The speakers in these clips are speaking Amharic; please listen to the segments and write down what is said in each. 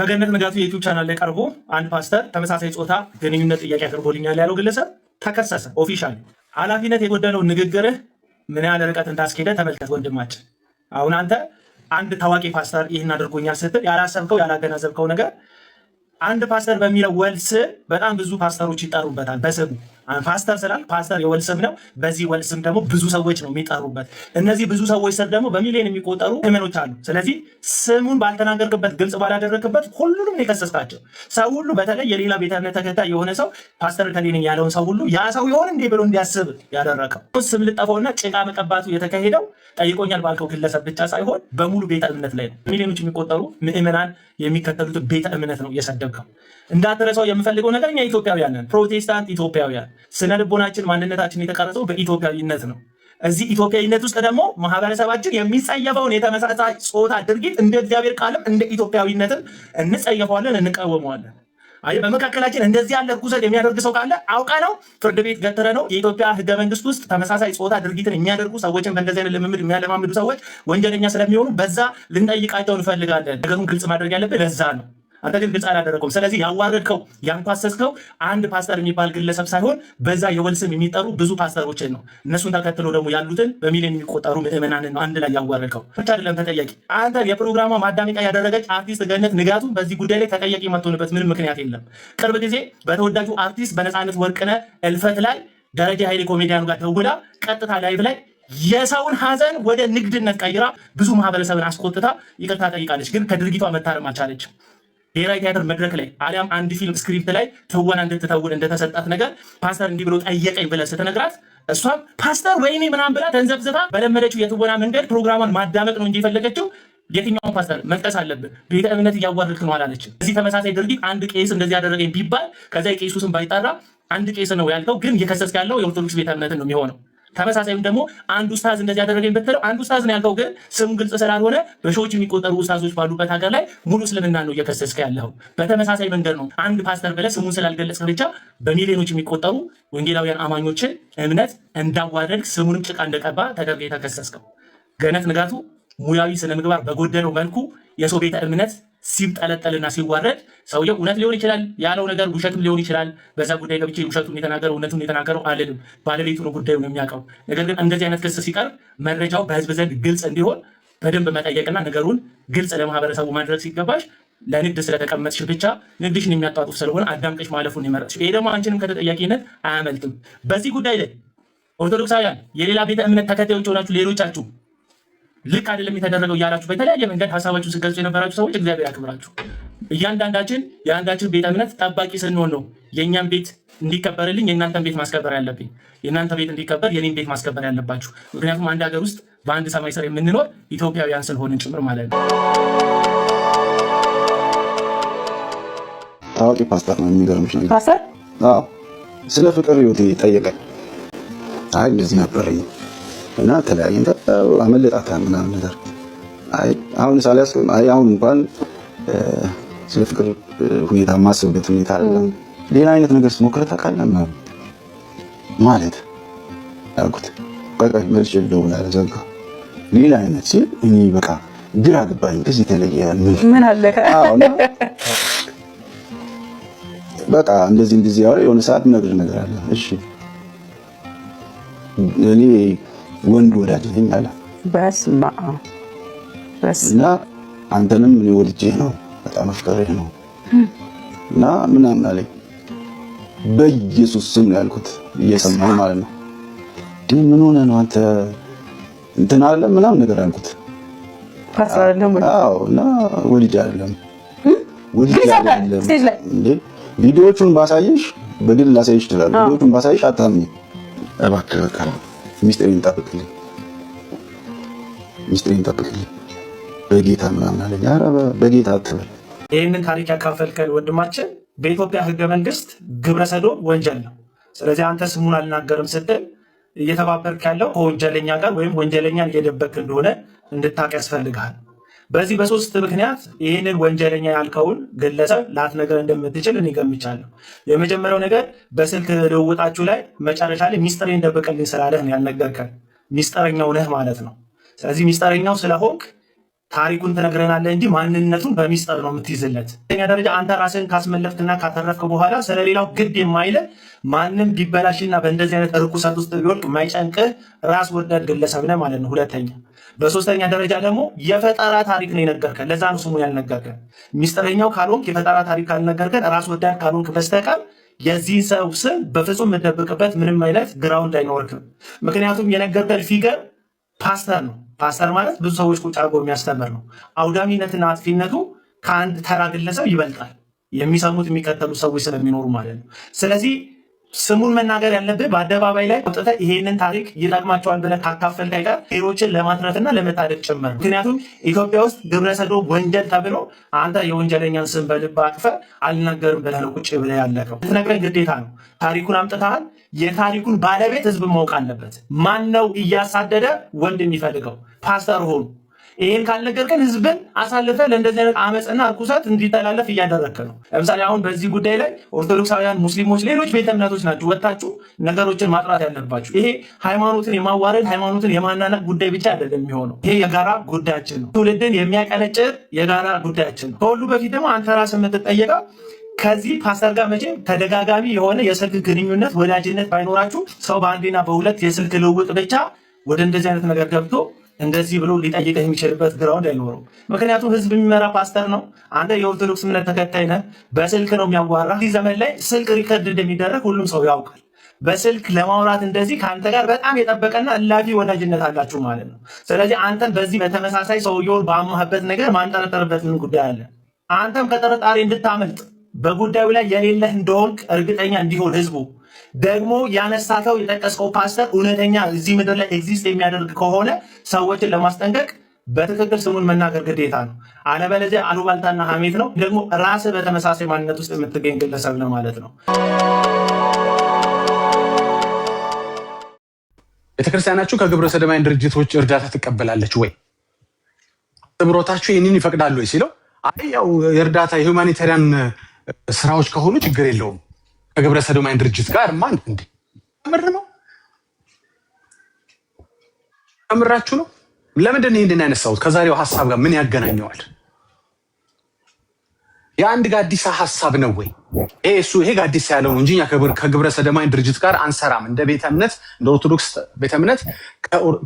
መገነት ንጋቱ የዩቲዩብ ቻናል ላይ ቀርቦ አንድ ፓስተር ተመሳሳይ ጾታ ግንኙነት ጥያቄ አቅርቦልኛል ያለው ግለሰብ ተከሰሰ። ኦፊሻሊ ኃላፊነት የጎደለው ንግግርህ ምን ያህል ርቀት እንዳስኬደ ተመልከት ወንድማችን። አሁን አንተ አንድ ታዋቂ ፓስተር ይህን አድርጎኛል ስትል ያላሰብከው ያላገናዘብከው ነገር አንድ ፓስተር በሚለው ወልስ በጣም ብዙ ፓስተሮች ይጠሩበታል በስሙ። ፓስተር ስላል ፓስተር የወል ስም ነው። በዚህ ወል ስም ደግሞ ብዙ ሰዎች ነው የሚጠሩበት። እነዚህ ብዙ ሰዎች ስር ደግሞ በሚሊዮን የሚቆጠሩ ምዕመኖች አሉ። ስለዚህ ስሙን ባልተናገርክበት ግልጽ ባላደረክበት ሁሉንም የከሰስካቸው ሰው ሁሉ በተለይ የሌላ ቤተ እምነት ተከታይ የሆነ ሰው ፓስተር ከሌለኝ ያለውን ሰው ሁሉ ያ ሰው ይሆን እንዴ ብሎ እንዲያስብ ያደረከው ስም ልጠፋውና ጭቃ መቀባቱ የተካሄደው ጠይቆኛል ባልከው ግለሰብ ብቻ ሳይሆን በሙሉ ቤተ እምነት ላይ ነው። ሚሊዮኖች የሚቆጠሩ ምዕመናን የሚከተሉት ቤተ እምነት ነው የሰደብከው። እንዳትረሳው የምፈልገው ነገር እኛ ኢትዮጵያውያን ነን፣ ፕሮቴስታንት ኢትዮጵያውያን። ስነ ልቦናችን ማንነታችን የተቀረጸው በኢትዮጵያዊነት ነው። እዚህ ኢትዮጵያዊነት ውስጥ ደግሞ ማህበረሰባችን የሚጸየፈውን የተመሳሳይ ጾታ ድርጊት እንደ እግዚአብሔር ቃልም እንደ ኢትዮጵያዊነትም እንጸየፈዋለን፣ እንቃወመዋለን። አይ በመካከላችን እንደዚህ ያለ ርኩሰት የሚያደርግ ሰው ካለ አውቃ ነው ፍርድ ቤት ገትረ ነው። የኢትዮጵያ ሕገ መንግስት ውስጥ ተመሳሳይ ጾታ ድርጊትን የሚያደርጉ ሰዎችን በእንደዚህ አይነት ልምምድ የሚያለማምዱ ሰዎች ወንጀለኛ ስለሚሆኑ በዛ ልንጠይቃቸው እንፈልጋለን። ነገሩን ግልጽ ማድረግ ያለብን ለዛ ነው። አንተ ግን ግልጽ አላደረገውም። ስለዚህ ያዋረድከው ያንኳሰስከው አንድ ፓስተር የሚባል ግለሰብ ሳይሆን በዛ የወል ስም የሚጠሩ ብዙ ፓስተሮችን ነው። እነሱን ተከትሎ ደግሞ ያሉትን በሚሊዮን የሚቆጠሩ ምዕመናንን ነው አንድ ላይ ያዋረድከው። ብቻ አይደለም ተጠያቂ አንተ የፕሮግራሟ ማዳመቂያ ያደረገች አርቲስት ገነት ንጋቱ በዚህ ጉዳይ ላይ ተጠያቂ የማትሆንበት ምንም ምክንያት የለም። ቅርብ ጊዜ በተወዳጁ አርቲስት በነፃነት ወርቅነህ እልፈት ላይ ደረጃ ኃይሌ ኮሜዲያኑ ጋር ደውላ ቀጥታ ላይቭ ላይ የሰውን ሀዘን ወደ ንግድነት ቀይራ ብዙ ማህበረሰብን አስቆጥታ ይቅርታ ጠይቃለች። ግን ከድርጊቷ መታረም አልቻለች። ብሔራዊ ቲያትር መድረክ ላይ አሊያም አንድ ፊልም ስክሪፕት ላይ ትወና እንድትተውን እንደተሰጣት ነገር ፓስተር እንዲህ ብሎ ጠየቀኝ ብለህ ስትነግራት እሷም ፓስተር ወይኔ ምናምን ብላ ተንዘብዝባ በለመደችው የትወና መንገድ ፕሮግራሟን ማዳመቅ ነው እንጂ የፈለገችው የትኛውን ፓስተር መጥቀስ አለብን ቤተ እምነት እያዋረድክ ነው አላለችም። እዚህ ተመሳሳይ ድርጊት አንድ ቄስ እንደዚህ ያደረገኝ ቢባል ከዛ የቄሱ ስም ባይጠራ አንድ ቄስ ነው ያልከው፣ ግን እየከሰስክ ያለው የኦርቶዶክስ ቤተ እምነትን ነው የሚሆነው። ተመሳሳይም ደግሞ አንድ ኡስታዝ እንደዚህ ያደረገኝ ብትለው አንድ ኡስታዝ ነው ያልከው፣ ግን ስም ግልጽ ስላልሆነ በሺዎች የሚቆጠሩ ኡስታዞች ባሉበት ሀገር ላይ ሙሉ እስልምና ነው እየከሰስከ ያለው። በተመሳሳይ መንገድ ነው አንድ ፓስተር ብለህ ስሙን ስላልገለጽክ ብቻ በሚሊዮኖች የሚቆጠሩ ወንጌላውያን አማኞችን እምነት እንዳዋረድክ ስሙንም ጭቃ እንደቀባ ተደርገህ የተከሰስከው። ገነት ንጋቱ ሙያዊ ስነ ምግባር በጎደለው መልኩ የሰው ቤተ እምነት ሲጠለጠልና ሲዋረድ ሰውየው እውነት ሊሆን ይችላል ያለው ነገር ውሸትም ሊሆን ይችላል። በዛ ጉዳይ ገብቼ ውሸቱን የተናገረው እውነቱን የተናገረው አልልም። ባለቤቱ ነው ጉዳዩን የሚያውቀው። ነገር ግን እንደዚህ አይነት ክስ ሲቀርብ መረጃው በህዝብ ዘንድ ግልጽ እንዲሆን በደንብ መጠየቅና ነገሩን ግልጽ ለማህበረሰቡ ማድረግ ሲገባሽ ለንግድ ስለተቀመጥሽ ብቻ ንግድሽን የሚያጧጡፍ ስለሆነ አዳምቀሽ ማለፉን የመረጥሽ። ይሄ ደግሞ አንቺንም ከተጠያቂነት አያመልጥም። በዚህ ጉዳይ ላይ ኦርቶዶክሳውያን የሌላ ቤተ እምነት ተከታዮች ሆናችሁ ሌሎቻችሁ ልክ አይደለም የተደረገው እያላችሁ በተለያየ መንገድ ሀሳባችሁን ስትገልጹ የነበራችሁ ሰዎች እግዚአብሔር ያክብራችሁ። እያንዳንዳችን የአንዳችን ቤተ እምነት ጠባቂ ስንሆን ነው የእኛን ቤት እንዲከበርልኝ የእናንተን ቤት ማስከበር ያለብኝ፣ የእናንተ ቤት እንዲከበር የኔን ቤት ማስከበር ያለባችሁ። ምክንያቱም አንድ ሀገር ውስጥ በአንድ ሰማይ ስር የምንኖር ኢትዮጵያውያን ስለሆንን ጭምር ማለት ነው። ታዋቂ ፓስተር ነው። የሚገርምሽ ነገር ፓስተር ስለ ፍቅር ህይወቴ ጠየቀኝ። አይ እንደዚህ ነበረኝ እና ተለያየን አመለጣታ ምናምን ነገር አሁን ሳላስ አሁን እንኳን ስለ ፍቅር ሁኔታ ማስብበት ሁኔታ አለ። ሌላ አይነት ነገር ስሞክር ታውቃለህ ማለት አልኩት። ቆይ መልሼ ልደውልልህ ዘጋ። ሌላ አይነት ሲል እኔ በቃ ግራ ገባኝ። ከዚህ ተለየ ምን አለ በቃ እንደዚህ ያው የሆነ ሰዓት ነገር አለ። እሺ እኔ ወንድ ወዳጅ ነኝ አለ። በስመ አብ እና አንተንም እኔ ወልጄ ነው በጣም አፍቅሬህ ነው እና ምናምን አለኝ። በኢየሱስ ስም ነው ያልኩት እየሰማሁ ማለት ነው። ግን ምን ሆነህ ነው አንተ እንትን አለ ምናምን ነገር አልኩት። ፓስተር አይደለም? አዎ። እና ወልጄ አይደለም እንዴ ቪዲዮቹን ባሳይሽ በግል ላሳይሽ ይችላል። ቪዲዮቹን ባሳይሽ አታምኚ። እባክህ በቃ ሚስጥሬን ጠብቅልኝ በጌታ ምናምን አለኝ። ኧረ በጌታ አትበል። ይህንን ታሪክ ያካፈልከን ወንድማችን በኢትዮጵያ ሕገ መንግስት ግብረ ሰዶም ወንጀል ነው። ስለዚህ አንተ ስሙን አልናገርም ስትል እየተባበርክ ያለው ከወንጀለኛ ጋር ወይም ወንጀለኛን እየደበክ እንደሆነ እንድታውቅ ያስፈልግሃል። በዚህ በሶስት ምክንያት ይህንን ወንጀለኛ ያልከውን ግለሰብ ላትነግር እንደምትችል እኔ ገምቻለሁ። የመጀመሪያው ነገር በስልክ ልውውጣችሁ ላይ መጨረሻ ላይ ሚስጥሬን ደብቅልኝ ስላለህ ነው ያልነገርከን። ሚስጥረኛው ነህ ማለት ነው። ስለዚህ ሚስጥረኛው ስለሆንክ ታሪኩን ትነግረናለህ እንጂ ማንነቱን በሚስጥር ነው የምትይዝለት። ሁለተኛ ደረጃ አንተ ራስህን ካስመለክትና ካተረፍክ በኋላ ስለሌላው ግድ የማይለ ማንም ቢበላሽና በእንደዚህ አይነት ርኩሰት ውስጥ ቢወድቅ የማይጨንቅህ ራስ ወዳድ ግለሰብ ነህ ማለት ነው። ሁለተኛ በሶስተኛ ደረጃ ደግሞ የፈጠራ ታሪክ ነው የነገርከን። ለዛ ነው ስሙ ያልነገርከን። ሚስጥረኛው ካልሆንክ የፈጠራ ታሪክ ካልነገርከን ራስ ወዳድ ካልሆንክ በስተቀር የዚህን ሰው ስም በፍጹም የምትደብቅበት ምንም አይነት ግራውንድ አይኖርክም። ምክንያቱም የነገርከን ፊገር ፓስተር ነው። ፓስተር ማለት ብዙ ሰዎች ቁጭ አድርጎ የሚያስተምር ነው። አውዳሚነትና አጥፊነቱ ከአንድ ተራ ግለሰብ ይበልጣል። የሚሰሙት የሚከተሉ ሰዎች ስለሚኖሩ ማለት ነው። ስለዚህ ስሙን መናገር ያለብህ በአደባባይ ላይ ወጥተህ ይሄንን ታሪክ ይጠቅማቸዋል ብለህ ካካፈልክ አይቀር ሌሎችን ለማትረፍና ለመታደግ ጭምር። ምክንያቱም ኢትዮጵያ ውስጥ ግብረሰዶም ወንጀል ተብሎ አንተ የወንጀለኛን ስም በልብ አቅፈህ አልናገርም ብለህ ነው ቁጭ ብለህ ያለቀው። ልትነግረን ግዴታ ነው። ታሪኩን አምጥተሃል። የታሪኩን ባለቤት ህዝብ ማወቅ አለበት። ማን ነው እያሳደደ ወንድ የሚፈልገው? ፓስተር ሆኑ። ይህን ካልነገርከን ህዝብን አሳልፈ ለእንደዚህ አይነት አመፅና እርኩሰት እንዲተላለፍ እያደረግክ ነው። ለምሳሌ አሁን በዚህ ጉዳይ ላይ ኦርቶዶክሳውያን፣ ሙስሊሞች፣ ሌሎች ቤተ እምነቶች ናቸው ወጣችሁ ነገሮችን ማጥራት ያለባችሁ። ይሄ ሃይማኖትን የማዋረድ ሃይማኖትን የማናናቅ ጉዳይ ብቻ አይደለም የሚሆነው። ይሄ የጋራ ጉዳያችን ነው። ትውልድን የሚያቀነጭር የጋራ ጉዳያችን ነው። ከሁሉ በፊት ደግሞ አንተ ራስህ የምትጠየቀው ከዚህ ፓስተር ጋር መቼም ተደጋጋሚ የሆነ የስልክ ግንኙነት ወዳጅነት ባይኖራችሁ ሰው በአንዴና በሁለት የስልክ ልውውጥ ብቻ ወደ እንደዚህ አይነት ነገር ገብቶ እንደዚህ ብሎ ሊጠይቅህ የሚችልበት ግራውንድ አይኖረው። ምክንያቱም ህዝብ የሚመራ ፓስተር ነው። አንተ የኦርቶዶክስ እምነት ተከታይ ነህ። በስልክ ነው የሚያዋራ። እዚህ ዘመን ላይ ስልክ ሪከርድ እንደሚደረግ ሁሉም ሰው ያውቃል። በስልክ ለማውራት እንደዚህ ከአንተ ጋር በጣም የጠበቀና እላፊ ወዳጅነት አላችሁ ማለት ነው። ስለዚህ አንተን በዚህ በተመሳሳይ ሰውየውን በአማህበት ነገር ማንጠረጠርበት ምን ጉዳይ አለ? አንተም ከጥርጣሬ እንድታመልጥ በጉዳዩ ላይ የሌለህ እንደሆንክ እርግጠኛ እንዲሆን ህዝቡ ደግሞ ያነሳከው የጠቀስከው ፓስተር እውነተኛ እዚህ ምድር ላይ ኤግዚስት የሚያደርግ ከሆነ ሰዎችን ለማስጠንቀቅ በትክክል ስሙን መናገር ግዴታ ነው። አለበለዚያ አሉባልታና ሐሜት ነው። ደግሞ ራስህ በተመሳሳይ ማንነት ውስጥ የምትገኝ ግለሰብ ነው ማለት ነው። ቤተክርስቲያናችሁ ከግብረ ሰዶማውያን ድርጅቶች እርዳታ ትቀበላለች ወይ? ጥብሮታችሁ ይህንን ይፈቅዳሉ ወይ ሲለው አይ ያው የእርዳታ የሁማኒታሪያን ስራዎች ከሆኑ ችግር የለውም ከግብረ ሰዶማውያን ድርጅት ጋር ማን እንዴ ምር ነው አምራችሁ ነው። ለምንድን ነው ይሄን ያነሳሁት? ከዛሬው ሐሳብ ጋር ምን ያገናኘዋል? የአንድ ጋዲሳ ሐሳብ ነው ወይ ይሄ ጋዲሳ ያለው እንጂ ያ ከግብረ ሰዶማውያን ድርጅት ጋር አንሰራም እንደ ቤተ እምነት እንደ ኦርቶዶክስ ቤተ እምነት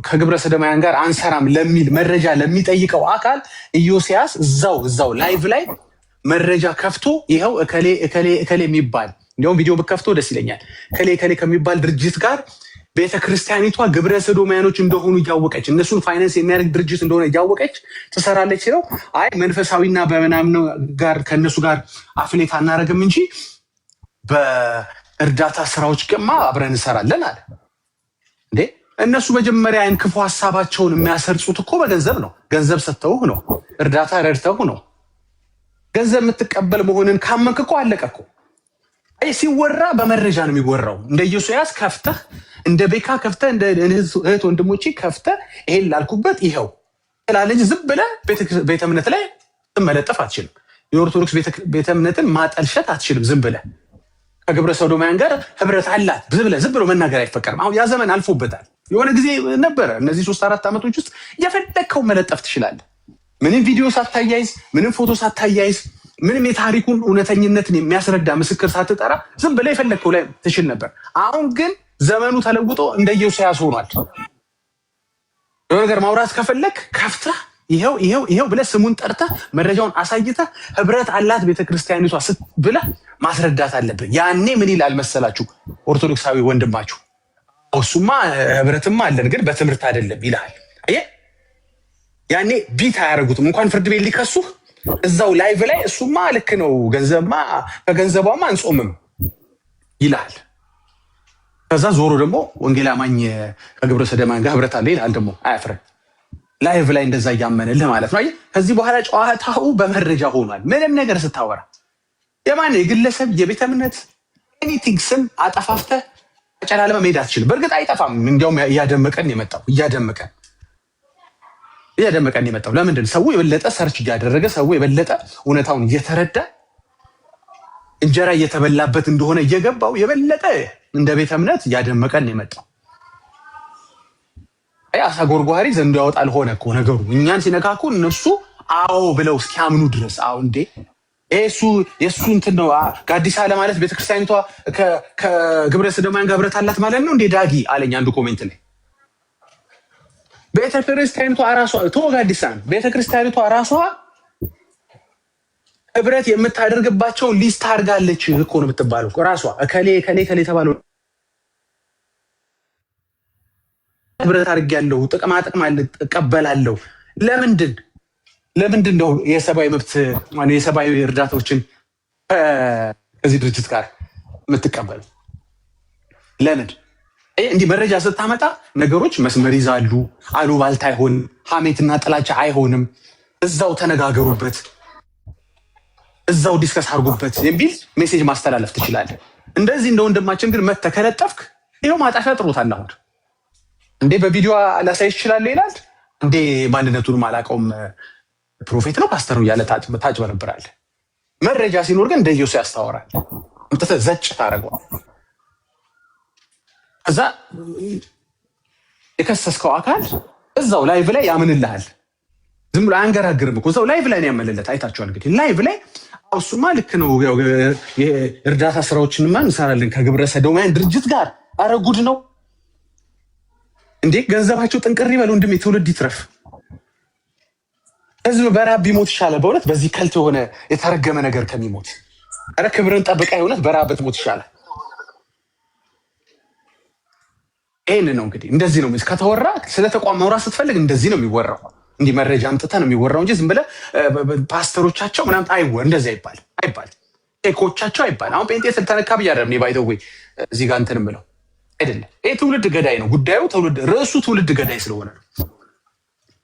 ከግብረ ሰዶማውያን ጋር አንሰራም ለሚል መረጃ ለሚጠይቀው አካል ኢዮስያስ እዛው ላይቭ ላይ መረጃ ከፍቶ ይሄው እከሌ የሚባል እንዲያውም ቪዲዮ በከፍቶ ደስ ይለኛል። እከሌ ከሚባል ድርጅት ጋር ቤተክርስቲያኒቷ ግብረ ሰዶማውያኖች እንደሆኑ እያወቀች እነሱን ፋይናንስ የሚያደርግ ድርጅት እንደሆነ እያወቀች ትሰራለች ሲለው አይ መንፈሳዊና በምናምን ጋር ከነሱ ጋር አፍሌት አናረግም እንጂ በእርዳታ ስራዎች ገማ አብረን እንሰራለን አለ። እንዴ እነሱ መጀመሪያ አይን ክፉ ሐሳባቸውን የሚያሰርጹት እኮ በገንዘብ ነው። ገንዘብ ሰጥተውህ ነው። እርዳታ ረድተውህ ነው። ገንዘብ የምትቀበል መሆንን ካመንክ እኮ አለቀ እኮ። አይ ሲወራ በመረጃ ነው የሚወራው። እንደ ኢዮስያስ ከፍተህ እንደ ቤካ ከፍተህ እንደ እህት ወንድሞቼ ከፍተህ ይሄን ላልኩበት ይሄው ስላለኝ ዝም ብለህ ቤተ እምነት ላይ መለጠፍ አትችልም። የኦርቶዶክስ ቤተ እምነትን ማጠልሸት አትችልም። ዝም ብለህ ከግብረ ሰዶማውያን ጋር ህብረት አላት ዝም ብሎ መናገር አይፈቀድም። አሁን ያ ዘመን አልፎበታል። የሆነ ጊዜ ነበረ። እነዚህ 3-4 ዓመቶች ውስጥ የፈለግከው መለጠፍ ትችላለህ። ምንም ቪዲዮ ሳታያይዝ፣ ምንም ፎቶ ሳታያይዝ፣ ምንም የታሪኩን እውነተኝነትን የሚያስረዳ ምስክር ሳትጠራ ዝም ብለህ የፈለግከው ላይ ትችል ነበር። አሁን ግን ዘመኑ ተለውጦ እንደ ኢዮስያስ ሆኗል። ነገር ማውራት ከፈለክ ከፍተህ ይሄው ብለህ ስሙን ጠርተህ መረጃውን አሳይተህ ህብረት አላት ቤተክርስቲያኒቷ ብለህ ማስረዳት አለብህ። ያኔ ምን ይላል መሰላችሁ ኦርቶዶክሳዊ ወንድማችሁ እሱማ ህብረትማ አለን ግን በትምህርት አይደለም ይላል። አየህ ያኔ ቢት አያደርጉትም። እንኳን ፍርድ ቤት ሊከሱህ እዛው ላይቭ ላይ እሱማ ልክ ነው ከገንዘቧማ አንጾምም ይላል። ከዛ ዞሮ ደግሞ ወንጌል አማኝ ከግብረ ሰዶማውያን ጋር ህብረት አለ ይላል። ደግሞ አያፍርም። ላይቭ ላይ እንደዛ እያመነልህ ማለት ነው። ከዚህ በኋላ ጨዋታው በመረጃ ሆኗል። ምንም ነገር ስታወራ የማን የግለሰብ የቤተ እምነት ኤኒቲንግ ስም አጠፋፍተህ ጨላለማ መሄድ አትችልም። በእርግጥ አይጠፋም። እንዲያውም እያደመቀን የመጣው ለምንድን ሰው የበለጠ ሰርች እያደረገ ሰው የበለጠ እውነታውን እየተረዳ እንጀራ እየተበላበት እንደሆነ እየገባው የበለጠ እንደ ቤተ እምነት እያደመቀን የመጣው አሳ ጎርጓሪ ዘንዶ ያወጣል ሆነ እኮ ነገሩ። እኛን ሲነካኩ እነሱ አዎ ብለው እስኪያምኑ ድረስ አዎ እንዴ እሱ የሱ እንትን ነው ጋዲሳ ለማለት ቤተክርስቲያኒቷ ከግብረ ሰዶማውያን ጋር ህብረት አላት ማለት ነው እንዴ ዳጊ አለኝ አንዱ ኮሜንት ላይ። ቤተክርስቲያኒቷ ራሷ ጋዲሳን ቤተክርስቲያኒቷ ራሷ ህብረት የምታደርግባቸው ሊስት አድርጋለች እኮ ነው የምትባለው ራሷ ከሌ ተባለው ህብረት አድርጌያለሁ ጥቅማ እቀበላለሁ። ለምንድን ነው የሰብአዊ መብት የሰብአዊ እርዳታዎችን ከዚህ ድርጅት ጋር የምትቀበሉ? ለምን እንዲህ መረጃ ስታመጣ ነገሮች መስመር ይዛሉ። አሉባልታ አይሆንም፣ ሀሜትና ጥላቻ አይሆንም። እዛው ተነጋገሩበት፣ እዛው ዲስከስ አድርጉበት የሚል ሜሴጅ ማስተላለፍ ትችላለህ። እንደዚህ እንደ ወንድማችን ግን መተከለጠፍክ ይኸው ማጣፊያ ጥሩታል። አሁን እንዴ በቪዲዮ ላሳይሽ ይችላል ይላል እንዴ ማንነቱንም አላውቀውም ፕሮፌት ነው ፓስተር ነው ያለ ታጭበረብራለህ። መረጃ ሲኖር ግን እንደ ኢየሱስ ያስታወራል። እንተተ ዘጭ ታደርገዋል። እዛ የከሰስከው አካል እዛው ላይቭ ላይ ያምንልሃል። ዝም ብሎ አንገራግርም እኮ እዛው ላይቭ ላይ ነው ያመለለት። አይታችኋል እንግዲህ ላይቭ ላይ እሱማ ልክ ነው የእርዳታ ስራዎችንማ እንሰራለን ከግብረ ሰዶማውያን ድርጅት ጋር። አረ ጉድ ነው እንዴ! ገንዘባቸው ጥንቅር ይበል ወንድሜ፣ ትውልድ ይትረፍ። ህዝብ በራብ ቢሞት ይሻላል በእውነት በዚህ ከልት የሆነ የተረገመ ነገር ከሚሞት። አረ ክብርን ጠብቃ የሆነት በራብ ብትሞት ይሻላል። ይህን ነው እንግዲህ እንደዚህ ነው ከተወራ ስለ ተቋም ማውራት ስትፈልግ እንደዚህ ነው የሚወራው። እንዲህ መረጃ አምጥተህ ነው የሚወራው እንጂ ዝም ብለህ ፓስተሮቻቸው ምናምን እንደዚህ አይባል ቴኮቻቸው አይባል። አሁን ጴንጤ ስለተነካ ብዬ አይደለም እኔ ባይተው ወይ እዚህ ጋር እንትን የምለው አይደለም። ይሄ ትውልድ ገዳይ ነው ጉዳዩ። ርዕሱ ትውልድ ገዳይ ስለሆነ ነው።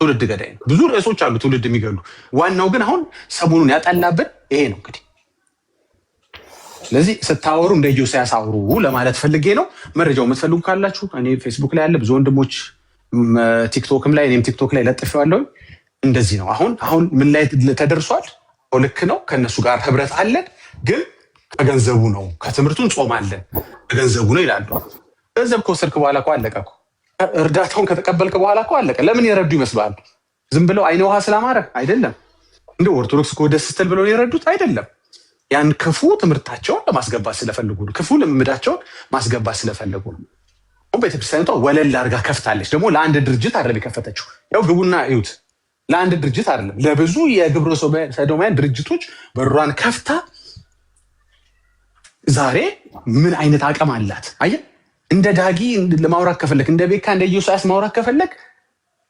ትውልድ ገዳይ ነው። ብዙ ርዕሶች አሉ ትውልድ የሚገሉ። ዋናው ግን አሁን ሰሞኑን ያጠላብን ይሄ ነው እንግዲህ። ስለዚህ ስታወሩ እንደ ኢዮስያስ አውሩ ለማለት ፈልጌ ነው። መረጃው የምትፈልጉ ካላችሁ እኔ ፌስቡክ ላይ ያለ ብዙ ወንድሞች ቲክቶክም ላይ እኔም ቲክቶክ ላይ ለጥፌዋለሁ። እንደዚህ ነው አሁን ምን ላይ ተደርሷል? ልክ ነው። ከነሱ ጋር ህብረት አለን፣ ግን ከገንዘቡ ነው። ከትምህርቱ እንጾማለን ከገንዘቡ ነው ይላሉ። ገንዘብ ከወሰድክ በኋላ እኮ አለቀ እኮ። እርዳታውን ከተቀበልክ በኋላ እኮ አለቀ። ለምን የረዱ ይመስላል? ዝም ብለው አይነ ውሃ ስላማረ አይደለም። እንደ ኦርቶዶክስ እኮ ደስ ስትል ብለው የረዱት አይደለም። ያን ክፉ ትምህርታቸውን ለማስገባት ስለፈልጉ ነው። ክፉ ልምምዳቸውን ማስገባት ስለፈለጉ ነው። ቤተክርስቲያኒቷ ወለል አድርጋ ከፍታለች። ደግሞ ለአንድ ድርጅት አይደለም የከፈተችው። ያው ግቡና እዩት። ለአንድ ድርጅት አይደለም፣ ለብዙ የግብረ ሰዶማውያን ድርጅቶች በሯን ከፍታ ዛሬ ምን አይነት አቅም አላት? አየህ፣ እንደ ዳጊ ለማውራት ከፈለክ፣ እንደ ቤካ እንደ ኢዮስያስ ማውራት ከፈለክ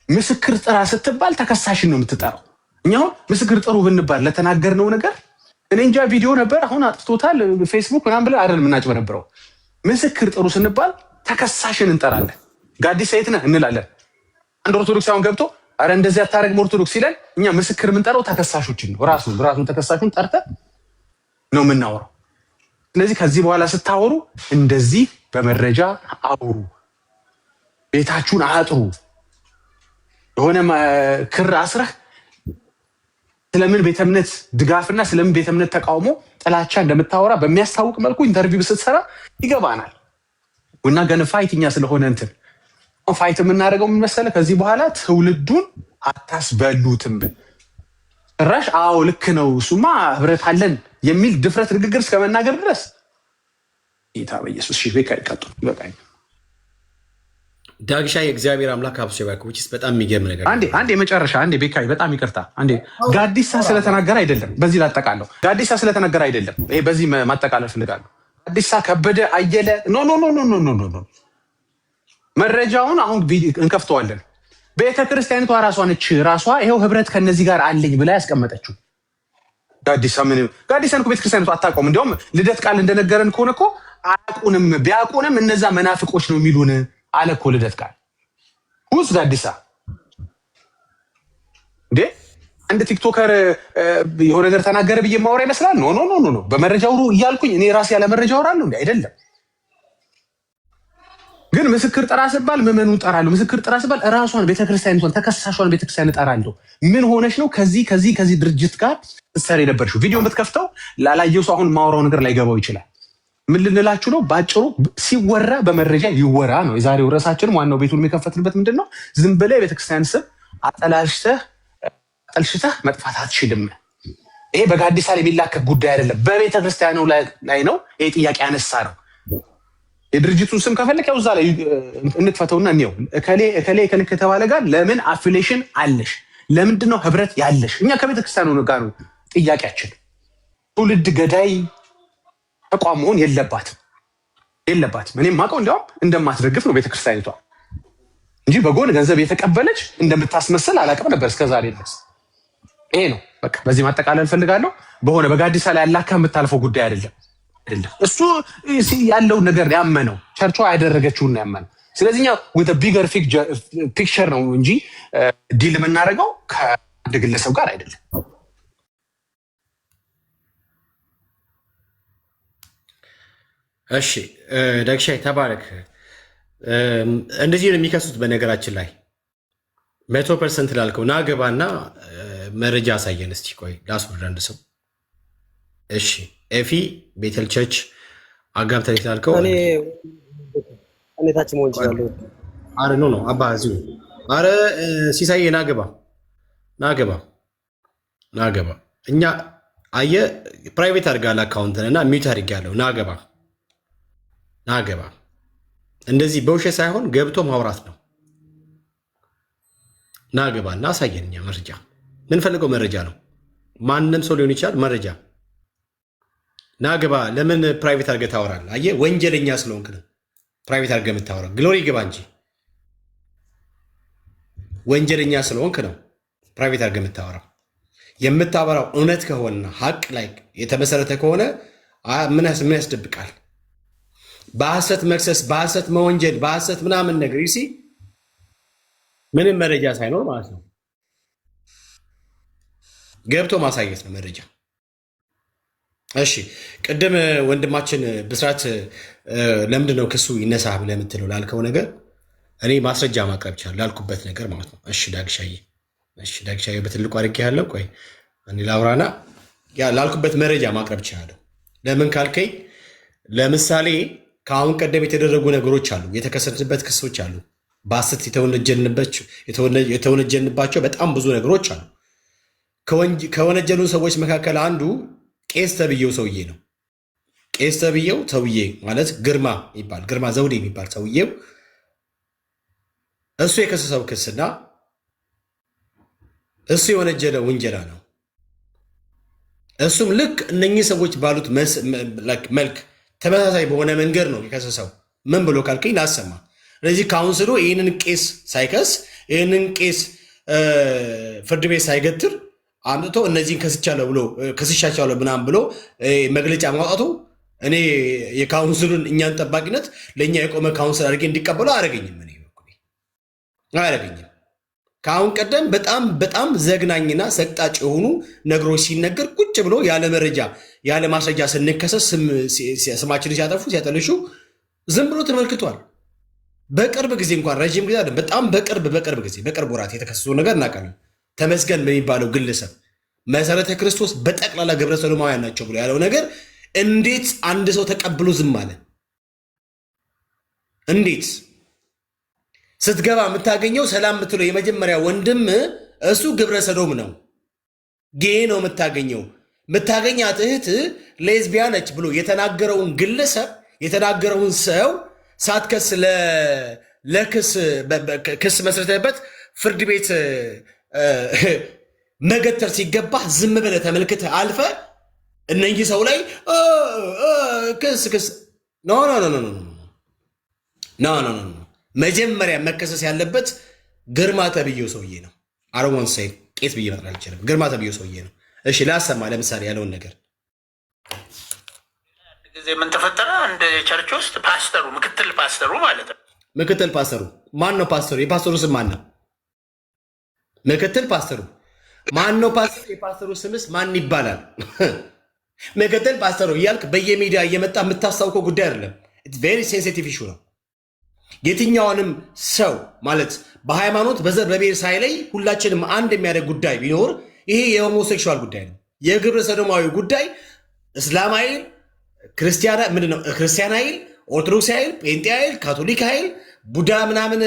ምስክር ጥራ ስትባል ተከሳሽን ነው የምትጠራው። እኛው ምስክር ጥሩ ብንባል ለተናገርነው ነገር እኔ እንጃ ቪዲዮ ነበር አሁን አጥፍቶታል ፌስቡክ ምናምን ብለን አይደለም የምናጭበረብረው። ምስክር ጥሩ ስንባል ተከሳሽን እንጠራለን። ጋዲስ የት ነህ እንላለን። አንድ ኦርቶዶክሳውን ገብቶ አረ እንደዚህ አታረግም ኦርቶዶክስ ይላል። እኛ ምስክር የምንጠራው ተከሳሾችን ነው። ራሱን ተከሳሹን ጠርተን ነው የምናወራው። ስለዚህ ከዚህ በኋላ ስታወሩ እንደዚህ በመረጃ አውሩ፣ ቤታችሁን አጥሩ። የሆነ ክር አስረህ ስለምን ቤተ እምነት ድጋፍና ስለምን ቤተ እምነት ተቃውሞ ጥላቻ እንደምታወራ በሚያስታውቅ መልኩ ኢንተርቪው ስትሰራ ይገባናል። እና ገን ፋይት እኛ ስለሆነ እንትን ፋይት የምናደርገው ምን መሰለህ? ከዚህ በኋላ ትውልዱን አታስበሉትም። ጭራሽ አዎ ልክ ነው እሱማ ህብረት አለን የሚል ድፍረት ንግግር እስከመናገር ድረስ ጌታ በኢየሱስ ሺህ ቤካ ይቀጡ ይበቃኝ። ዳግሻ የእግዚአብሔር አምላክ አብሶ ይባርክሽ። በጣም የሚገርም ነገር አንዴ መጨረሻ አንዴ ቤካይ በጣም ይቅርታ አንዴ ጋዲሳ ስለተናገረ አይደለም፣ በዚህ ላጠቃለሁ። ጋዲሳ ስለተናገረ አይደለም፣ ይሄ በዚህ ማጠቃለል ፈልጋለሁ። ጋዲሳ ከበደ አየለ ኖ መረጃውን አሁን እንከፍተዋለን። ቤተክርስቲያኒቷ ራሷ ነች ይሄው ህብረት ከነዚህ ጋር አለኝ ብላ ያስቀመጠችው። ጋዲሳን እኮ ቤተክርስቲያኒቷ አታውቀውም። እንዲያውም ልደት ቃል እንደነገረን ከሆነ እኮ አያውቁንም፣ ቢያውቁንም እነዛ መናፍቆች ነው የሚሉን አለ እኮ ልደት ቃል። ሁስ ጋዲሳ እንዴ አንድ ቲክቶከር የሆነ ነገር ተናገረ ብዬ ማወራ ይመስላል? ኖ በመረጃው እያልኩኝ እኔ ራሴ ያለ መረጃ አወራለሁ እንዴ? አይደለም። ግን ምስክር ጥራ ሲባል ምዕመኑን እጠራለሁ። ምስክር ጥራ ሲባል ራሷን ቤተክርስቲያኒቷን ተከሳሿን ቤተክርስቲያን እጠራለሁ። ምን ሆነሽ ነው ከዚህ ድርጅት ጋር ትሰሪ የነበርሽው? ቪዲዮን ብትከፍተው ላላየው ሰው አሁን ማወራው ነገር ላይገባው ይችላል። ምን ልንላችሁ ነው? ባጭሩ ሲወራ በመረጃ ይወራ ነው የዛሬው ርዕሳችን። ዋናው ቤቱን የሚከፈትልበት ምንድን ነው? ዝም ብለህ የቤተክርስቲያን ስም አጠልሽተህ መጥፋት አትችልም። ይሄ በጋዲሳ ላይ የሚላከክ ጉዳይ አይደለም። በቤተክርስቲያኑ ላይ ነው ይሄ ጥያቄ ያነሳ ነው። የድርጅቱን ስም ከፈለክ ያው እዛ ላይ እንክፈተውና እንየው። እከሌ ከተባለ ጋር ለምን አፊሊዬሽን አለሽ? ለምንድን ነው ህብረት ያለሽ? እኛ ከቤተክርስቲያኑ ጋር ነው ጥያቄያችን። ትውልድ ገዳይ ተቋም መሆን የለባትም። እኔም ማውቀው እንዲያውም እንደማትደግፍ ነው ቤተክርስቲያኒቷ እንጂ በጎን ገንዘብ የተቀበለች እንደምታስመስል አላውቅም ነበር እስከዛሬ ድረስ። ይሄ ነው በቃ። በዚህ ማጠቃለል ፈልጋለሁ። በሆነ በጋዲሳ ላይ ያላካ የምታልፈው ጉዳይ አይደለም። እሱ ያለውን ነገር ያመነው ቸርቿ ያደረገችውን ያመነው። ስለዚህ እኛ with a bigger picture ነው እንጂ ዲል የምናደርገው ከአንድ ግለሰብ ጋር አይደለም። እሺ ደግሻይ ተባረክ። እንደዚህ ነው የሚከሱት። በነገራችን ላይ 100% ላልከው ናገባና መረጃ አሳየን እስቲ። ቆይ ላስወርድ አንድ ሰው። እሺ ኤፊ ቤተል ቸርች አጋብተን ላልከው እኔ ታች መሆን ይችላል። አረ ኖ አባ እዚሁ። አረ ሲሳይ ናገባ እኛ አየ ፕራይቬት አድርጋለ አካውንትን እና ሚውት አድርጋለሁ። ናገባ እንደዚህ በውሸት ሳይሆን ገብቶ ማውራት ነው። ናገባ እና አሳየን። እኛ መረጃ ምንፈልገው መረጃ ነው። ማንም ሰው ሊሆን ይችላል። መረጃ ናገባ። ለምን ፕራይቬት አድርገህ ታወራለህ? አየህ ወንጀለኛ ስለሆንክ ነው ፕራይቬት አድርገህ የምታወራው። ግሎሪ ግባ እንጂ ወንጀለኛ ስለሆንክ ነው ፕራይቬት አድርገህ የምታወራው። የምታወራው እውነት ከሆነና ሀቅ ላይ የተመሰረተ ከሆነ ምን ያስደብቃል? በሐሰት መክሰስ፣ በሐሰት መወንጀል፣ በሐሰት ምናምን ነገር ይሲ ምንም መረጃ ሳይኖር ማለት ነው ገብቶ ማሳየት ነው መረጃ። እሺ ቅድም ወንድማችን ብስራት ለምንድን ነው ክሱ ይነሳ ብለህ የምትለው ላልከው ነገር እኔ ማስረጃ ማቅረብ ይችላል ላልኩበት ነገር ማለት ነው። እሺ ዳግሻዬ በትልቁ አድርጌ ያለው ቆይ እኔ ላውራና ላልኩበት መረጃ ማቅረብ ይችላለሁ። ለምን ካልከኝ ለምሳሌ ከአሁን ቀደም የተደረጉ ነገሮች አሉ፣ የተከሰትንበት ክሶች አሉ፣ በሐሰት የተወነጀንባቸው በጣም ብዙ ነገሮች አሉ። ከወነጀሉን ሰዎች መካከል አንዱ ቄስ ተብዬው ሰውዬ ነው። ቄስ ተብዬው ሰውዬ ማለት ግርማ ዘውዴ የሚባል ሰውዬው እሱ የከሰሰው ክስና እሱ የወነጀለ ውንጀላ ነው። እሱም ልክ እነኚህ ሰዎች ባሉት መልክ ተመሳሳይ በሆነ መንገድ ነው የከሰሰው። ምን ብሎ ካልከኝ ላሰማ። ስለዚህ ካውንስሉ ይህንን ቄስ ሳይከስ ይህንን ቄስ ፍርድ ቤት ሳይገትር አምጥቶ እነዚህን ከስሻቸዋለሁ ምናምን ብሎ መግለጫ ማውጣቱ እኔ የካውንስሉን እኛን ጠባቂነት ለእኛ የቆመ ካውንስል አድርጌ እንዲቀበሉ አያደርገኝም። ከአሁን ቀደም በጣም ዘግናኝና ሰቅጣጭ የሆኑ ነገሮች ሲነገር ቁጭ ብሎ ያለ መረጃ ያለ ማስረጃ ስንከሰስ ስማችንን ሲያጠፉ ሲያጠልሹ ዝም ብሎ ተመልክቷል። በቅርብ ጊዜ እንኳን ረዥም ጊዜ አይደለም፣ በጣም በቅርብ ወራት የተከሰሱ ነገር እናውቃለን። ተመስገን በሚባለው ግለሰብ መሰረተ ክርስቶስ በጠቅላላ ግብረ ሰዶማውያን ናቸው ብሎ ያለው ነገር እንዴት አንድ ሰው ተቀብሎ ዝም አለ? እንዴት ስትገባ የምታገኘው ሰላም የምትለው የመጀመሪያ ወንድም እሱ ግብረ ሰዶም ነው፣ ጌ ነው የምታገኛት እህት ሌዝቢያ ነች ብሎ የተናገረውን ግለሰብ የተናገረውን ሰው ሳትከስ ክስ መስርተበት ፍርድ ቤት መገተር ሲገባ ዝም ብለህ ተመልክተህ አልፈ እነኚህ ሰው ላይ ክስ ኖ መጀመሪያ መከሰስ ያለበት ግርማ ተብዬው ሰውዬ ነው። አሮን ሳይ ቄስ ብዬ መጥራት አልችልም። ግርማ ተብዬው ሰውዬ ነው። እሺ ላሰማ። ለምሳሌ ያለውን ነገር ጊዜ ምን ተፈጠረ? አንድ ቸርች ውስጥ ፓስተሩ ምክትል ፓስተሩ ማለት ነው። ምክትል ፓስተሩ ማን ነው? ፓስተሩ የፓስተሩ ስም ማን ነው? ምክትል ፓስተሩ ማን ነው? ፓስተሩ የፓስተሩ ስምስ ማን ይባላል? ምክትል ፓስተሩ እያልክ በየሚዲያ እየመጣ የምታስታውቀው ጉዳይ አይደለም። ኢትስ ቬሪ ሴንሲቲቭ ኢሹ ነው። የትኛውንም ሰው ማለት በሃይማኖት በዘር በብሔር ሳይለይ ሁላችንም አንድ የሚያደርግ ጉዳይ ቢኖር ይሄ የሆሞሴክሹዋል ጉዳይ ነው። የግብረ ሰዶማዊ ጉዳይ እስላማዊ ክርስቲያን ምንድነው? ክርስቲያን ኃይል፣ ኦርቶዶክስ ኃይል፣ ጴንጤ ኃይል፣ ካቶሊክ ኃይል፣ ቡዳ ምናምን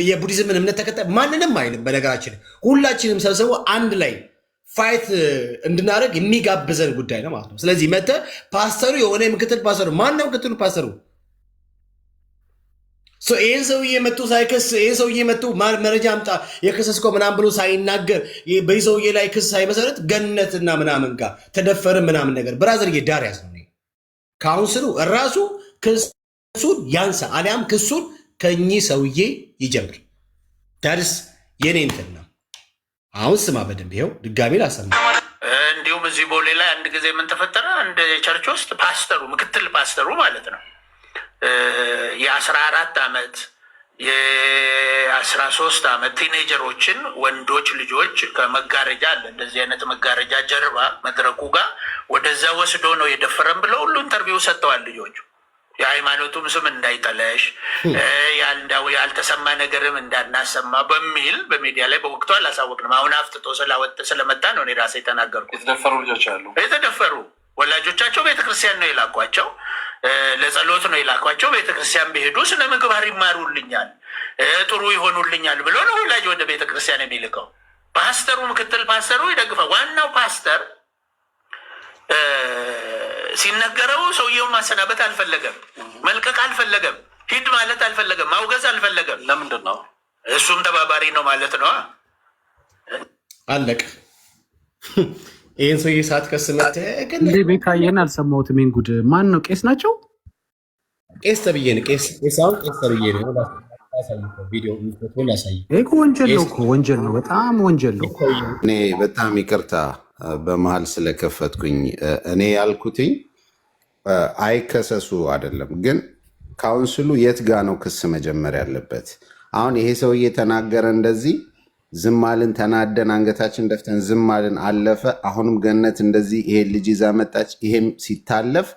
የቡዲዝምን እምነት ተከታይ ማንንም አይልም። በነገራችን ሁላችንም ሰብስበው አንድ ላይ ፋይት እንድናደርግ የሚጋብዘን ጉዳይ ነው ማለት ነው። ስለዚህ መተ ፓስተሩ የሆነ ምክትል ፓስተሩ ማነው? ምክትሉ ፓስተሩ ይህን ሰውዬ መጡ ሳይከስ ይህን ሰውዬ መጡ መረጃ አምጣ የከሰስከው ምናምን ብሎ ሳይናገር በዚህ ሰውዬ ላይ ክስ ሳይመሰረት ገነትና ምናምን ጋር ተደፈርን ምናምን ነገር ብራዘር ዳር ያዝ ነው። ካውንስሉ እራሱ ክሱን ያንሳ አሊያም ክሱን ከኚህ ሰውዬ ይጀምር። ዳርስ የኔ እንትን ነው። አሁን ስማ በደንብ ይኸው ድጋሜ ላሰማ። እንዲሁም እዚህ ቦሌ ላይ አንድ ጊዜ ምን ተፈጠረ? አንድ ቸርች ውስጥ ፓስተሩ ምክትል ፓስተሩ ማለት ነው የ14 ዓመት የ13 ዓመት ቲኔጀሮችን ወንዶች ልጆች ከመጋረጃ አለ እንደዚህ አይነት መጋረጃ ጀርባ መድረኩ ጋር ወደዛ ወስዶ ነው የደፈረን ብለው ሁሉ ኢንተርቪው ሰጥተዋል። ልጆቹ የሃይማኖቱም ስም እንዳይጠለሽ ያልተሰማ ነገርም እንዳናሰማ በሚል በሚዲያ ላይ በወቅቱ አላሳወቅንም። አሁን አፍጥጦ ስለመጣ ነው እኔ ራሴ የተናገርኩት። የተደፈሩ ልጆች አሉ። የተደፈሩ ወላጆቻቸው ቤተክርስቲያን ነው የላኳቸው፣ ለጸሎት ነው የላኳቸው። ቤተክርስቲያን ቢሄዱ ስነ ምግባር ይማሩልኛል፣ ጥሩ ይሆኑልኛል ብሎ ነው ወላጅ ወደ ቤተክርስቲያን የሚልከው። ፓስተሩ ምክትል ፓስተሩ ይደግፋል። ዋናው ፓስተር ሲነገረው ሰውየውን ማሰናበት አልፈለገም፣ መልቀቅ አልፈለገም፣ ሂድ ማለት አልፈለገም፣ ማውገዝ አልፈለገም። ለምንድን ነው? እሱም ተባባሪ ነው ማለት ነው። አለቀ። ይህን ሰውዬ ሳትከስመት እንዴ ቤካዬን አልሰማሁትም። ይሄን ጉድ ማን ነው? ቄስ ናቸው? ቄስ ተብዬ ነው። ቄስ አሁን ቄስ ተብዬ ነው። ቪዲዮ ላሳይ። ወንጀል ነው እኮ ወንጀል ነው፣ በጣም ወንጀል ነው። እኔ በጣም ይቅርታ በመሀል ስለከፈትኩኝ። እኔ ያልኩትኝ አይከሰሱ አይደለም፣ ግን ካውንስሉ የት ጋ ነው ክስ መጀመር ያለበት? አሁን ይሄ ሰውዬ ተናገረ እንደዚህ ዝም አልን፣ ተናደን አንገታችን ደፍተን ዝም አልን፣ አለፈ። አሁንም ገነት እንደዚህ ይሄ ልጅ ይዛ መጣች። ይሄም ሲታለፍ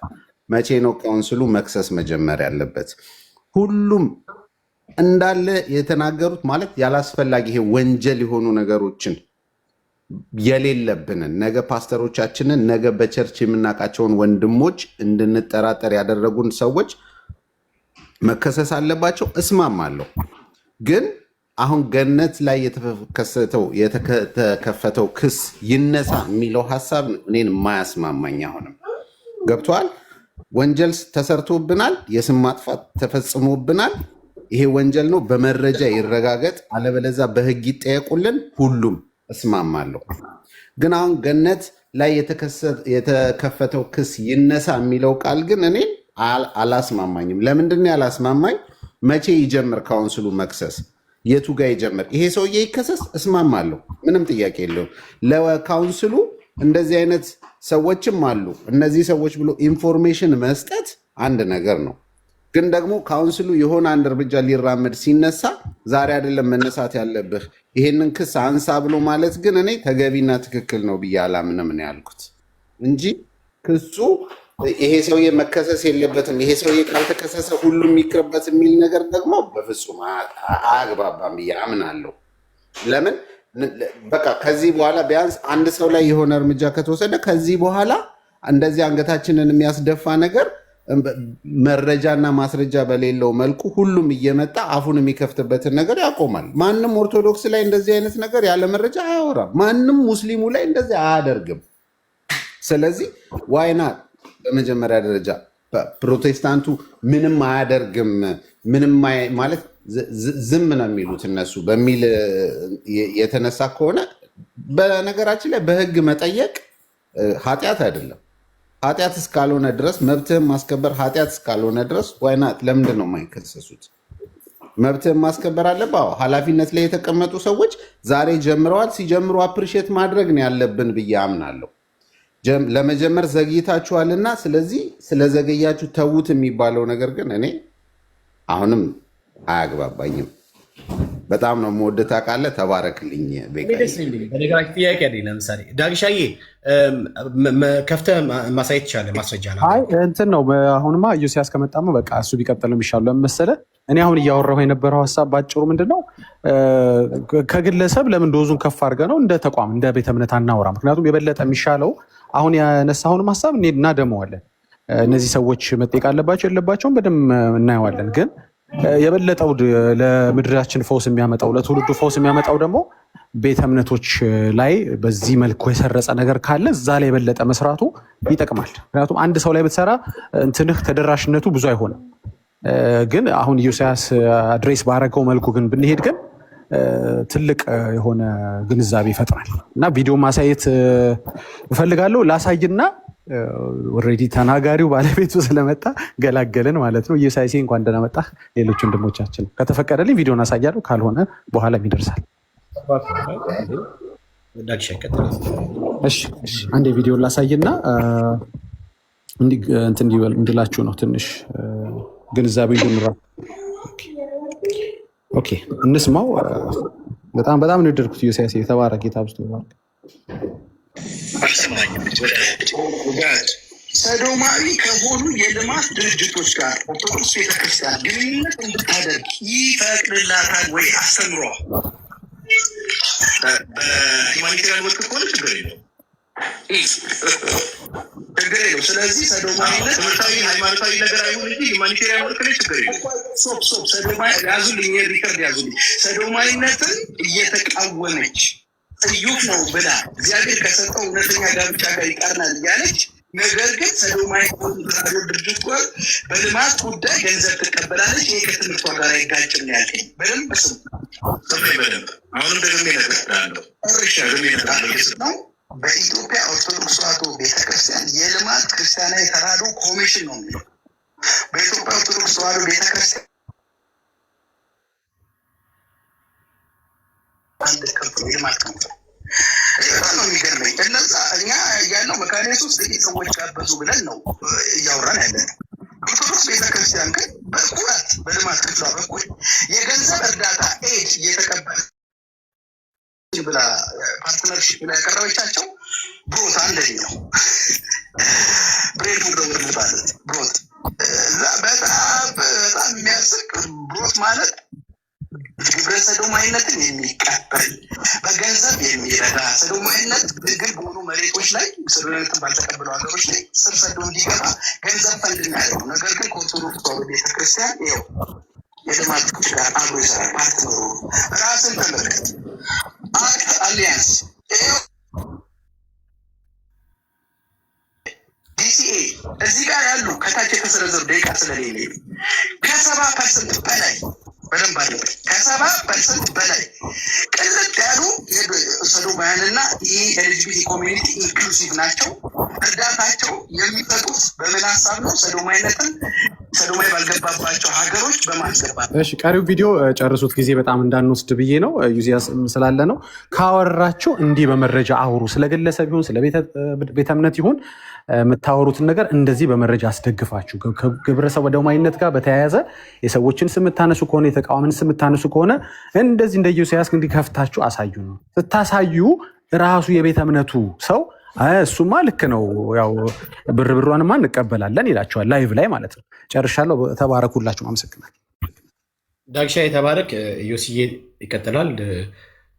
መቼ ነው ካውንስሉ መክሰስ መጀመር ያለበት? ሁሉም እንዳለ የተናገሩት ማለት ያላስፈላጊ ይሄ ወንጀል የሆኑ ነገሮችን የሌለብንን ነገ ፓስተሮቻችንን ነገ በቸርች የምናውቃቸውን ወንድሞች እንድንጠራጠር ያደረጉን ሰዎች መከሰስ አለባቸው። እስማማለሁ። ግን አሁን ገነት ላይ የተከፈተው ክስ ይነሳ የሚለው ሀሳብ እኔን የማያስማማኝ አሁንም ገብቷል። ወንጀል ተሰርቶብናል፣ የስም ማጥፋት ተፈጽሞብናል። ይሄ ወንጀል ነው፣ በመረጃ ይረጋገጥ፣ አለበለዛ በህግ ይጠየቁልን። ሁሉም እስማማለሁ። ግን አሁን ገነት ላይ የተከፈተው ክስ ይነሳ የሚለው ቃል ግን እኔ አላስማማኝም። ለምንድን ያላስማማኝ? መቼ ይጀምር ካውንስሉ መክሰስ? የቱ ጋር ይጀምር? ይሄ ሰውዬ ይከሰስ፣ እስማማለሁ፣ ምንም ጥያቄ የለውም። ለካውንስሉ እንደዚህ አይነት ሰዎችም አሉ። እነዚህ ሰዎች ብሎ ኢንፎርሜሽን መስጠት አንድ ነገር ነው። ግን ደግሞ ካውንስሉ የሆነ አንድ እርምጃ ሊራመድ ሲነሳ ዛሬ አይደለም መነሳት ያለብህ ይሄንን ክስ አንሳ ብሎ ማለት ግን እኔ ተገቢና ትክክል ነው ብዬ አላምንም ነው ያልኩት እንጂ ክሱ ይሄ ሰውዬ መከሰስ የለበትም፣ ይሄ ሰውዬ ካልተከሰሰ ሁሉም ይቅርበት የሚል ነገር ደግሞ በፍጹም አያግባባም ብዬ አምናለሁ። ለምን በቃ ከዚህ በኋላ ቢያንስ አንድ ሰው ላይ የሆነ እርምጃ ከተወሰደ ከዚህ በኋላ እንደዚህ አንገታችንን የሚያስደፋ ነገር መረጃና ማስረጃ በሌለው መልኩ ሁሉም እየመጣ አፉን የሚከፍትበትን ነገር ያቆማል። ማንም ኦርቶዶክስ ላይ እንደዚህ አይነት ነገር ያለ መረጃ አያወራም። ማንም ሙስሊሙ ላይ እንደዚህ አያደርግም። ስለዚህ ዋይና በመጀመሪያ ደረጃ ፕሮቴስታንቱ ምንም አያደርግም ምንም ማለት ዝም ነው የሚሉት እነሱ በሚል የተነሳ ከሆነ በነገራችን ላይ በህግ መጠየቅ ኃጢአት አይደለም። ኃጢአት እስካልሆነ ድረስ መብትህን ማስከበር ኃጢአት እስካልሆነ ድረስ ዋይናት ለምንድን ነው የማይከሰሱት? መብትህን ማስከበር አለብህ። ኃላፊነት ላይ የተቀመጡ ሰዎች ዛሬ ጀምረዋል። ሲጀምሩ አፕሪሼት ማድረግ ነው ያለብን ብዬ አምናለሁ። ለመጀመር ዘግይታችኋልና ስለዚህ ስለዘገያችሁ ተዉት የሚባለው ነገር ግን እኔ አሁንም አያግባባኝም። በጣም ነው የምወድህ ታውቃለህ። ተባረክልኝ። በነገራችን ጥያቄ አለኝ። ለምሳሌ ዳግሻዬ ከፍተህ ማሳየት ይቻላል ማስረጃ እንትን ነው። አሁንማ ኢዮስያስ ከመጣማ በቃ እሱ ቢቀጥል የሚሻለው ለምን መሰለህ? እኔ አሁን እያወራሁ የነበረው ሀሳብ ባጭሩ ምንድን ነው፣ ከግለሰብ ለምን ዶዙን ከፍ አድርገህ ነው እንደ ተቋም እንደ ቤተ እምነት አናወራ? ምክንያቱም የበለጠ የሚሻለው አሁን ያነሳሁንም ሀሳብ እናደመዋለን። እነዚህ ሰዎች መጠየቅ አለባቸው የለባቸውም በደንብ እናየዋለን። ግን የበለጠው ለምድራችን ፈውስ የሚያመጣው ለትውልዱ ፈውስ የሚያመጣው ደግሞ ቤተ እምነቶች ላይ በዚህ መልኩ የሰረጸ ነገር ካለ እዛ ላይ የበለጠ መስራቱ ይጠቅማል። ምክንያቱም አንድ ሰው ላይ ብትሰራ እንትንህ ተደራሽነቱ ብዙ አይሆንም። ግን አሁን ኢዮስያስ አድሬስ ባረገው መልኩ ግን ብንሄድ ግን ትልቅ የሆነ ግንዛቤ ይፈጥራል እና ቪዲዮ ማሳየት እፈልጋለሁ። ላሳይና ኦልሬዲ ተናጋሪው ባለቤቱ ስለመጣ ገላገልን ማለት ነው። ኢዮስያስ እንኳን ደህና መጣህ። ሌሎች ወንድሞቻችን ከተፈቀደልኝ ቪዲዮን አሳያለሁ፣ ካልሆነ በኋላም ይደርሳል። እሺ አንድ ቪዲዮ ላሳይና እንትን እንድላችሁ ነው ትንሽ ግንዛቤ እንድንራ። ኦኬ እንስማው። በጣም ነው የወደድኩት። ኢዮስያስ የተባረከ ጌታ ብስቶ ይባርክ። ሰዶማዊ ከሆኑ የልማት ድርጅቶች ጋር ኦርቶዶክስ ቤተክርስቲያን ግንኙነት እንድታደርግ ይፈቅድላታል ወይ? አስተምሯ በሂማኒቴሪያን ወቅት ከሆነ ችግር የለው። ስለዚህ ሰዶማዊነት ትምህርታዊ ሃይማኖታዊ ነገር አይሆን እንጂ ሂማኒቴሪያን ወቅት ላይ ችግር የለው። ያዙልኝ፣ ሪከርድ ያዙልኝ። ሰዶማዊነትን እየተቃወመች ጽዩፍ ነው ብላ እግዚአብሔር ከሰጠው እውነተኛ ጋብቻ ጋር ይቀርናል እያለች ነገር ግን ሰዶማዊ ከሆኑ ድርጅት ጋር በልማት ጉዳይ ገንዘብ ትቀበላለች። ይሄ ከትምህርቷ ጋር አይጋጭም ያልከኝ በደንብ ስም በደንብ አሁንም ደግሜ እነግርሃለሁ። ነው በኢትዮጵያ ኦርቶዶክስ ተዋሕዶ ቤተክርስቲያን የልማት ክርስቲያናዊ ተራድኦ ኮሚሽን ነው የሚለው። በኢትዮጵያ ኦርቶዶክስ ተዋሕዶ ቤተክርስቲያን አንድ ከፍ የልማት ክንፍ በጣም ነው የሚገርመኝ። እነዛ እኛ ያለው መካኒያስ ውስጥ ጥቂት ሰዎች ጋበዙ ብለን ነው እያወራን ያለ ነው። ኦርቶዶክስ ቤተክርስቲያን ግን በኩራት በልማት ክፍሏ በኩል የገንዘብ እርዳታ ኤድ እየተቀበለ ብላ ፓርትነርሽፕ ላይ ያቀረበቻቸው ብሮት አንደኛው ብሬድ ሙደውር ማለት ብሮት በጣም የሚያስቅ ብሮት ማለት ግብረ ሰዶማዊነትን የሚቀበል በገንዘብ የሚረዳ ሰዶማዊነት ግል በሆኑ መሬቶች ላይ ሰዶማዊነትን ባልተቀበሉ ሀገሮች ላይ ስር ሰዶ እንዲገባ ገንዘብ ፈንድ የሚያደርጉ ነገር ግን ከኦርቶዶክስ ተዋሕዶ ቤተክርስቲያን ይኸው የልማት ጋር አብሮ ይሰራል። ፓርትነሩ ራስን ተመልከት። አክት አሊያንስ ዲሲኤ እዚህ ጋር ያሉ ከታች የተሰረዘሩ ደቂቃ ስለሌለ ከ70% በላይ በደንብ አለበት። ከ70% በላይ ቅልጥ ያሉ ሰዶማውያንና ይህ ኤልጂቢቲ ኮሚኒቲ ኢንክሉሲቭ ናቸው። እርዳታቸው የሚሰጡት በምን ሀሳብ ነው? ሰዶማዊ ባልገባባቸው ሀገሮች በማስገባት። እሺ ቀሪው ቪዲዮ ጨርሱት፣ ጊዜ በጣም እንዳንወስድ ብዬ ነው። ኢዮስያስ ስላለ ነው። ካወራችሁ እንዲህ በመረጃ አውሩ። ስለ ግለሰብ ይሁን ስለ ቤተ እምነት ይሁን የምታወሩትን ነገር እንደዚህ በመረጃ አስደግፋችሁ ግብረ ሰዶማዊነት ጋር በተያያዘ የሰዎችን ስም የምታነሱ ከሆነ የተቃዋሚን ስም የምታነሱ ከሆነ እንደዚህ እንደ ኢዮስያስ እንዲህ ከፍታችሁ አሳዩ ነው። ስታሳዩ ራሱ የቤተ እምነቱ ሰው እሱማ ልክ ነው ያው ብርብሯንማ እንቀበላለን ይላቸዋል። ላይቭ ላይ ማለት ነው። ጨርሻለሁ። ተባረኩላችሁ። አመሰግናለሁ። ዳግሻ የተባረክ። ኢዮስዬ ይቀጥላል።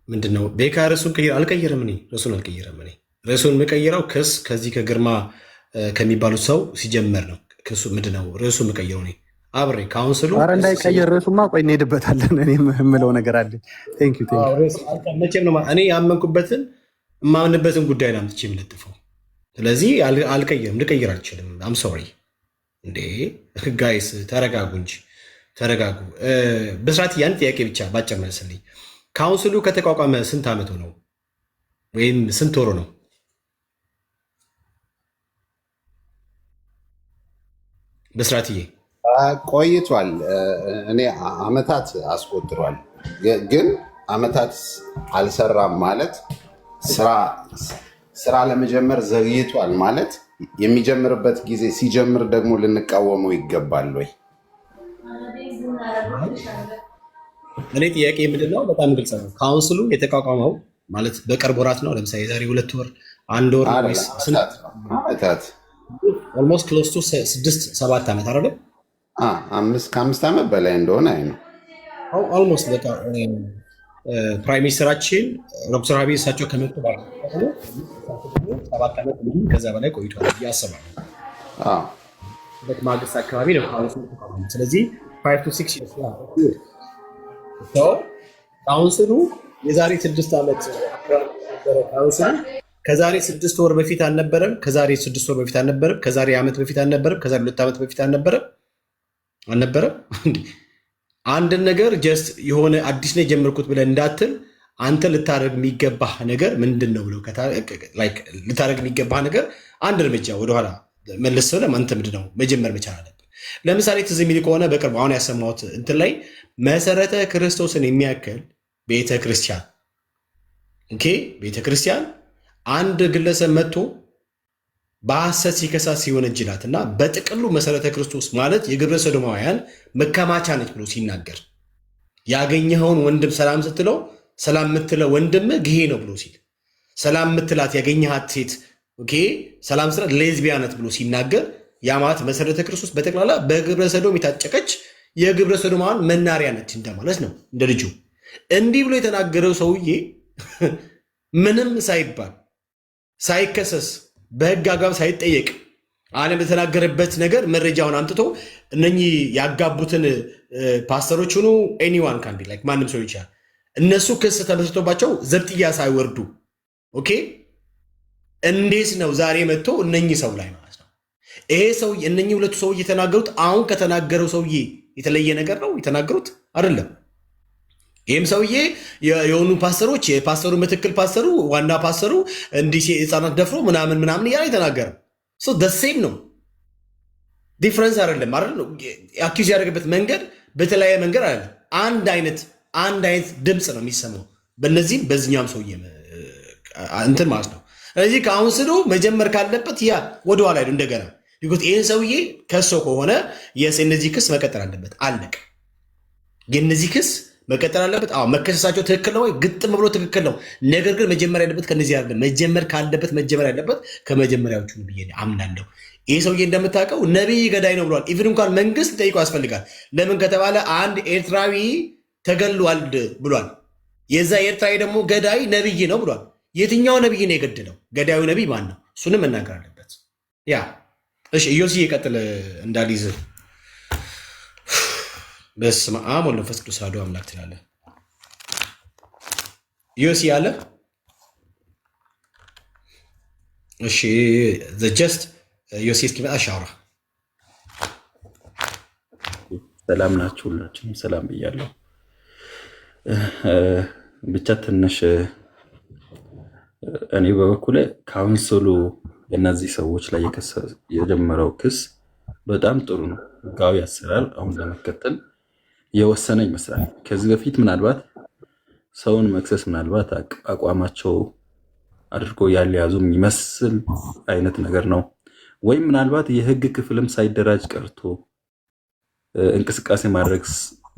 ምንድነው ቤካ ርዕሱን አልቀይርም። ርዕሱን አልቀይርም። ርዕሱን የምቀይረው ክስ ከዚህ ከግርማ ከሚባሉት ሰው ሲጀመር ነው። ክሱ ምንድነው? ርዕሱ የምቀይረው እኔ አብሬ ካውንስሉ እንዳይቀየር ርዕሱማ ቆይ እንሄድበታለን። እኔ የምለው ነገር አለ። መቼም ነው እኔ ያመንኩበትን የማምንበትን ጉዳይ ነው አምጥቼ የምለጥፈው። ስለዚህ አልቀይርም፣ ልቀይር አልችልም። አም ሶሪ እንዴ ጋይስ ተረጋጉ እንጂ ተረጋጉ። በስርዓት ያን ጥያቄ ብቻ ባጭር መልስልኝ። ካውንስሉ ከተቋቋመ ስንት ዓመቱ ነው ወይም ስንት ወሩ ነው? በስርዓትዬ ቆይቷል። እኔ አመታት አስቆጥሯል። ግን አመታት አልሰራም ማለት ስራ ለመጀመር ዘግይቷል ማለት የሚጀምርበት ጊዜ ሲጀምር ደግሞ ልንቃወመው ይገባል ወይ? እኔ ጥያቄ ምንድነው? በጣም ግልጽ ነው። ካውንስሉ የተቋቋመው ማለት በቅርብ ወራት ነው? ለምሳሌ የዛሬ 2 ወር 1 ወር ወይስ ኦልሞስት ክሎስ ቱ 6-7 ዓመት አይደለ? ከ5 ዓመት በላይ እንደሆነ አይ ነው ኦልሞስት በቃ ፕራይም ሚኒስትራችን ዶክተር አብይ እሳቸው ከመጡ 7 ዓመት ከዛ በላይ ቆይቷል ያስባል። ማግስት አካባቢ ነው ካውንስሉ ተቋቋመ። ስለዚህ 5 to 6 years ካውንስሉ የዛሬ 6 ዓመት ነበረ። ካውንስሉ ከዛሬ 6 ወር በፊት አልነበረም፣ ከዛሬ 6 ወር በፊት አልነበረም፣ ከዛሬ ዓመት በፊት አልነበረም፣ ከዛሬ 2 ዓመት በፊት አልነበረም። አንድን ነገር ጀስት የሆነ አዲስ ነው የጀመርኩት ብለን እንዳትል አንተ ልታደርግ የሚገባህ ነገር ምንድን ነው ብለው ልታደርግ የሚገባህ ነገር አንድ እርምጃ ወደኋላ መለስ ብለህ አንተ ምንድን ነው መጀመር መቻል አለብህ። ለምሳሌ ትዝ የሚል ከሆነ በቅርብ አሁን ያሰማሁት እንትን ላይ መሰረተ ክርስቶስን የሚያክል ቤተክርስቲያን አንድ ግለሰብ መጥቶ በሐሰት ሲከሳት ሲወነጅላት እና በጥቅሉ መሰረተ ክርስቶስ ማለት የግብረ ሰዶማውያን መከማቻ ነች ብሎ ሲናገር ያገኘኸውን ወንድም ሰላም ስትለው ሰላም የምትለው ወንድም ግሄ ነው ብሎ ሲል ሰላም የምትላት ያገኘሃት ሴት ሰላም ስላት ሌዝቢያ ነች ብሎ ሲናገር ያ ማለት መሰረተ ክርስቶስ በጠቅላላ በግብረ ሰዶም የታጨቀች የግብረ ሰዶማውያን መናሪያ ነች እንደማለት ነው። እንደ ልጁ እንዲህ ብሎ የተናገረው ሰውዬ ምንም ሳይባል ሳይከሰስ በህግ አግባብ ሳይጠየቅ ዓለም የተናገረበት ነገር መረጃውን አምጥቶ እነኚህ ያጋቡትን ፓስተሮች ሆኑ ኤኒዋን ካን ቢ ላይክ ማንም ሰው ይችላል እነሱ ክስ ተመስርቶባቸው ዘብጥያ ሳይወርዱ እንዴት ነው ዛሬ መጥቶ እነኚህ ሰው ላይ ማለት ነው ይሄ ሰው እነኚህ ሁለቱ ሰው የተናገሩት አሁን ከተናገረው ሰውዬ የተለየ ነገር ነው የተናገሩት አይደለም። ይህም ሰውዬ የሆኑ ፓስተሮች የፓስተሩ ምትክል ፓስተሩ ዋና ፓስተሩ እንዲህ ህፃናት ደፍሮ ምናምን እያለ የተናገረው ደሴም ነው። ዲፍረንስ አይደለም አኪዝ ያደረገበት መንገድ በተለያየ መንገድ አይደለም። አንድ አይነት ድምፅ ነው የሚሰማው በነዚህም በዚህኛውም ሰውዬ እንትን ማለት ነው። ስለዚህ ካውንስሉ መጀመር ካለበት ያ ወደኋላ ሄዱ እንደገና ይህን ሰውዬ ከሰው ከሆነ የእነዚህ ክስ መቀጠል አለበት። አለቅ የእነዚህ ክስ መቀጠል አለበት። መከሰሳቸው ትክክል ነው ወይ? ግጥም ብሎ ትክክል ነው። ነገር ግን መጀመር ያለበት ከነዚህ አይደለም። መጀመር ካለበት መጀመር ያለበት ከመጀመሪያዎቹ ብዬ አምናለሁ። ይህ ሰውዬ እንደምታውቀው ነቢይ ገዳይ ነው ብሏል። ኢቭን እንኳን መንግስት ጠይቆ ያስፈልጋል። ለምን ከተባለ አንድ ኤርትራዊ ተገሏል ብሏል። የዛ ኤርትራዊ ደግሞ ገዳይ ነቢይ ነው ብሏል። የትኛው ነቢይ ነው የገደለው? ገዳዩ ነቢይ ማን ነው? እሱንም መናገር አለበት። ያ እሺ፣ ኢዮሲ የቀጥል እንዳሊዝ በስመ አብ ወወልድ ወመንፈስ ቅዱስ አሐዱ አምላክ ትላለህ። ኢዮሲ አለ። እሺ ጀስት ኢዮሲ እስኪመጣ ሻውራ። ሰላም ናችሁ? ሁላችንም ሰላም ብያለሁ። ብቻ ትንሽ እኔ በበኩሌ ካውንስሉ የእነዚህ ሰዎች ላይ የጀመረው ክስ በጣም ጥሩ ነው። ህጋዊ አሰራር አሁን ለመከተል የወሰነ ይመስላል። ከዚህ በፊት ምናልባት ሰውን መክሰስ ምናልባት አቋማቸው አድርጎ ያልያዙ የሚመስል አይነት ነገር ነው። ወይም ምናልባት የህግ ክፍልም ሳይደራጅ ቀርቶ እንቅስቃሴ ማድረግ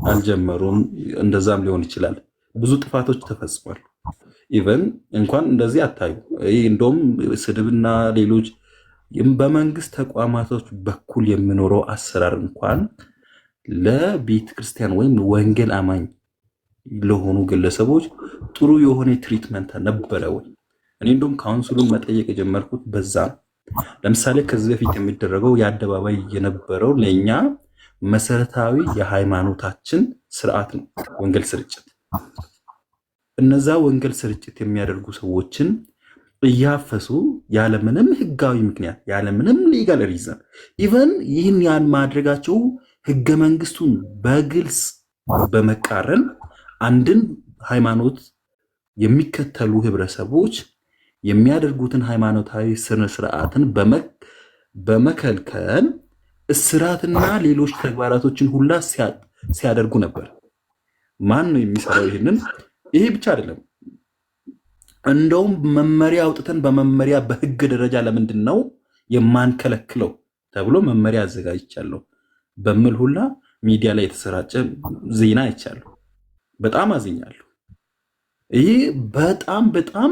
አልጀመሩም። እንደዛም ሊሆን ይችላል። ብዙ ጥፋቶች ተፈጽሟል። ኢቨን እንኳን እንደዚህ አታዩ። እንደውም ስድብና ሌሎች በመንግስት ተቋማቶች በኩል የሚኖረው አሰራር እንኳን ለቤተ ክርስቲያን ወይም ወንጌል አማኝ ለሆኑ ግለሰቦች ጥሩ የሆነ ትሪትመንት ነበረ ወይ? እኔ እንደውም ካውንስሉን መጠየቅ የጀመርኩት በዛ ነው። ለምሳሌ ከዚህ በፊት የሚደረገው የአደባባይ የነበረው ለእኛ መሰረታዊ የሃይማኖታችን ስርዓት ነው፣ ወንጌል ስርጭት። እነዛ ወንጌል ስርጭት የሚያደርጉ ሰዎችን እያፈሱ ያለምንም ህጋዊ ምክንያት ያለምንም ሊጋል ሪዝን ኢቨን ይህን ያን ማድረጋቸው ህገ መንግስቱን በግልጽ በመቃረን አንድን ሃይማኖት የሚከተሉ ህብረተሰቦች የሚያደርጉትን ሃይማኖታዊ ስነ ስርዓትን በመከልከል እስራትና ሌሎች ተግባራቶችን ሁላ ሲያደርጉ ነበር። ማን ነው የሚሰራው ይህንን? ይሄ ብቻ አይደለም። እንደውም መመሪያ አውጥተን በመመሪያ በህግ ደረጃ ለምንድን ነው የማንከለክለው ተብሎ መመሪያ አዘጋጅቻለሁ በሚል ሁላ ሚዲያ ላይ የተሰራጨ ዜና አይቻለሁ። በጣም አዝኛለሁ። ይህ በጣም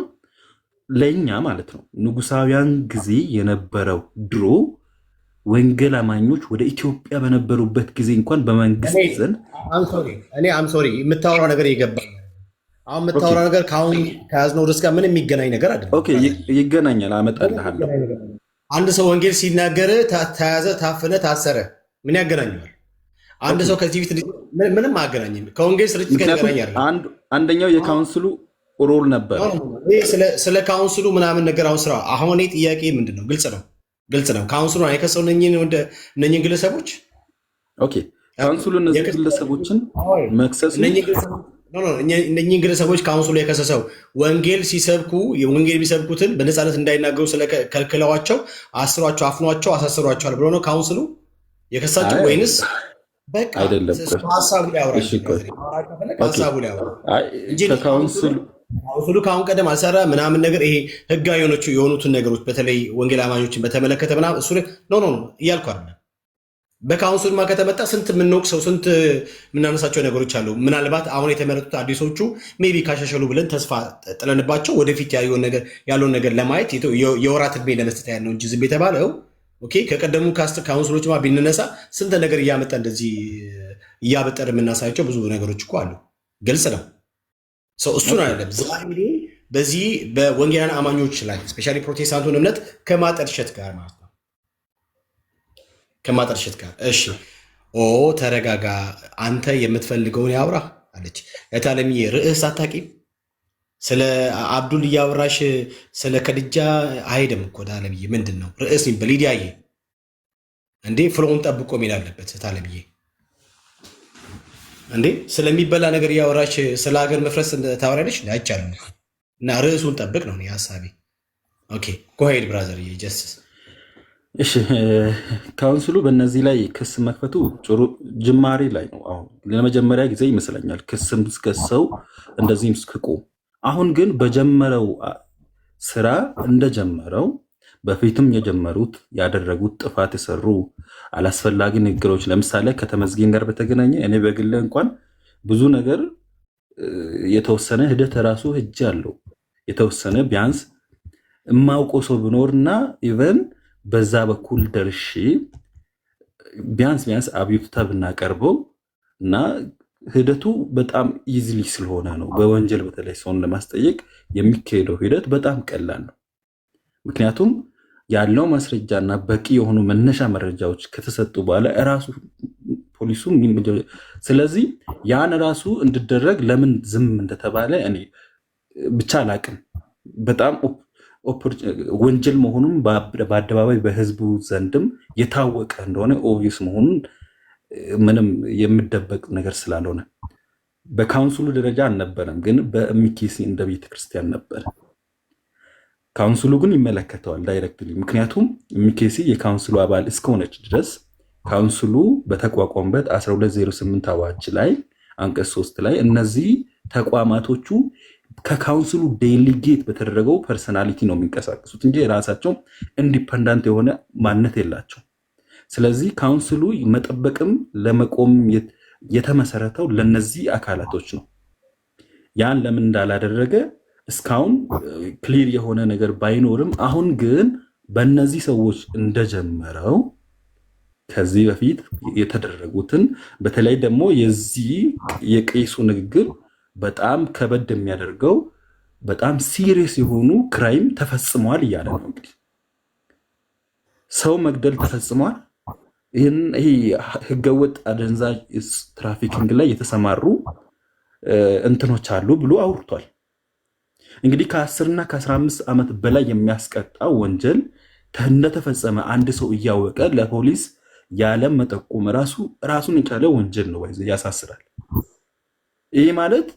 ለኛ ማለት ነው ንጉሳውያን ጊዜ የነበረው ድሮ ወንጌል አማኞች ወደ ኢትዮጵያ በነበሩበት ጊዜ እንኳን በመንግስት ዘንድ እኔ ሶሪ የምታወራው ነገር ይገባል። አሁን የምታወራው ነገር ከአሁን ከያዝነው ድረስ ጋር ምን የሚገናኝ ነገር አይደለም። ኦኬ ይገናኛል፣ አመጣልሃለሁ። አንድ ሰው ወንጌል ሲናገር ተያዘ፣ ታፈነ፣ ታሰረ ምን ያገናኘዋል? አንድ ሰው ከዚህ ፊት ምንም አያገናኝም። ከወንጌል ስርጭት ጋር ያገናኛል። አንደኛው የካውንስሉ ሮል ነበር። ስለ ካውንስሉ ምናምን ነገር አሁን ስራ አሁን ጥያቄ ምንድን ነው? ግልጽ ነው። ካውንስሉ አይከሰው እነኝህን ግለሰቦች ኦኬ፣ ካውንስሉ እነዚህ ግለሰቦችን መክሰስ እነኝህን ግለሰቦች ካውንስሉ የከሰሰው ወንጌል ሲሰብኩ ወንጌል የሚሰብኩትን በነፃነት እንዳይናገሩ ስለከልክለዋቸው አስሯቸው፣ አፍኗቸው፣ አሳስሯቸዋል ብሎ ነው ካውንስሉ የከሳቸው ወይንስ አይደለም? ሀሳቡ ላይ ያወራል እንጂ ካውንስሉ ከአሁን ቀደም አልሰራ ምናምን ነገር ይሄ ህጋዊ የሆኑትን ነገሮች በተለይ ወንጌል አማኞችን በተመለከተ ምናምን እሱ ኖ እያልኩ አለ። በካውንስሉማ ከተመጣ ስንት የምንወቅሰው ስንት የምናነሳቸው ነገሮች አሉ። ምናልባት አሁን የተመረጡት አዲሶቹ ሜይ ቢ ካሻሸሉ ብለን ተስፋ ጥለንባቸው ወደፊት ያለውን ነገር ለማየት የወራት ዕድሜ ለመስጠት ያለው እንጂ ዝም የተባለው ኦኬ ከቀደሙ ካውንስሎች ቢንነሳ ስንት ነገር እያመጣ እንደዚህ እያበጠር የምናሳያቸው ብዙ ነገሮች እኮ አሉ። ግልጽ ነው። እሱን አይደለም ዛሬ በዚህ በወንጌላውያን አማኞች ላይ ስፔሻሊ ፕሮቴስታንቱን እምነት ከማጠልሸት ጋር ማለት ነው። ከማጠልሸት ጋር እሺ፣ ተረጋጋ፣ አንተ የምትፈልገውን ያውራ አለች የታለምዬ። ርዕስ አታውቂም? ስለ አብዱል እያወራሽ ስለ ከድጃ አይደም እኮ ታለምዬ። ምንድን ነው ርዕስ በሊዲያዬ እንዴ? ፍሎውን ጠብቆ ሚል አለበት ታለምዬ እንዴ? ስለሚበላ ነገር እያወራሽ ስለ ሀገር መፍረስ ታወራለሽ? አይቻልም። እና ርዕሱን ጠብቅ ነው ሀሳቤ። ኦኬ ጎሄድ ብራዘር ጀስትስ። እሺ ካውንስሉ በእነዚህ ላይ ክስ መክፈቱ ጥሩ ጅማሬ ላይ ነው። አሁን ለመጀመሪያ ጊዜ ይመስለኛል ክስም እስከሰው እንደዚህም እስክቆም። አሁን ግን በጀመረው ስራ እንደጀመረው በፊትም የጀመሩት ያደረጉት ጥፋት የሰሩ አላስፈላጊ ንግግሮች፣ ለምሳሌ ከተመስገን ጋር በተገናኘ እኔ በግል እንኳን ብዙ ነገር የተወሰነ ሂደት ራሱ እጅ አለው የተወሰነ ቢያንስ የማውቀው ሰው ብኖርና ኢቨን በዛ በኩል ደርሼ ቢያንስ አብዮቱታ ብናቀርበው እና ሂደቱ በጣም ኢዝሊ ስለሆነ ነው። በወንጀል በተለይ ሰውን ለማስጠየቅ የሚካሄደው ሂደት በጣም ቀላል ነው። ምክንያቱም ያለው ማስረጃና በቂ የሆኑ መነሻ መረጃዎች ከተሰጡ በኋላ ራሱ ፖሊሱ ስለዚህ ያን ራሱ እንድደረግ ለምን ዝም እንደተባለ እኔ ብቻ አላቅም። በጣም ወንጀል መሆኑን በአደባባይ በህዝቡ ዘንድም የታወቀ እንደሆነ ኦብቪየስ መሆኑን ምንም የሚደበቅ ነገር ስላልሆነ በካውንስሉ ደረጃ አልነበረም፣ ግን በሚኬሲ እንደ ቤተክርስቲያን ነበር። ካውንስሉ ግን ይመለከተዋል ዳይሬክትሊ። ምክንያቱም ሚኬሲ የካውንስሉ አባል እስከሆነች ድረስ ካውንስሉ በተቋቋመበት 1208 አዋጅ ላይ አንቀጽ 3 ላይ እነዚህ ተቋማቶቹ ከካውንስሉ ዴሊጌት በተደረገው ፐርሰናሊቲ ነው የሚንቀሳቀሱት እንጂ የራሳቸው ኢንዲፐንዳንት የሆነ ማንነት የላቸው። ስለዚህ ካውንስሉ መጠበቅም ለመቆም የተመሰረተው ለነዚህ አካላቶች ነው። ያን ለምን እንዳላደረገ እስካሁን ክሊር የሆነ ነገር ባይኖርም፣ አሁን ግን በእነዚህ ሰዎች እንደጀመረው ከዚህ በፊት የተደረጉትን በተለይ ደግሞ የዚህ የቄሱ ንግግር በጣም ከበድ የሚያደርገው በጣም ሲሪየስ የሆኑ ክራይም ተፈጽመዋል እያለ ነው። እንግዲህ ሰው መግደል ተፈጽሟል። ይሄ ህገወጥ አደንዛዥ ትራፊኪንግ ላይ የተሰማሩ እንትኖች አሉ ብሎ አውርቷል። እንግዲህ ከ10 እና ከ15 ዓመት በላይ የሚያስቀጣ ወንጀል እንደተፈጸመ አንድ ሰው እያወቀ ለፖሊስ ያለም መጠቆም ራሱን የቻለ ወንጀል ነው፣ ያሳስራል። ይሄ ማለት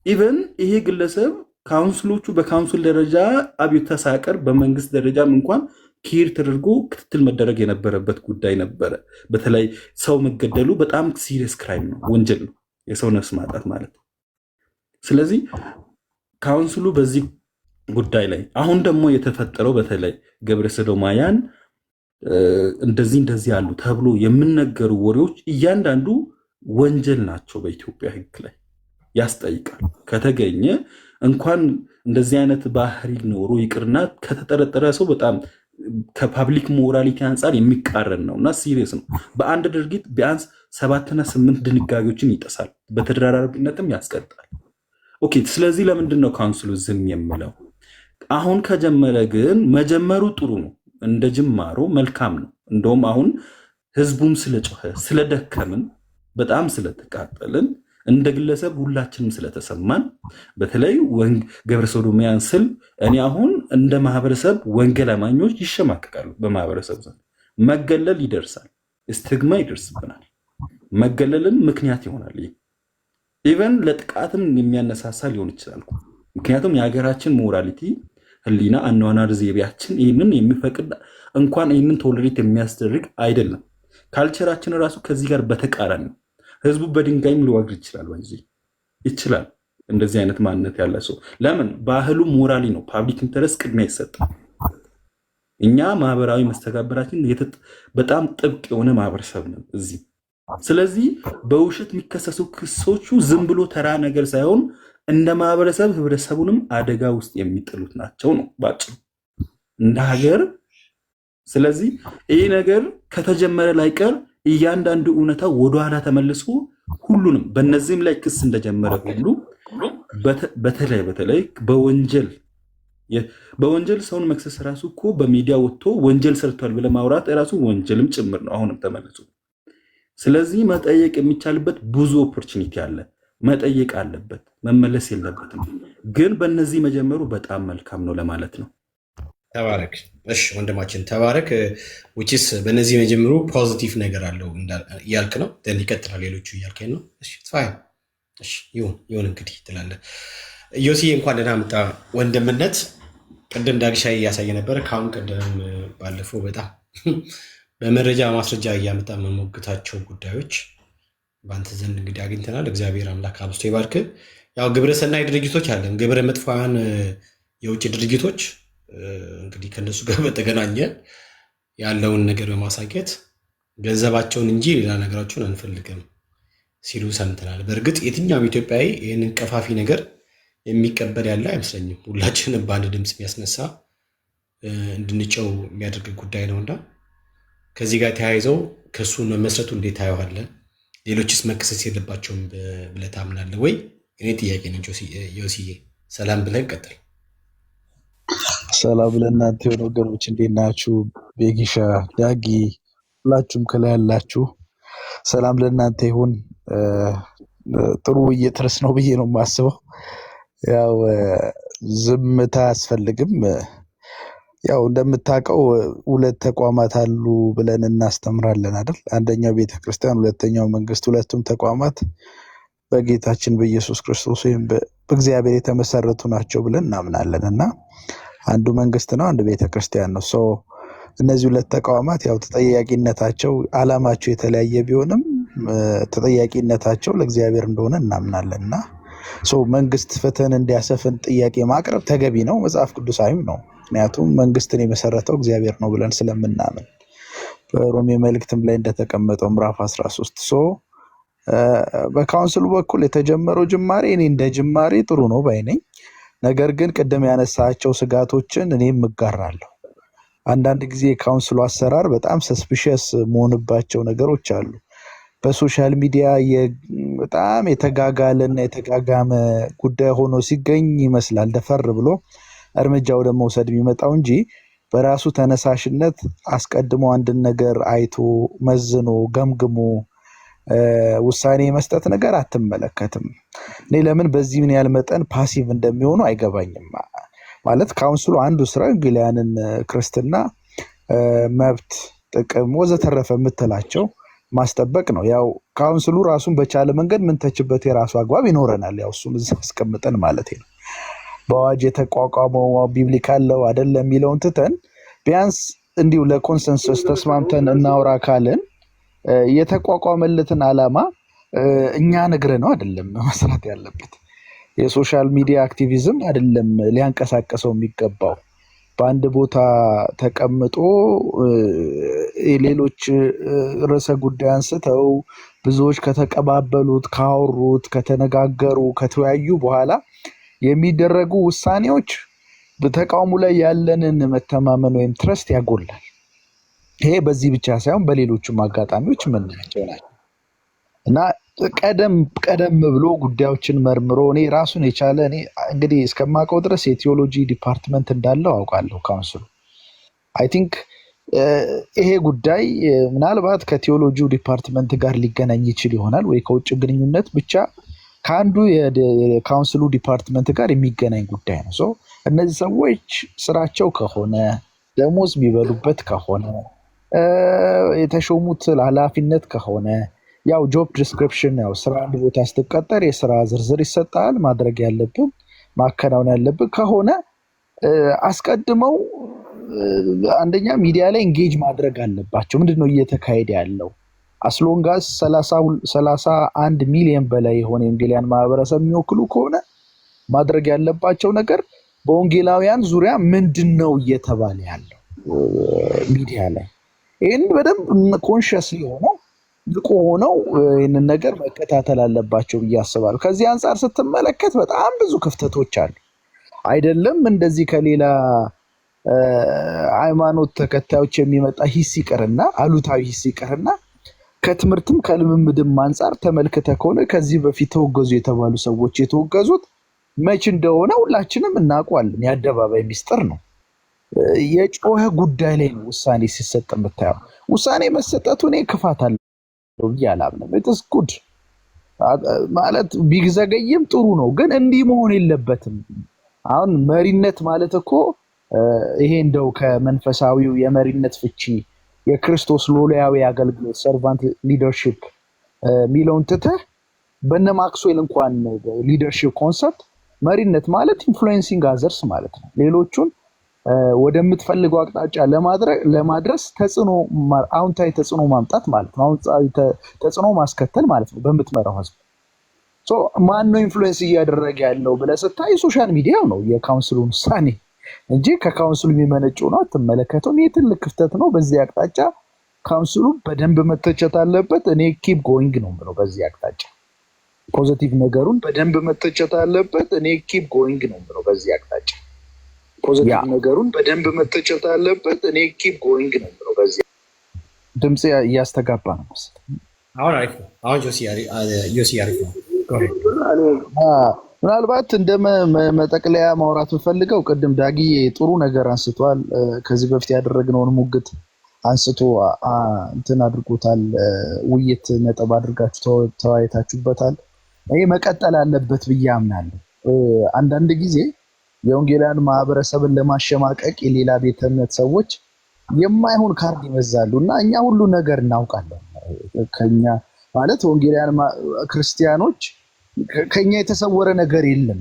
ኢቨን ይሄ ግለሰብ ካውንስሎቹ በካውንስል ደረጃ አብዮት ሳያቀርብ በመንግስት ደረጃም እንኳን ኬር ተደርጎ ክትትል መደረግ የነበረበት ጉዳይ ነበረ። በተለይ ሰው መገደሉ በጣም ሲሪየስ ክራይም ነው፣ ወንጀል ነው፣ የሰው ነፍስ ማጣት ማለት ነው። ስለዚህ ካውንስሉ በዚህ ጉዳይ ላይ አሁን ደግሞ የተፈጠረው በተለይ ግብረ ሰዶማውያን እንደዚህ ያሉ ተብሎ የሚነገሩ ወሬዎች እያንዳንዱ ወንጀል ናቸው። በኢትዮጵያ ሕግ ላይ ያስጠይቃል። ከተገኘ እንኳን እንደዚህ አይነት ባህሪ ኖሮ ይቅርና ከተጠረጠረ ሰው በጣም ከፓብሊክ ሞራሊቲ አንጻር የሚቃረን ነው እና ሲሪየስ ነው። በአንድ ድርጊት ቢያንስ 7 እና 8 ድንጋጌዎችን ይጥሳል፣ በተደራራቢነትም ያስቀጣል። ኦኬ፣ ስለዚህ ለምንድን ነው ካውንስሉ ዝም የምለው? አሁን ከጀመረ ግን መጀመሩ ጥሩ ነው። እንደ ጅማሮ መልካም ነው። እንደውም አሁን ህዝቡም ስለጮኸ ስለደከምን በጣም ስለተቃጠልን እንደ ግለሰብ ሁላችንም ስለተሰማን በተለይ ግብረ ሰዶማውያን ስል እኔ አሁን እንደ ማህበረሰብ ወንጌል አማኞች ይሸማቀቃሉ። በማህበረሰብ ዘንድ መገለል ይደርሳል፣ ስቲግማ ይደርስብናል። መገለልን ምክንያት ይሆናል። ኢቨን ለጥቃትም የሚያነሳሳ ሊሆን ይችላል። ምክንያቱም የሀገራችን ሞራሊቲ ህሊና፣ አኗኗር ዘይቤያችን ይህንን የሚፈቅድ እንኳን ይህንን ቶለሬት የሚያስደርግ አይደለም። ካልቸራችን ራሱ ከዚህ ጋር በተቃራኒ ነው። ህዝቡ በድንጋይም ሊዋግር ይችላል ይችላል። እንደዚህ አይነት ማንነት ያለ ሰው ለምን ባህሉ ሞራሊ ነው። ፓብሊክ ኢንተረስት ቅድሚያ ይሰጣል። እኛ ማህበራዊ መስተጋብራችን በጣም ጥብቅ የሆነ ማህበረሰብ ነን እዚህ። ስለዚህ በውሸት የሚከሰሱ ክሶቹ ዝም ብሎ ተራ ነገር ሳይሆን እንደ ማህበረሰብ ህብረተሰቡንም አደጋ ውስጥ የሚጥሉት ናቸው ነው ባጭሩ እንደ ሀገር። ስለዚህ ይህ ነገር ከተጀመረ ላይቀር እያንዳንዱ እውነታ ወደኋላ ተመልሶ ሁሉንም በእነዚህም ላይ ክስ እንደጀመረ ሁሉ በተለይ በወንጀል ሰውን መክሰስ ራሱ እኮ በሚዲያ ወጥቶ ወንጀል ሰርቷል ብለህ ማውራት ራሱ ወንጀልም ጭምር ነው። አሁንም ተመልሶ ስለዚህ መጠየቅ የሚቻልበት ብዙ ኦፖርቹኒቲ አለ። መጠየቅ አለበት፣ መመለስ የለበትም። ግን በእነዚህ መጀመሩ በጣም መልካም ነው ለማለት ነው። ተባረክ። እሺ ወንድማችን ተባረክ። ውጭስ በእነዚህ መጀመሩ ፖዚቲቭ ነገር አለው እያልክ ነው። ይቀጥላል ሌሎቹ እያልከኝ ነው። ይሁን እንግዲህ ትላለህ። ዮሲ እንኳን ደህና መጣ ወንድምነት። ቅድም ዳግሻ እያሳየ ነበረ። ከአሁን ቀደም ባለፈው በጣም በመረጃ ማስረጃ እያመጣ መሞግታቸው ጉዳዮች በአንተ ዘንድ እንግዲህ አግኝተናል። እግዚአብሔር አምላክ አብዝቶ ይባርክ። ያው ግብረ ሰናይ ድርጅቶች አለን፣ ግብረ መጥፎያን የውጭ ድርጅቶች እንግዲህ ከነሱ ጋር በተገናኘ ያለውን ነገር በማሳየት ገንዘባቸውን እንጂ ሌላ ነገራቸውን አንፈልግም ሲሉ ሰምተናል። በእርግጥ የትኛውም ኢትዮጵያዊ ይህንን ቀፋፊ ነገር የሚቀበል ያለ አይመስለኝም። ሁላችንም በአንድ ድምፅ የሚያስነሳ እንድንጨው የሚያደርግ ጉዳይ ነውና ከዚህ ጋር ተያይዘው ክሱን መመስረቱ እንዴት ታየዋለህ? ሌሎችስ መከሰስ የለባቸውም ብለህ ታምናለህ ወይ? እኔ ጥያቄ ነው። ዮሲዬ ሰላም ብለን ቀጥል። ሰላም ለእናንተ የሆነ ወገኖች እንዴት ናችሁ? ቤጊሻ፣ ዳጊ፣ ሁላችሁም ከላይ ያላችሁ ሰላም ለእናንተ ይሁን። ጥሩ ውይይት ርዕስ ነው ብዬ ነው የማስበው። ያው ዝምታ አያስፈልግም። ያው እንደምታውቀው ሁለት ተቋማት አሉ ብለን እናስተምራለን አይደል? አንደኛው ቤተክርስቲያን፣ ሁለተኛው መንግስት። ሁለቱም ተቋማት በጌታችን በኢየሱስ ክርስቶስ ወይም በእግዚአብሔር የተመሰረቱ ናቸው ብለን እናምናለን እና አንዱ መንግስት ነው፣ አንዱ ቤተክርስቲያን ነው። እነዚህ ሁለት ተቋማት ያው ተጠያቂነታቸው ዓላማቸው የተለያየ ቢሆንም ተጠያቂነታቸው ለእግዚአብሔር እንደሆነ እናምናለን እና መንግስት ፍትህን እንዲያሰፍን ጥያቄ ማቅረብ ተገቢ ነው፣ መጽሐፍ ቅዱሳዊም ነው። ምክንያቱም መንግስትን የመሰረተው እግዚአብሔር ነው ብለን ስለምናምን በሮሜ መልእክትም ላይ እንደተቀመጠው ምዕራፍ 13 በካውንስሉ በኩል የተጀመረው ጅማሬ እኔ እንደ ጅማሬ ጥሩ ነው ባይ ነኝ። ነገር ግን ቅድም ያነሳቸው ስጋቶችን እኔም እጋራለሁ። አንዳንድ ጊዜ የካውንስሉ አሰራር በጣም ሰስፒሸስ መሆንባቸው ነገሮች አሉ። በሶሻል ሚዲያ በጣም የተጋጋለና የተጋጋመ ጉዳይ ሆኖ ሲገኝ ይመስላል ደፈር ብሎ እርምጃ ወደ መውሰድ የሚመጣው እንጂ በራሱ ተነሳሽነት አስቀድሞ አንድን ነገር አይቶ መዝኖ ገምግሞ ውሳኔ መስጠት ነገር አትመለከትም። እኔ ለምን በዚህ ምን ያህል መጠን ፓሲቭ እንደሚሆኑ አይገባኝም። ማለት ካውንስሉ አንዱ ስራ እንግሊያንን ክርስትና መብት፣ ጥቅም ወዘተረፈ የምትላቸው ማስጠበቅ ነው። ያው ካውንስሉ ራሱን በቻለ መንገድ ምን ተችበት የራሱ አግባብ ይኖረናል። ያው እሱን እዛ አስቀምጠን ማለት ነው። በአዋጅ የተቋቋመው ቢብሊካል ነው አይደለም የሚለውን ትተን ቢያንስ እንዲሁ ለኮንሰንሰስ ተስማምተን እናውራ ካለን የተቋቋመለትን ዓላማ እኛ ነግረ ነው አይደለም መስራት ያለበት። የሶሻል ሚዲያ አክቲቪዝም አይደለም ሊያንቀሳቀሰው የሚገባው። በአንድ ቦታ ተቀምጦ ሌሎች ርዕሰ ጉዳይ አንስተው ብዙዎች ከተቀባበሉት፣ ካወሩት፣ ከተነጋገሩ፣ ከተወያዩ በኋላ የሚደረጉ ውሳኔዎች በተቃውሞ ላይ ያለንን መተማመን ወይም ትረስት ያጎላል። ይሄ በዚህ ብቻ ሳይሆን በሌሎችም አጋጣሚዎች የምናያቸው ናቸው እና ቀደም ብሎ ጉዳዮችን መርምሮ እኔ ራሱን የቻለ እኔ እንግዲህ እስከማውቀው ድረስ የቴዎሎጂ ዲፓርትመንት እንዳለው አውቃለሁ ካውንስሉ። አይ ቲንክ ይሄ ጉዳይ ምናልባት ከቴዎሎጂው ዲፓርትመንት ጋር ሊገናኝ ይችል ይሆናል ወይ ከውጭ ግንኙነት ብቻ ከአንዱ የካውንስሉ ዲፓርትመንት ጋር የሚገናኝ ጉዳይ ነው። እነዚህ ሰዎች ስራቸው ከሆነ ደሞዝ የሚበሉበት ከሆነ የተሾሙት ኃላፊነት ከሆነ ያው ጆብ ዲስክሪፕሽን ያው ስራ አንድ ቦታ ስትቀጠር የስራ ዝርዝር ይሰጣል። ማድረግ ያለብን ማከናወን ያለብን ከሆነ አስቀድመው አንደኛ ሚዲያ ላይ ኤንጌጅ ማድረግ አለባቸው። ምንድነው እየተካሄደ ያለው? አስሎንጋስ 31 ሚሊዮን በላይ የሆነ የወንጌላውያን ማህበረሰብ የሚወክሉ ከሆነ ማድረግ ያለባቸው ነገር በወንጌላውያን ዙሪያ ምንድነው እየተባለ ያለው ሚዲያ ላይ ይህን በደንብ ኮንሽስሊ ሆነው ንቁ ሆነው ይህንን ነገር መከታተል አለባቸው ብዬ አስባለሁ። ከዚህ አንጻር ስትመለከት በጣም ብዙ ክፍተቶች አሉ። አይደለም እንደዚህ ከሌላ ሃይማኖት ተከታዮች የሚመጣ ሂስ ይቅርና አሉታዊ ሂስ ይቅርና ከትምህርትም ከልምምድም አንጻር ተመልክተ ከሆነ ከዚህ በፊት ተወገዙ የተባሉ ሰዎች የተወገዙት መች እንደሆነ ሁላችንም እናውቀዋለን። የአደባባይ ሚስጥር ነው። የጮኸ ጉዳይ ላይ ነው ውሳኔ ሲሰጥ የምታየው። ውሳኔ መሰጠቱ እኔ ክፋት አለው ብዬ አላምንም። ኢትስ ጉድ ማለት ቢዘገይም ጥሩ ነው፣ ግን እንዲህ መሆን የለበትም። አሁን መሪነት ማለት እኮ ይሄ እንደው ከመንፈሳዊው የመሪነት ፍቺ የክርስቶስ ሎሌያዊ አገልግሎት ሰርቫንት ሊደርሺፕ ሚለውን ትተህ በነ ማክስዌል እንኳን ሊደርሺፕ ኮንሰፕት መሪነት ማለት ኢንፍሉዌንሲንግ አዘርስ ማለት ነው። ሌሎቹን ወደምትፈልገው አቅጣጫ ለማድረስ ተጽዕኖ አዎንታዊ ተጽዕኖ ማምጣት ማለት ነው። አዎንታዊ ተጽዕኖ ማስከተል ማለት ነው በምትመራው ህዝብ። ማን ነው ኢንፍሉዌንስ እያደረገ ያለው ብለህ ስታይ ሶሻል ሚዲያው ነው የካውንስሉን ውሳኔ እንጂ ከካውንስሉ የሚመነጩ ነው አትመለከተውም። ይህ ትልቅ ክፍተት ነው። በዚህ አቅጣጫ ካውንስሉ በደንብ መተቸት አለበት። እኔ ኪፕ ጎይንግ ነው ብለው በዚህ አቅጣጫ ፖዚቲቭ ነገሩን በደንብ መተቸት አለበት። እኔ ኪፕ ጎይንግ ነው ብለው በዚህ አቅጣጫ ፖዚቲቭ ነገሩን በደንብ መተቸት አለበት። እኔ ኪፕ ጎይንግ ነው ብለው በዚህ ድምጽ እያስተጋባ ነው መሰለኝ። አሁን አሪፍ ነው። አሁን ጆሲ አሪፍ ነው። ምናልባት እንደ መጠቅለያ ማውራት የምፈልገው ቅድም ዳጊ ጥሩ ነገር አንስቷል። ከዚህ በፊት ያደረግነውን ሙግት አንስቶ እንትን አድርጎታል። ውይይት ነጥብ አድርጋችሁ ተወያይታችሁበታል። ይሄ መቀጠል አለበት ብዬ አምናለሁ። አንዳንድ ጊዜ የወንጌላውያን ማህበረሰብን ለማሸማቀቅ የሌላ ቤተ እምነት ሰዎች የማይሆን ካርድ ይመዛሉ እና እኛ ሁሉ ነገር እናውቃለን። ከኛ ማለት ወንጌላውያን ክርስቲያኖች ከኛ የተሰወረ ነገር የለም።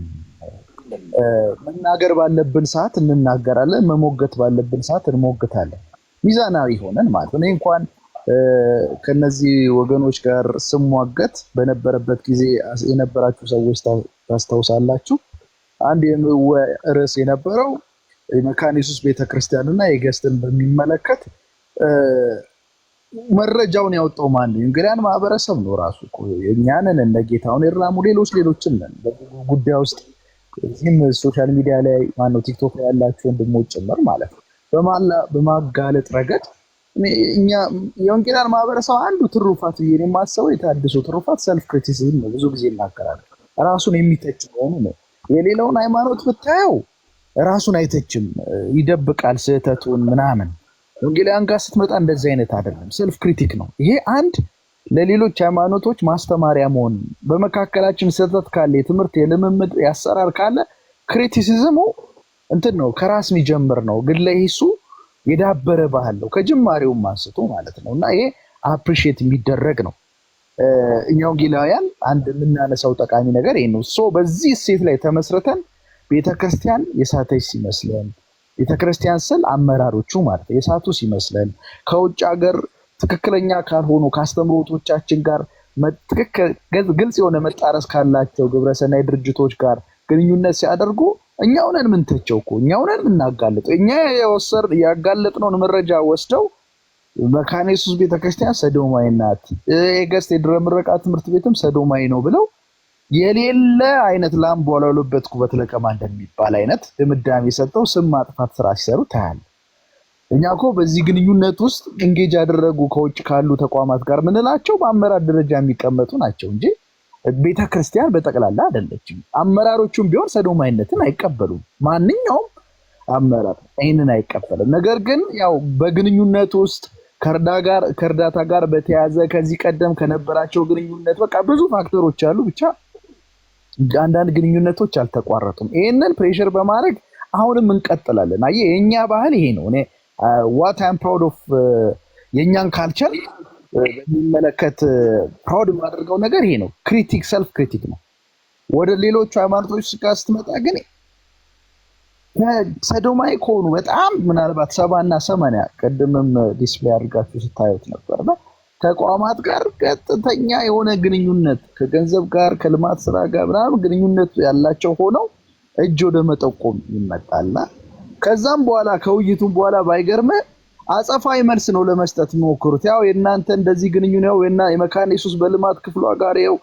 መናገር ባለብን ሰዓት እንናገራለን፣ መሞገት ባለብን ሰዓት እንሞግታለን። ሚዛናዊ ሆነን ማለት ነው። እንኳን ከነዚህ ወገኖች ጋር ስሟገት በነበረበት ጊዜ የነበራችሁ ሰዎች ታስታውሳላችሁ። አንድ ርዕስ የነበረው የመካነ ኢየሱስ ቤተክርስቲያን እና የገስትን በሚመለከት መረጃውን ያወጣው ማን ነው? የወንጌላውያን ማህበረሰብ ነው ራሱ። የእኛንን እነ ጌታሁን የራሙ ሌሎችም ነን ጉዳይ ውስጥ እዚህም ሶሻል ሚዲያ ላይ ማነው ቲክቶክ ላይ ያላችሁ ወንድሞች ጭምር ማለት ነው በማጋለጥ ረገድ እኛ የወንጌላውያን ማህበረሰብ አንዱ ትሩፋት ብዬ የማስበው የታድሶ ትሩፋት ሰልፍ ክሪቲሲዝም ነው። ብዙ ጊዜ እናገራለን። ራሱን የሚተች መሆኑ ነው። የሌላውን ሃይማኖት ብታየው ራሱን አይተችም፣ ይደብቃል ስህተቱን ምናምን። ወንጌላውያን ጋር ስትመጣ እንደዚህ አይነት አይደለም፣ ሰልፍ ክሪቲክ ነው። ይሄ አንድ ለሌሎች ሃይማኖቶች ማስተማሪያ መሆን፣ በመካከላችን ስህተት ካለ የትምህርት የልምምድ ያሰራር ካለ ክሪቲሲዝሙ እንትን ነው ከራስ የሚጀምር ነው። ግን ለሂሱ የዳበረ ባህል ነው ከጅማሬውም አንስቶ ማለት ነው። እና ይሄ አፕሪሺየት የሚደረግ ነው። እኛ ወንጌላውያን አንድ የምናነሳው ጠቃሚ ነገር ይሄ ነው። በዚህ እሴት ላይ ተመስርተን ቤተክርስቲያን የሳተች ሲመስለን፣ ቤተክርስቲያን ስል አመራሮቹ ማለት የሳቱ ሲመስለን፣ ከውጭ ሀገር ትክክለኛ ካልሆኑ ከአስተምሮቶቻችን ጋር ግልጽ የሆነ መጣረስ ካላቸው ግብረሰናይ ድርጅቶች ጋር ግንኙነት ሲያደርጉ እኛው ነን ምንተቸው እኮ እኛው ነን ምናጋልጠው። እኛ ያጋለጥነውን መረጃ ወስደው መካነ ኢየሱስ ቤተክርስቲያን ሰዶማዊ ናት፣ የገስት የድህረ ምረቃ ትምህርት ቤትም ሰዶማዊ ነው ብለው የሌለ አይነት ላም በወለሉበት ኩበት ለቀማ እንደሚባል አይነት ድምዳሜ ሰጠው ስም ማጥፋት ስራ ሲሰሩ ታያል። እኛ እኮ በዚህ ግንኙነት ውስጥ እንጌጅ ያደረጉ ከውጭ ካሉ ተቋማት ጋር ምንላቸው በአመራር ደረጃ የሚቀመጡ ናቸው እንጂ ቤተክርስቲያን በጠቅላላ አይደለችም። አመራሮቹም ቢሆን ሰዶማዊነትን አይቀበሉም። ማንኛውም አመራር ይህንን አይቀበልም። ነገር ግን ያው በግንኙነት ውስጥ ከእርዳታ ጋር በተያያዘ ከዚህ ቀደም ከነበራቸው ግንኙነት በቃ ብዙ ፋክተሮች አሉ። ብቻ አንዳንድ ግንኙነቶች አልተቋረጡም። ይህንን ፕሬሽር በማድረግ አሁንም እንቀጥላለን። አየህ የእኛ ባህል ይሄ ነው። እኔ ዋት አም ፕራውድ ኦፍ የእኛን ካልቸር በሚመለከት ፕራውድ የማደርገው ነገር ይሄ ነው። ክሪቲክ ሰልፍ ክሪቲክ ነው። ወደ ሌሎቹ ሃይማኖቶች ጋር ስትመጣ ግን ሰዶማዊ ከሆኑ በጣም ምናልባት 70 እና 80 ቅድምም ዲስፕሌይ አድርጋችሁ ስታዩት ነበር ተቋማት ጋር ቀጥተኛ የሆነ ግንኙነት ከገንዘብ ጋር ከልማት ስራ ጋር ምናምን ግንኙነት ያላቸው ሆነው እጅ ወደ መጠቆም ይመጣልና ከዛም በኋላ ከውይይቱም በኋላ ባይገርም አጸፋዊ መልስ ነው ለመስጠት የሚሞክሩት። ያው የእናንተ እንደዚህ ግንኙነት ነው እና የመካነ ኢየሱስ በልማት ክፍሏ ጋር ያው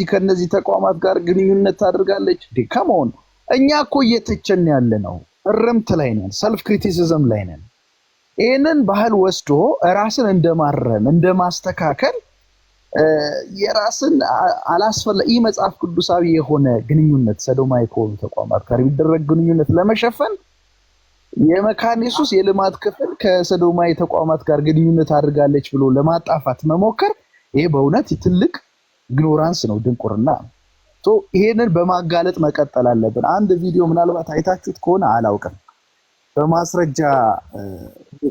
ከነዚህ ተቋማት ጋር ግንኙነት ታደርጋለች። ከመሆን እኛ እኮ እየተቸን ያለ ነው፣ እርምት ላይ ነን፣ ሰልፍ ክሪቲሲዝም ላይ ነን። ይህንን ባህል ወስዶ ራስን እንደማረም እንደማስተካከል የራስን አላስፈላጊ መጽሐፍ ቅዱሳዊ የሆነ ግንኙነት ሰዶማዊ ከሆኑ ተቋማት ጋር የሚደረግ ግንኙነት ለመሸፈን የመካነ ኢየሱስ የልማት ክፍል ከሰዶማዊ ተቋማት ጋር ግንኙነት አድርጋለች ብሎ ለማጣፋት መሞከር ይሄ በእውነት ትልቅ ኢግኖራንስ ነው፣ ድንቁርና ነው። ይሄንን በማጋለጥ መቀጠል አለብን። አንድ ቪዲዮ ምናልባት አይታችሁት ከሆነ አላውቅም፣ በማስረጃ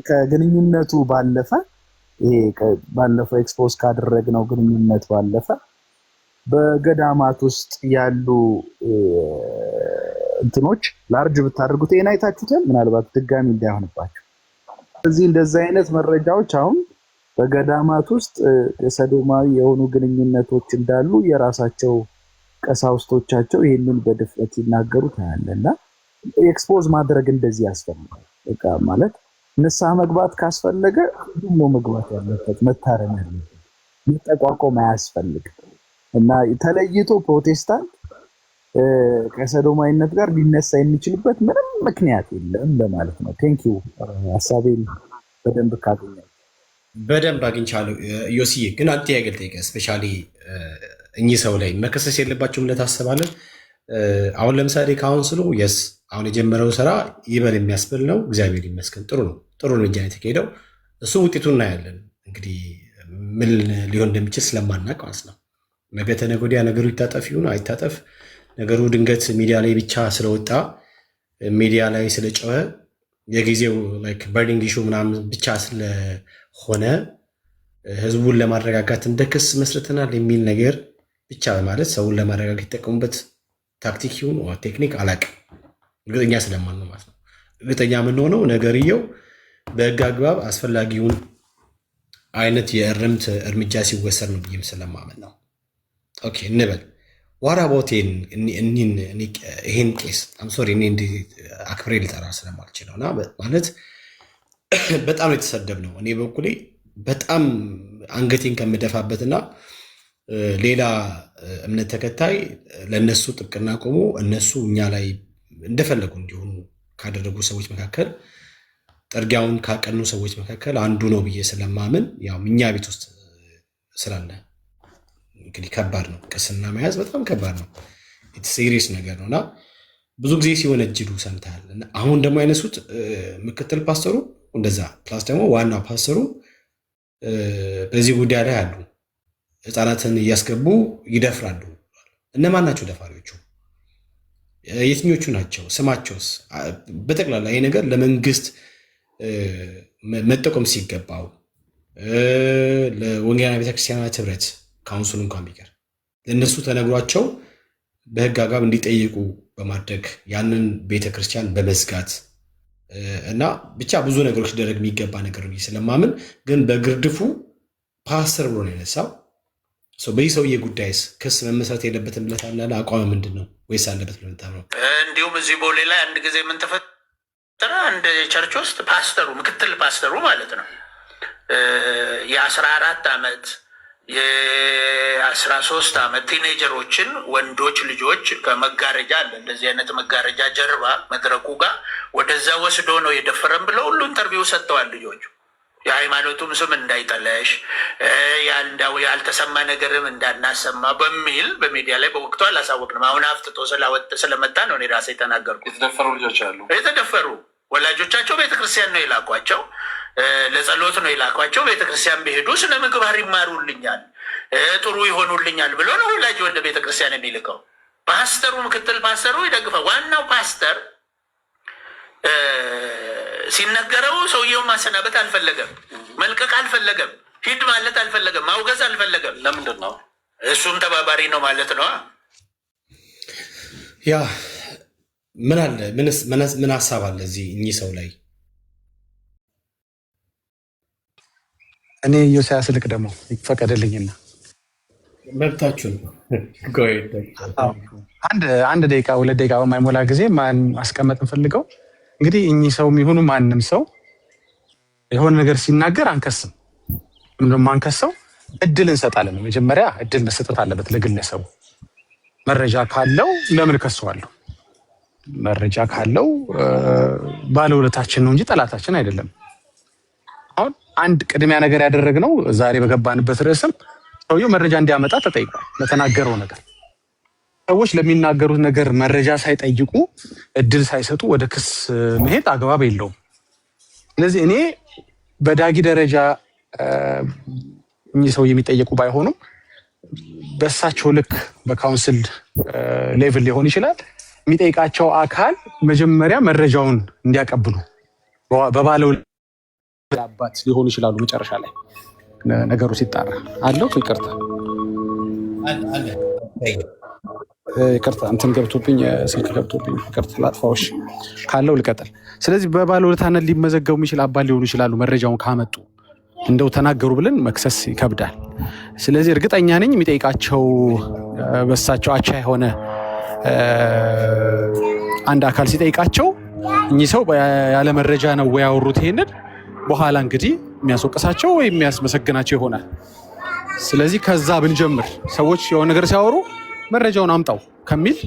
ከግንኙነቱ ባለፈ ይሄ ባለፈው ኤክስፖዝ ካደረግነው ግንኙነት ባለፈ በገዳማት ውስጥ ያሉ እንትኖች ላርጅ ብታደርጉት ይሄን አይታችሁታል፣ ምናልባት ድጋሚ እንዳይሆንባችሁ። ስለዚህ እንደዚህ አይነት መረጃዎች አሁን በገዳማት ውስጥ የሰዶማዊ የሆኑ ግንኙነቶች እንዳሉ የራሳቸው ቀሳውስቶቻቸው ይሄንን በድፍረት ይናገሩ ታያለና ኤክስፖዝ ማድረግ እንደዚህ ያስፈልጋል። በቃ ማለት ንስሐ መግባት ካስፈለገ ሁሉም መግባት ያለበት መታረም ያለበት መጠቋቆም አያስፈልግም። እና ተለይቶ ፕሮቴስታንት ከሰዶማዊነት ጋር ሊነሳ የሚችልበት ምንም ምክንያት የለም ለማለት ነው። ቴንኪዩ ሀሳቤን በደንብ ካገኛል በደንብ አግኝቻለሁ። ዮሲዬ ግን አንተ ያገልጠይቀ ስፔሻሊ እኚህ ሰው ላይ መከሰስ የለባቸውም ብለህ ታስባለህ? አሁን ለምሳሌ ካውንስሉ የስ አሁን የጀመረው ስራ ይበል የሚያስብል ነው። እግዚአብሔር ይመስገን ጥሩ ነው፣ ጥሩ እርምጃ ነው የተካሄደው። እሱ ውጤቱን እናያለን። እንግዲህ ምን ሊሆን እንደሚችል ስለማናውቅ ማለት ነው። ነገ ተነገ ወዲያ ነገሩ ይታጠፍ ይሁን አይታጠፍ፣ ነገሩ ድንገት ሚዲያ ላይ ብቻ ስለወጣ ሚዲያ ላይ ስለጨወ የጊዜው ላይክ በርኒንግ ኢሹ ምናምን ብቻ ስለሆነ ህዝቡን ለማረጋጋት እንደ ክስ መስርተናል የሚል ነገር ብቻ በማለት ሰውን ለማረጋጋት የተጠቀሙበት ታክቲክ ይሁን ቴክኒክ አላውቅም። እርግጠኛ ስለማን ነው ማለት ነው። እርግጠኛ የምንሆነው ነገርየው በህግ አግባብ አስፈላጊውን አይነት የእርምት እርምጃ ሲወሰድ ነው ብዬም ስለማመን ነው። ኦኬ እንበል ዋራቦቴን ይሄን ቄስ አምሶሪ እኔ እንዲህ አክብሬ ልጠራ ስለማልችለው እና ማለት በጣም ነው የተሰደብነው። እኔ በኩሌ በጣም አንገቴን ከምደፋበትና ሌላ እምነት ተከታይ ለነሱ ጥብቅና ቆሞ እነሱ እኛ ላይ እንደፈለጉ እንዲሆኑ ካደረጉ ሰዎች መካከል ጠርጊያውን ካቀኑ ሰዎች መካከል አንዱ ነው ብዬ ስለማምን ያው እኛ ቤት ውስጥ ስላለ እንግዲህ ከባድ ነው። ቅስና መያዝ በጣም ከባድ ነው። ሲሪየስ ነገር ነው እና ብዙ ጊዜ ሲሆን እጅሉ ሰምተሃል። አሁን ደግሞ ያነሱት ምክትል ፓስተሩ እንደዛ ፕላስ ደግሞ ዋናው ፓስተሩ በዚህ ጉዳይ ላይ አሉ። ህፃናትን እያስገቡ ይደፍራሉ። እነማን ናቸው ደፋሪዎቹ? የትኞቹ ናቸው? ስማቸውስ? በጠቅላላ ይህ ነገር ለመንግስት መጠቆም ሲገባው ለወንጌላውያን ቤተክርስቲያናት ህብረት ካውንስሉ እንኳን ቢቀር ለእነሱ ተነግሯቸው በህግ አግባብ እንዲጠይቁ በማድረግ ያንን ቤተክርስቲያን በመዝጋት እና ብቻ ብዙ ነገሮች ሊደረግ የሚገባ ነገር ብዬ ስለማምን ግን በግርድፉ ፓስተር ብሎ ነው የነሳው። በዚህ ሰውዬ ጉዳይስ ክስ መመስረት የለበትም ብለህ ታምናለህ? አቋም ምንድን ነው? ወይስ አለበት ብለህ ታምናለህ? እንዲሁም እዚህ ቦሌ ላይ አንድ ጊዜ ምን ተፈጠረ? አንድ ቸርች ውስጥ ፓስተሩ ምክትል ፓስተሩ ማለት ነው የ14 ዓመት የ13 ዓመት ቲኔጀሮችን ወንዶች ልጆች ከመጋረጃ አለ እንደዚህ አይነት መጋረጃ ጀርባ መድረኩ ጋር ወደዛ ወስዶ ነው የደፈረን ብለው ሁሉ ኢንተርቪው ሰጥተዋል ልጆቹ። የሃይማኖቱም ስም እንዳይጠለሽ ያልተሰማ ነገርም እንዳናሰማ በሚል በሚዲያ ላይ በወቅቱ አላሳወቅንም። አሁን አፍጥጦ ስለመጣ ነው እኔ ራሴ የተናገርኩት። የተደፈሩ ልጆች አሉ። የተደፈሩ ወላጆቻቸው ቤተክርስቲያን ነው የላኳቸው፣ ለጸሎት ነው የላኳቸው። ቤተክርስቲያን ቢሄዱ ስነ ምግባር ይማሩልኛል፣ ጥሩ ይሆኑልኛል ብሎ ነው ወላጅ ወደ ቤተክርስቲያን የሚልከው። ፓስተሩ፣ ምክትል ፓስተሩ ይደግፋል። ዋናው ፓስተር ሲነገረው ሰውየው ማሰናበት አልፈለገም፣ መልቀቅ አልፈለገም፣ ሂድ ማለት አልፈለገም፣ ማውገዝ አልፈለገም። ለምንድን ነው? እሱም ተባባሪ ነው ማለት ነው። ያ ምን አለ ምን ሀሳብ አለ እዚህ እኚህ ሰው ላይ? እኔ ኢዮስያስ ልቅ ደግሞ ይፈቀድልኝና መብታችሁ ነው። አንድ ደቂቃ 2 ደቂቃ በማይሞላ ጊዜ ማን ማስቀመጥ እንፈልገው እንግዲህ እኚህ ሰው የሚሆኑ ማንም ሰው የሆነ ነገር ሲናገር አንከስም። ምንም አንከሰው እድል እንሰጣለን። መጀመሪያ እድል መስጠት አለበት ለግለሰቡ። መረጃ ካለው ለምን ከሰዋለሁ? መረጃ ካለው ባለውለታችን ነው እንጂ ጠላታችን አይደለም። አሁን አንድ ቅድሚያ ነገር ያደረግነው ዛሬ በገባንበት ርዕስም ሰውየው መረጃ እንዲያመጣ ተጠይቋል። ለተናገረው ነገር ሰዎች ለሚናገሩት ነገር መረጃ ሳይጠይቁ እድል ሳይሰጡ ወደ ክስ መሄድ አግባብ የለውም። ስለዚህ እኔ በዳጊ ደረጃ እኚህ ሰው የሚጠየቁ ባይሆኑም በእሳቸው ልክ በካውንስል ሌቭል ሊሆን ይችላል የሚጠይቃቸው አካል መጀመሪያ መረጃውን እንዲያቀብሉ በባለው አባት ሊሆኑ ይችላሉ። መጨረሻ ላይ ነገሩ ሲጣራ አለው ይቅርታ እንትን ገብቶብኝ ስልክ ገብቶብኝ ይቅርታ ላጥፋዎች ካለው ልቀጥል። ስለዚህ በባለውለታነት ሊመዘገቡ የሚችል አባት ሊሆኑ ይችላሉ። መረጃውን ካመጡ እንደው ተናገሩ ብለን መክሰስ ይከብዳል። ስለዚህ እርግጠኛ ነኝ የሚጠይቃቸው በሳቸው አቻ የሆነ አንድ አካል ሲጠይቃቸው እኚህ ሰው ያለ መረጃ ነው ወይ ያወሩት ይሄንን በኋላ እንግዲህ የሚያስወቅሳቸው ወይ የሚያስመሰግናቸው ይሆናል። ስለዚህ ከዛ ብንጀምር ሰዎች የሆነ ነገር ሲያወሩ መረጃውን አምጣው ከሚል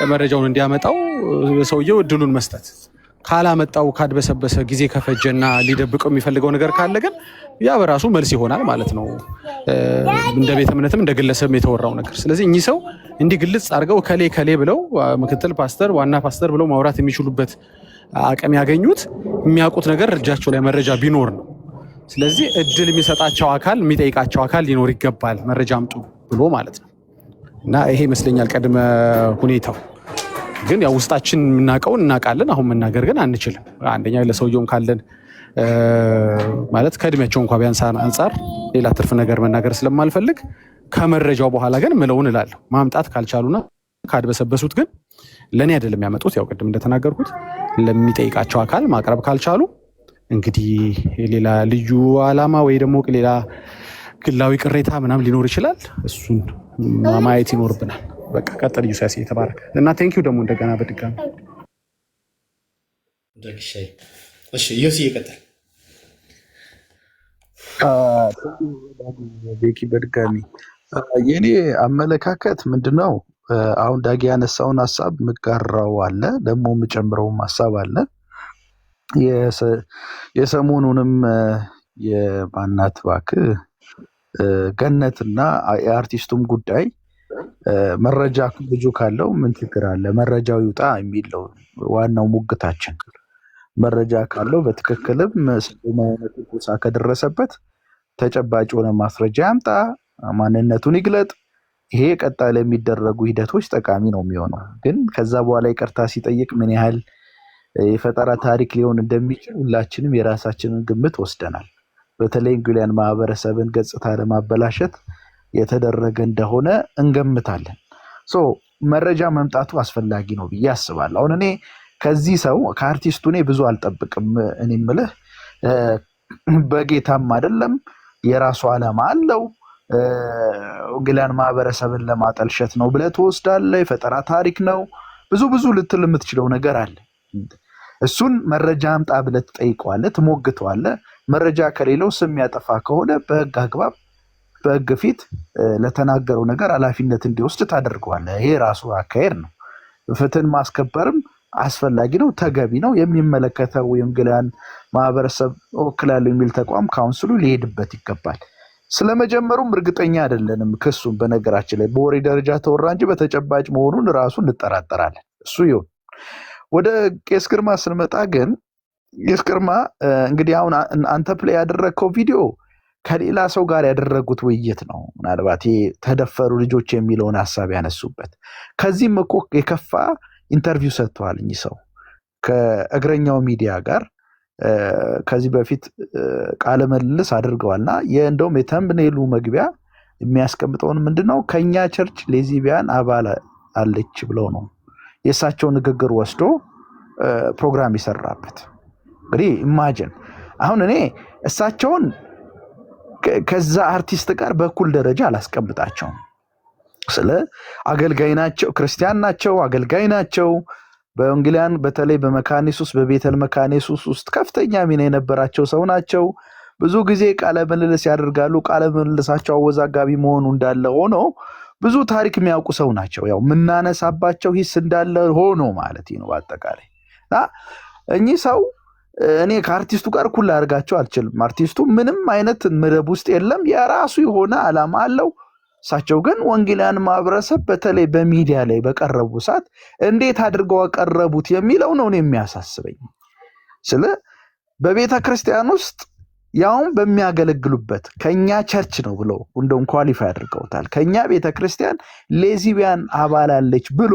መረጃውን እንዲያመጣው ሰውየው እድሉን መስጠት፣ ካላመጣው ካድበሰበሰ ጊዜ ከፈጀና ሊደብቀው የሚፈልገው ነገር ካለ ግን ያ በራሱ መልስ ይሆናል ማለት ነው፣ እንደ ቤተ እምነትም እንደ ግለሰብም የተወራው ነገር። ስለዚህ እኚህ ሰው እንዲህ ግልጽ አድርገው ከሌ ብለው ምክትል ፓስተር፣ ዋና ፓስተር ብለው ማውራት የሚችሉበት አቅም ያገኙት የሚያውቁት ነገር እጃቸው ላይ መረጃ ቢኖር ነው። ስለዚህ እድል የሚሰጣቸው አካል የሚጠይቃቸው አካል ሊኖር ይገባል፣ መረጃ አምጡ ብሎ ማለት ነው። እና ይሄ ይመስለኛል ቅድመ ሁኔታው። ግን ያው ውስጣችን የምናውቀውን እናውቃለን፣ አሁን መናገር ግን አንችልም። አንደኛ ለሰውየውም ካለን ማለት ከእድሜያቸው እንኳ ቢያንስ አንጻር ሌላ ትርፍ ነገር መናገር ስለማልፈልግ ከመረጃው በኋላ ግን ምለውን እላለሁ። ማምጣት ካልቻሉና ካድበሰበሱት ግን ለእኔ አይደለም ያመጡት። ያው ቅድም እንደተናገርኩት ለሚጠይቃቸው አካል ማቅረብ ካልቻሉ እንግዲህ ሌላ ልዩ ዓላማ ወይ ደግሞ ሌላ ግላዊ ቅሬታ ምናምን ሊኖር ይችላል። እሱን ማየት ይኖርብናል። በቃ ቀጥል ኢዮስያስ የተባረከ እና ቴንኪው ደግሞ እንደገና በድጋሚ እሺ ኢዮስ ይቀጥል። ቤኪ በድጋሚ የኔ አመለካከት ምንድነው? አሁን ዳጊ ያነሳውን ሀሳብ ምጋራው አለ፣ ደግሞ የምጨምረውም ሀሳብ አለ። የሰሞኑንም የማናት እባክህ ገነትና የአርቲስቱም ጉዳይ መረጃ ልጁ ካለው ምን ችግር አለ? መረጃው ይውጣ የሚለው ዋናው ሙግታችን። መረጃ ካለው በትክክልም ስለማይነቱ ቁሳ ከደረሰበት ተጨባጭ የሆነ ማስረጃ ያምጣ፣ ማንነቱን ይግለጥ። ይሄ ቀጣይ ለሚደረጉ ሂደቶች ጠቃሚ ነው የሚሆነው። ግን ከዛ በኋላ ይቅርታ ሲጠይቅ ምን ያህል የፈጠራ ታሪክ ሊሆን እንደሚችል ሁላችንም የራሳችንን ግምት ወስደናል። በተለይ እንግሊያን ማህበረሰብን ገጽታ ለማበላሸት የተደረገ እንደሆነ እንገምታለን። መረጃ መምጣቱ አስፈላጊ ነው ብዬ አስባለሁ። አሁን እኔ ከዚህ ሰው ከአርቲስቱ እኔ ብዙ አልጠብቅም። እኔ የምልህ በጌታም አይደለም፣ የራሱ ዓላማ አለው። እንግሊያን ማህበረሰብን ለማጠልሸት ነው ብለህ ትወስዳለህ። የፈጠራ ታሪክ ነው። ብዙ ልትል የምትችለው ነገር አለ። እሱን መረጃ አምጣ ብለህ ትጠይቀዋለህ፣ ትሞግተዋለህ። መረጃ ከሌለው ስም ያጠፋ ከሆነ በህግ አግባብ በህግ ፊት ለተናገረው ነገር ኃላፊነት እንዲወስድ ታደርገዋለህ። ይሄ ራሱ አካሄድ ነው። ፍትህን ማስከበርም አስፈላጊ ነው፣ ተገቢ ነው። የሚመለከተው የወንጌላውያን ማህበረሰብ ወክላለሁ የሚል ተቋም ካውንስሉ ሊሄድበት ይገባል። ስለመጀመሩም እርግጠኛ አይደለንም። ክሱም በነገራችን ላይ በወሬ ደረጃ ተወራ እንጂ በተጨባጭ መሆኑን ራሱ እንጠራጠራለን። እሱ ይሁን። ወደ ቄስ ግርማ ስንመጣ ግን ቄስ ግርማ እንግዲህ አሁን አንተ ፕሌይ ያደረግከው ቪዲዮ ከሌላ ሰው ጋር ያደረጉት ውይይት ነው። ምናልባት ተደፈሩ ልጆች የሚለውን ሀሳብ ያነሱበት። ከዚህም እኮ የከፋ ኢንተርቪው ሰጥተዋል እኚህ ሰው ከእግረኛው ሚዲያ ጋር ከዚህ በፊት ቃለ ምልልስ አድርገዋልና እንደውም የተምብኔሉ መግቢያ የሚያስቀምጠውን ምንድነው ከኛ ቸርች ሌዝቢያን አባል አለች ብለው ነው የእሳቸው ንግግር ወስዶ ፕሮግራም ይሰራበት። እንግዲህ ኢማጂን አሁን እኔ እሳቸውን ከዛ አርቲስት ጋር በኩል ደረጃ አላስቀምጣቸውም። ስለ አገልጋይ ናቸው፣ ክርስቲያን ናቸው፣ አገልጋይ ናቸው። በወንጌላውያን በተለይ በመካኒሱስ በቤተል መካኒሱስ ውስጥ ከፍተኛ ሚና የነበራቸው ሰው ናቸው። ብዙ ጊዜ ቃለ ምልልስ ያደርጋሉ። ቃለ ምልልሳቸው አወዛጋቢ መሆኑ እንዳለ ሆኖ ብዙ ታሪክ የሚያውቁ ሰው ናቸው። ያው የምናነሳባቸው ሂስ እንዳለ ሆኖ ማለት ነው በአጠቃላይ እና እኚህ ሰው እኔ ከአርቲስቱ ጋር እኩል ላደርጋቸው አልችልም። አርቲስቱ ምንም አይነት መደብ ውስጥ የለም፣ የራሱ የሆነ ዓላማ አለው። እሳቸው ግን ወንጌላውያን ማህበረሰብ በተለይ በሚዲያ ላይ በቀረቡ ሰዓት እንዴት አድርገው አቀረቡት የሚለው ነው የሚያሳስበኝ። ስለ በቤተ ክርስቲያን ውስጥ ያውም በሚያገለግሉበት ከኛ ቸርች ነው ብለው እንደውም ኳሊፋይ አድርገውታል። ከኛ ቤተ ክርስቲያን ሌዝቢያን አባል አለች ብሎ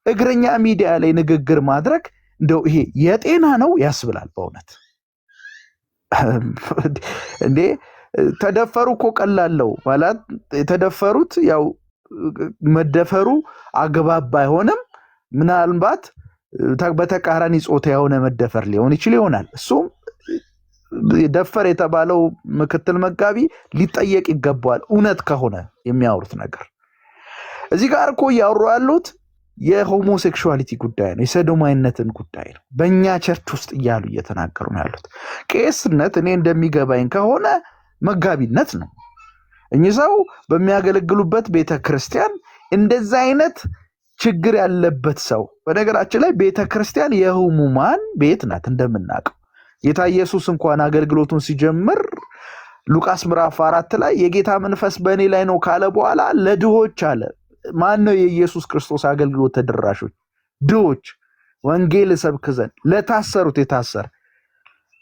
እግረኛ ሚዲያ ላይ ንግግር ማድረግ እንደው ይሄ የጤና ነው ያስብላል በእውነት እንዴ። ተደፈሩ እኮ ቀላለው ማለት የተደፈሩት ያው መደፈሩ አግባብ ባይሆንም ምናልባት በተቃራኒ ጾታ የሆነ መደፈር ሊሆን ይችል ይሆናል። እሱም ደፈር የተባለው ምክትል መጋቢ ሊጠየቅ ይገባዋል እውነት ከሆነ የሚያወሩት ነገር። እዚህ ጋር እኮ ያወሩ ያሉት የሆሞሴክሹዋሊቲ ጉዳይ ነው፣ የሰዶማዊነትን ጉዳይ ነው። በእኛ ቸርች ውስጥ እያሉ እየተናገሩ ነው ያሉት። ቄስነት እኔ እንደሚገባኝ ከሆነ መጋቢነት ነው። እኚህ ሰው በሚያገለግሉበት ቤተክርስቲያን እንደዛ አይነት ችግር ያለበት ሰው፣ በነገራችን ላይ ቤተክርስቲያን የህሙማን ቤት ናት እንደምናውቀው። ጌታ ኢየሱስ እንኳን አገልግሎቱን ሲጀምር ሉቃስ ምዕራፍ 4 ላይ የጌታ መንፈስ በእኔ ላይ ነው ካለ በኋላ ለድሆች አለ። ማን ነው የኢየሱስ ክርስቶስ አገልግሎት ተደራሾች? ድሆች፣ ወንጌል ሰብክ ዘንድ ለታሰሩት የታሰረ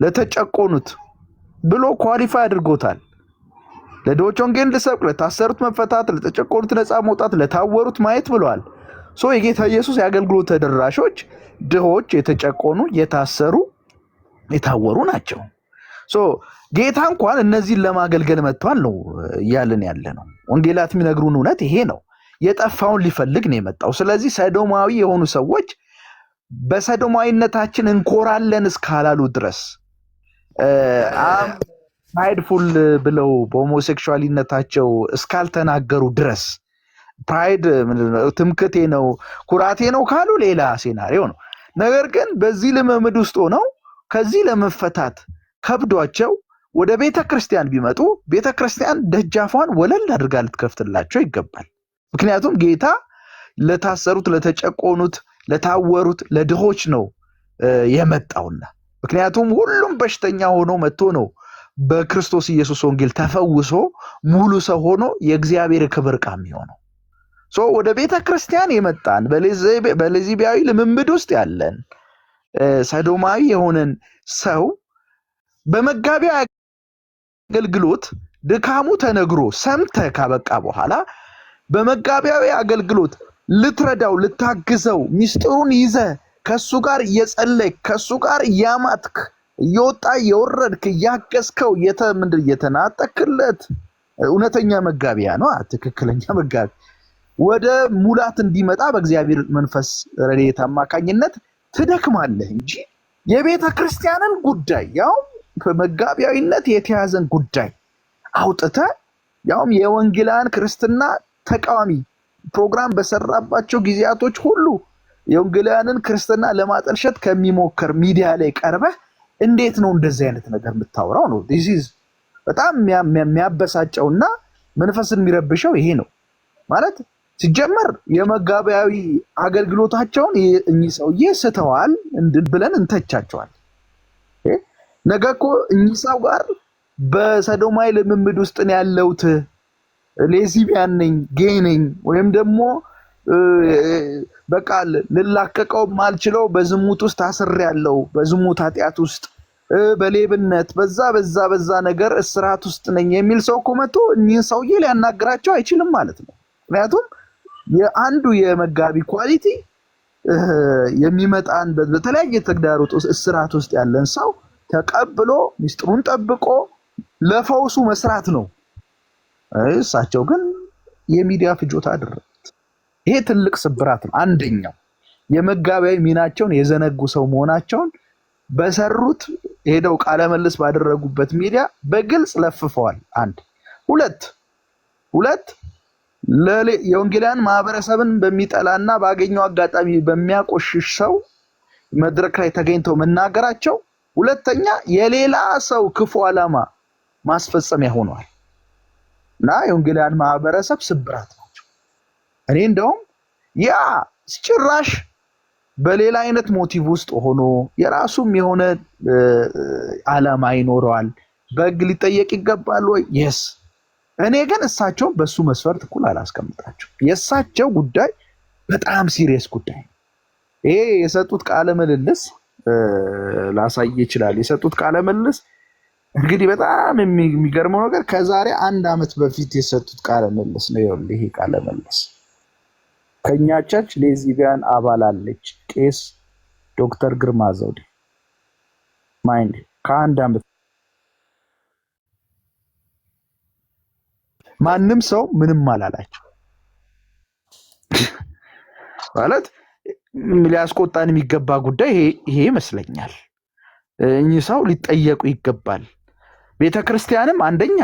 ለተጨቆኑት ብሎ ኳሊፋይ አድርጎታል። ለድሆች ወንጌል ልሰብክ፣ ለታሰሩት መፈታት፣ ለተጨቆኑት ነፃ መውጣት፣ ለታወሩት ማየት ብለዋል። የጌታ ኢየሱስ የአገልግሎት ተደራሾች ድሆች፣ የተጨቆኑ፣ የታሰሩ፣ የታወሩ ናቸው። ጌታ እንኳን እነዚህን ለማገልገል መጥቷል ነው እያልን ያለ ነው። ወንጌላት የሚነግሩን እውነት ይሄ ነው። የጠፋውን ሊፈልግ ነው የመጣው። ስለዚህ ሰዶማዊ የሆኑ ሰዎች በሰዶማዊነታችን እንኮራለን እስካላሉ ድረስ ፕራይድፉል ብለው በሆሞሴክሹዋሊነታቸው እስካልተናገሩ ድረስ ፕራይድ ትምክቴ ነው ኩራቴ ነው ካሉ ሌላ ሴናሪዮ ነው። ነገር ግን በዚህ ልምምድ ውስጥ ሆነው ከዚህ ለመፈታት ከብዷቸው ወደ ቤተክርስቲያን ቢመጡ ቤተክርስቲያን ደጃፏን ወለል አድርጋ ልትከፍትላቸው ይገባል። ምክንያቱም ጌታ ለታሰሩት፣ ለተጨቆኑት፣ ለታወሩት፣ ለድሆች ነው የመጣውና ምክንያቱም ሁሉም በሽተኛ ሆኖ መጥቶ ነው በክርስቶስ ኢየሱስ ወንጌል ተፈውሶ ሙሉ ሰው ሆኖ የእግዚአብሔር ክብር ዕቃ የሚሆነው። ወደ ቤተክርስቲያን የመጣን በሌዝቢያዊ ልምምድ ውስጥ ያለን ሰዶማዊ የሆነን ሰው በመጋቢያ አገልግሎት ድካሙ ተነግሮ ሰምተ ካበቃ በኋላ በመጋቢያዊ አገልግሎት ልትረዳው፣ ልታግዘው፣ ሚስጥሩን ይዘ ከሱ ጋር እየጸለይክ ከሱ ጋር እያማትክ እየወጣ እየወረድክ እያገዝከው እየተናጠክለት እውነተኛ መጋቢያ ነው፣ ትክክለኛ መጋቢ ወደ ሙላት እንዲመጣ በእግዚአብሔር መንፈስ ረድኤት አማካኝነት ትደክማለህ እንጂ የቤተ ክርስቲያንን ጉዳይ ያው በመጋቢያዊነት የተያዘን ጉዳይ አውጥተ ያውም የወንጌላውያን ክርስትና ተቃዋሚ ፕሮግራም በሰራባቸው ጊዜያቶች ሁሉ የወንጌላውያንን ክርስትና ለማጠልሸት ከሚሞክር ሚዲያ ላይ ቀርበህ እንዴት ነው እንደዚህ አይነት ነገር የምታወራው? ነው በጣም የሚያበሳጨውና መንፈስን የሚረብሸው ይሄ ነው ማለት። ሲጀመር የመጋቢያዊ አገልግሎታቸውን እኚህ ሰውዬ ስተዋል ብለን እንተቻቸዋል። ነገ እኮ እኚህ ሰው ጋር በሰዶማዊ ልምምድ ውስጥ ነው ያለሁት፣ ሌዝቢያን ነኝ፣ ጌይ ነኝ፣ ወይም ደግሞ በቃ ልላቀቀው ማልችለው በዝሙት ውስጥ አስሬያለሁ፣ በዝሙት ኃጢአት ውስጥ በሌብነት በዛ ነገር እስራት ውስጥ ነኝ የሚል ሰው እኮ መጥቶ እኚህን ሰውዬ ሊያናግራቸው አይችልም ማለት ነው። ምክንያቱም የአንዱ የመጋቢ ኳሊቲ የሚመጣን በተለያየ ተግዳሮት እስራት ውስጥ ያለን ሰው ተቀብሎ ሚስጥሩን ጠብቆ ለፈውሱ መስራት ነው። እሳቸው ግን የሚዲያ ፍጆታ አደረጉት። ይሄ ትልቅ ስብራት ነው። አንደኛው የመጋቢያዊ ሚናቸውን የዘነጉ ሰው መሆናቸውን በሰሩት ሄደው ቃለ መልስ ባደረጉበት ሚዲያ በግልጽ ለፍፈዋል። አንድ ሁለት የወንጌላውያን ማህበረሰብን በሚጠላና ባገኘው አጋጣሚ በሚያቆሽሽ ሰው መድረክ ላይ ተገኝተው መናገራቸው፣ ሁለተኛ የሌላ ሰው ክፉ ዓላማ ማስፈጸሚያ ሆኗል እና የወንጌላውያን ማህበረሰብ ስብራት ናቸው። እኔ እንደውም ያ ጭራሽ በሌላ አይነት ሞቲቭ ውስጥ ሆኖ የራሱም የሆነ ዓላማ ይኖረዋል፣ በሕግ ሊጠየቅ ይገባል ወይ? የስ እኔ ግን እሳቸውን በሱ መስፈርት እኩል አላስቀምጣቸው። የእሳቸው ጉዳይ በጣም ሲሪየስ ጉዳይ። ይሄ የሰጡት ቃለ ምልልስ ላሳይ ይችላል። የሰጡት ቃለ ምልልስ እንግዲህ በጣም የሚገርመው ነገር ከዛሬ 1 ዓመት በፊት የሰጡት ቃለ ምልልስ ነው። ይኸውልህ ይሄ ቃለ ምልልስ ከኛ ቸርች ሌዝቢያን አባል አለች፣ ቄስ ዶክተር ግርማ ዘውዴ ማይንድ ከ1 ዓመት ማንም ሰው ምንም አላላቸው ማለት ሊያስቆጣን የሚገባ ጉዳይ ይሄ ይመስለኛል። እኚህ ሰው ሊጠየቁ ይገባል። ቤተክርስቲያንም አንደኛ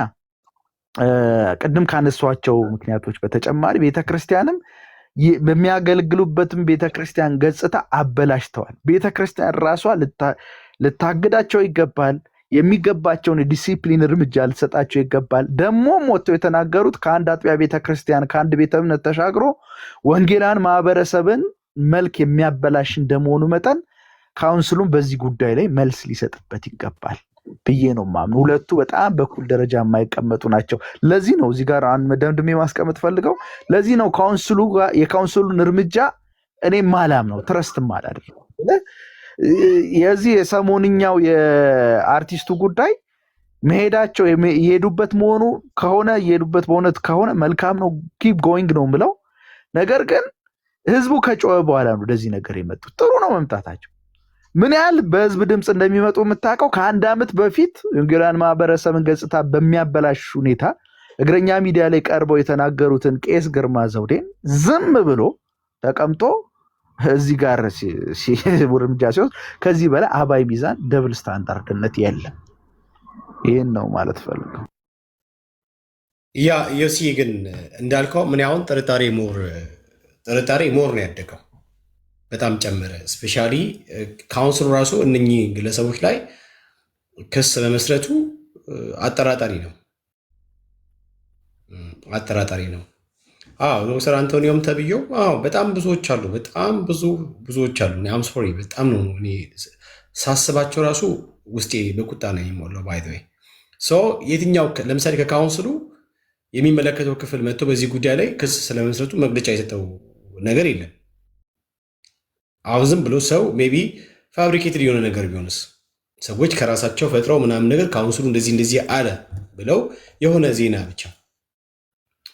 ቅድም ካነሷቸው ምክንያቶች በተጨማሪ ቤተክርስቲያንም በሚያገለግሉበትም ቤተክርስቲያን ገጽታ አበላሽተዋል። ቤተክርስቲያን ራሷ ልታግዳቸው ይገባል። የሚገባቸውን ዲሲፕሊን እርምጃ ልትሰጣቸው ይገባል። ደግሞም ወጥተው የተናገሩት ከአንድ አጥቢያ ቤተክርስቲያን ከአንድ ቤተ እምነት ተሻግሮ ወንጌላውያን ማህበረሰብን መልክ የሚያበላሽ እንደመሆኑ መጠን ካውንስሉም በዚህ ጉዳይ ላይ መልስ ሊሰጥበት ይገባል ብዬ ነው የማምነው። ሁለቱ በጣም በኩል ደረጃ የማይቀመጡ ናቸው። ለዚህ ነው እዚህ ጋር አንድ መደምደም ማስቀመጥ ፈልገው፣ ለዚህ ነው የካውንስሉን እርምጃ እኔ ማላም ነው ትረስት ማላደርገው። የዚህ የሰሞንኛው የአርቲስቱ ጉዳይ መሄዳቸው የሄዱበት መሆኑ ከሆነ የሄዱበት በእውነት ከሆነ መልካም ነው፣ ኪፕ ጎይንግ ነው ብለው። ነገር ግን ህዝቡ ከጮኸ በኋላ ነው ወደዚህ ነገር የመጡት። ጥሩ ነው መምጣታቸው። ምን ያህል በህዝብ ድምፅ እንደሚመጡ የምታውቀው ከ1 ዓመት በፊት የወንጌላውያን ማህበረሰብን ገጽታ በሚያበላሽ ሁኔታ እግረኛ ሚዲያ ላይ ቀርበው የተናገሩትን ቄስ ግርማ ዘውዴን ዝም ብሎ ተቀምጦ እዚህ ጋር እርምጃ ሲወስድ ከዚህ በላይ አባይ ሚዛን ደብል ስታንዳርድነት የለም። ይህን ነው ማለት ፈልገው። ያ ዮሲ ግን እንዳልከው ምን ያሁን ጥርጣሬ ሞር ነው ያደገው፣ በጣም ጨመረ። ስፔሻሊ ካውንስሉ ራሱ እነኚህ ግለሰቦች ላይ ክስ በመስረቱ አጠራጣሪ ነው። ዶክተር አንቶኒዮም ተብዬው በጣም ብዙዎች አሉ፣ በጣም ብዙዎች አሉ። አም ሶሪ በጣም ነው እኔ ሳስባቸው ራሱ ውስጤ በቁጣ ነው የሚሞላው። ባይ ዘ ዌይ የትኛው ለምሳሌ ከካውንስሉ የሚመለከተው ክፍል መጥቶ በዚህ ጉዳይ ላይ ክስ ስለመስረቱ መግለጫ የሰጠው ነገር የለም። አሁን ዝም ብሎ ሰው ሜይ ቢ ፋብሪኬትድ የሆነ ነገር ቢሆንስ፣ ሰዎች ከራሳቸው ፈጥረው ምናምን ነገር ካውንስሉ እንደዚህ አለ ብለው የሆነ ዜና ብቻ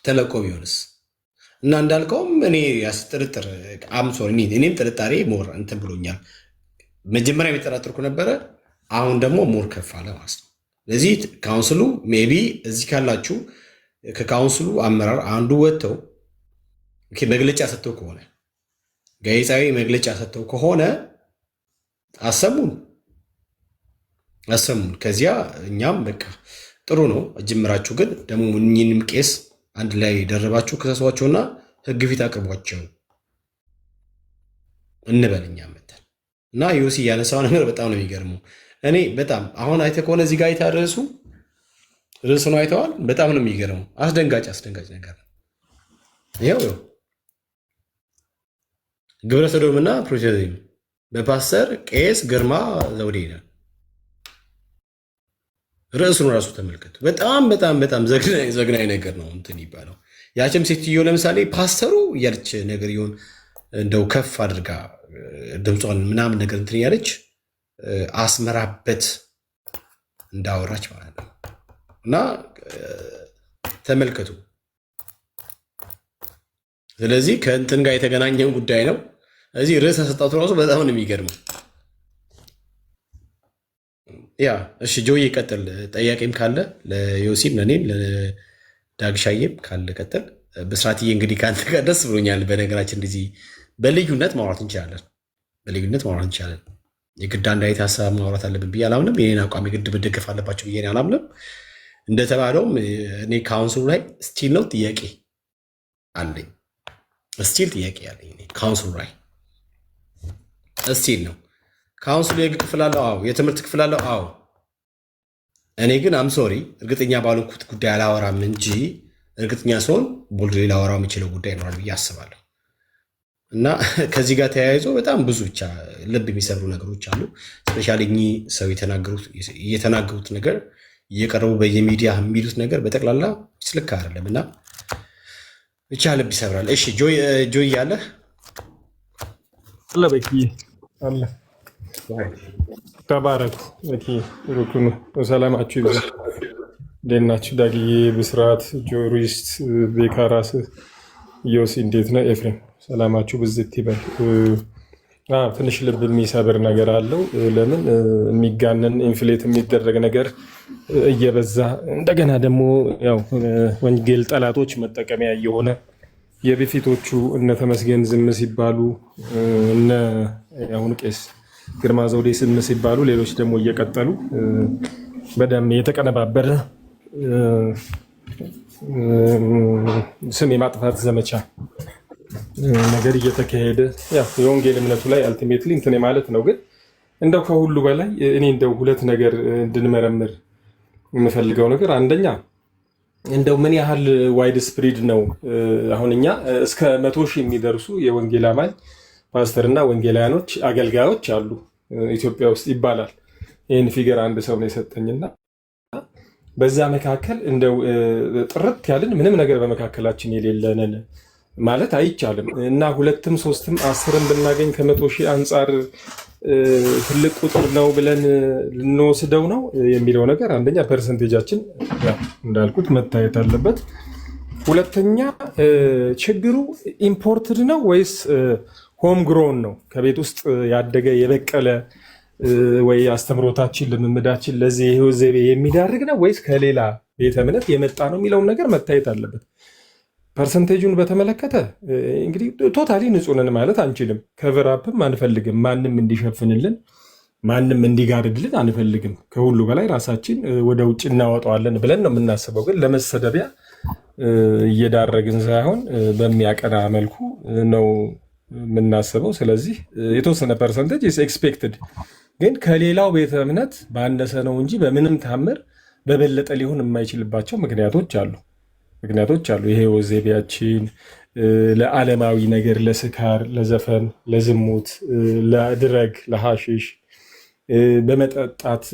ተለቆ ቢሆንስ? እና እንዳልከውም እኔ ያስጥርጥር አምሶር እኔም ጥርጣሬ ሞር እንትን ብሎኛል። መጀመሪያ የሚጠራጥርኩ ነበረ፣ አሁን ደግሞ ሞር ከፍ አለ ማለት ነው። ስለዚህ ካውንስሉ ሜይ ቢ እዚህ ካላችሁ ከካውንስሉ አመራር አንዱ ወጥተው መግለጫ ሰጥተው ከሆነ ጋዜጣዊ መግለጫ ሰጥተው ከሆነ አሰሙን። ከዚያ እኛም በቃ ጥሩ ነው ጅምራችሁ፣ ግን ደግሞ እኚህንም ቄስ አንድ ላይ ደረባችሁ ክሰሷቸውና ሕግ ፊት አቅርቧቸው እንበልኛ መተን እና ዮሲ ያነሳው ነገር በጣም ነው የሚገርመው። እኔ በጣም አሁን አይተህ ከሆነ እዚህ ጋር የታረሱ ርዕስ ነው አይተዋል። በጣም ነው የሚገርመው። አስደንጋጭ ነገር ነው። ይኸው ግብረ ሰዶምና ፕሮቴስታንቲዝም በፓስተር ቄስ ግርማ ዘውዴ ይላል። ርዕሱን ራሱ ተመልከቱ። በጣም በጣም በጣም ዘግናኝ ነገር ነው እንትን ይባለው። ያችም ሴትዮ ለምሳሌ ፓስተሩ እያለች ነገር ይሆን እንደው ከፍ አድርጋ ድምጿን ምናምን ነገር እንትን እያለች አስመራበት እንዳወራች ማለት ነው። እና ተመልከቱ። ስለዚህ ከእንትን ጋር የተገናኘን ጉዳይ ነው። እዚህ ርዕስ ተሰጣቱ ራሱ በጣም ነው የሚገርመው። ያ እሺ፣ ጆይ ይቀጥል። ጠያቄም ካለ ለዮሲም ለኔም ለዳግሻዬም ካለ ቀጥል። በስርዓትዬ እንግዲህ ከአንተ ጋር ደስ ብሎኛል። በነገራችን እንደዚህ በልዩነት ማውራት እንችላለን። በልዩነት ማውራት እንችላለን። የግድ አንድ አይነት ሀሳብ ማውራት አለብን ብዬ አላምንም። የኔን አቋም የግድ መደገፍ አለባቸው ብዬ አላምንም። እንደተባለውም እኔ ካውንስሉ ላይ ስቲል ነው ጥያቄ አለኝ። ስቲል ጥያቄ አለኝ ካውንስሉ ላይ ስቲል ነው። ካውንስሉ የህግ ክፍል አለው? አዎ። የትምህርት ክፍል አለው? አዎ። እኔ ግን አምሶሪ እርግጠኛ ባልኩት ጉዳይ አላወራም እንጂ እርግጠኛ ሲሆን ቦልድ ላወራው የሚችለው ጉዳይ ይኖራል ብዬ አስባለሁ። እና ከዚህ ጋር ተያይዞ በጣም ብዙ ብቻ ልብ የሚሰብሩ ነገሮች አሉ። ስፔሻሊ እኚህ ሰው የተናገሩት ነገር እየቀረቡ በየሚዲያ የሚሉት ነገር በጠቅላላ ስልክ አይደለም እና ብቻ ልብ ይሰብራል። እሺ ጆይ ያለ አለ በቂ አለ። ተባረኩ። በቂ ሩኩኑ ሰላማችሁ ይብዛ። እንዴት ናችሁ? ዳግዬ፣ ብስራት፣ ጆሪስት፣ ቤካ፣ ራስህ፣ ዮሲ እንዴት ነው? ኤፍሬም ሰላማችሁ ብዝት ይበል። ትንሽ ልብ የሚሰብር ነገር አለው። ለምን የሚጋነን ኢንፍሌት የሚደረግ ነገር እየበዛ እንደገና ደግሞ ያው ወንጌል ጠላቶች መጠቀሚያ እየሆነ የበፊቶቹ እነ ተመስገን ዝም ሲባሉ እነ አሁን ቄስ ግርማ ዘውዴ ዝም ሲባሉ ሌሎች ደግሞ እየቀጠሉ በደም የተቀነባበረ ስም የማጥፋት ዘመቻ ነገር እየተካሄደ የወንጌል እምነቱ ላይ አልቲሜትሊ እንትን ማለት ነው። ግን እንደው ከሁሉ በላይ እኔ እንደው ሁለት ነገር እንድንመረምር የምፈልገው ነገር አንደኛ እንደው ምን ያህል ዋይድ ስፕሪድ ነው። አሁን እኛ እስከ 100,000 የሚደርሱ የወንጌል አማኝ ፓስተርና ወንጌላውያኖች አገልጋዮች አሉ ኢትዮጵያ ውስጥ ይባላል። ይህን ፊገር አንድ ሰው ነው የሰጠኝና በዛ መካከል እንደው ጥርት ያልን ምንም ነገር በመካከላችን የሌለንን ማለት አይቻልም እና 2ም 3ም 10ም ብናገኝ ከ100,000 አንጻር ትልቅ ቁጥር ነው ብለን ልንወስደው ነው የሚለው ነገር አንደኛ ፐርሰንቴጃችን እንዳልኩት መታየት አለበት። ሁለተኛ ችግሩ ኢምፖርትድ ነው ወይስ ሆም ግሮን ነው? ከቤት ውስጥ ያደገ የበቀለ ወይ አስተምሮታችን ልምምዳችን ለዚህ የህይወት ዘይቤ የሚዳርግ ነው ወይስ ከሌላ ቤተ እምነት የመጣ ነው የሚለውን ነገር መታየት አለበት። ፐርሰንቴጁን በተመለከተ እንግዲህ ቶታሊ ንጹህ ነን ማለት አንችልም። ከቨራፕም አንፈልግም። ማንም እንዲሸፍንልን ማንም እንዲጋርድልን አንፈልግም። ከሁሉ በላይ ራሳችን ወደ ውጭ እናወጣዋለን ብለን ነው የምናስበው። ግን ለመሰደቢያ እየዳረግን ሳይሆን በሚያቀና መልኩ ነው የምናስበው። ስለዚህ የተወሰነ ፐርሰንቴጅ ኢስ ኤክስፔክትድ፣ ግን ከሌላው ቤተ እምነት ባነሰ ነው እንጂ በምንም ታምር በበለጠ ሊሆን የማይችልባቸው ምክንያቶች አሉ። ይሄ ዘይቤያችን ለዓለማዊ ነገር፣ ለስካር፣ ለዘፈን፣ ለዝሙት፣ ለድረግ፣ ለሐሺሽ፣ በመጠጣት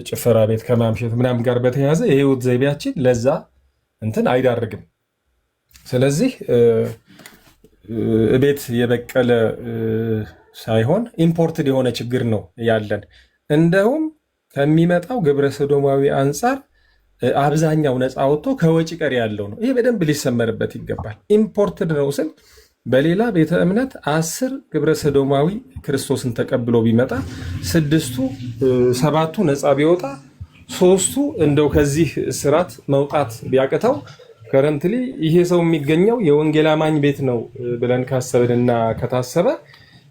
ጭፈራ ቤት ከማምሸት ምናምን ጋር በተያያዘ የህይወት ዘይቤያችን ለዛ እንትን አይዳርግም። ስለዚህ ቤት የበቀለ ሳይሆን ኢምፖርትድ የሆነ ችግር ነው ያለን። እንደውም ከሚመጣው ግብረ ሰዶማዊ አንጻር አብዛኛው ነፃ ወጥቶ ከወጪ ቀሪ ያለው ነው። ይሄ በደንብ ሊሰመርበት ይገባል። ኢምፖርትድ ነው ስል በሌላ ቤተ እምነት 10 ግብረ ሰዶማዊ ክርስቶስን ተቀብሎ ቢመጣ 6ቱ 7ቱ ነፃ ቢወጣ 3ቱ እንደው ከዚህ ስርዓት መውጣት ቢያቅተው ከረንትሊ ይሄ ሰው የሚገኘው የወንጌል አማኝ ቤት ነው ብለን ካሰብንና ከታሰበ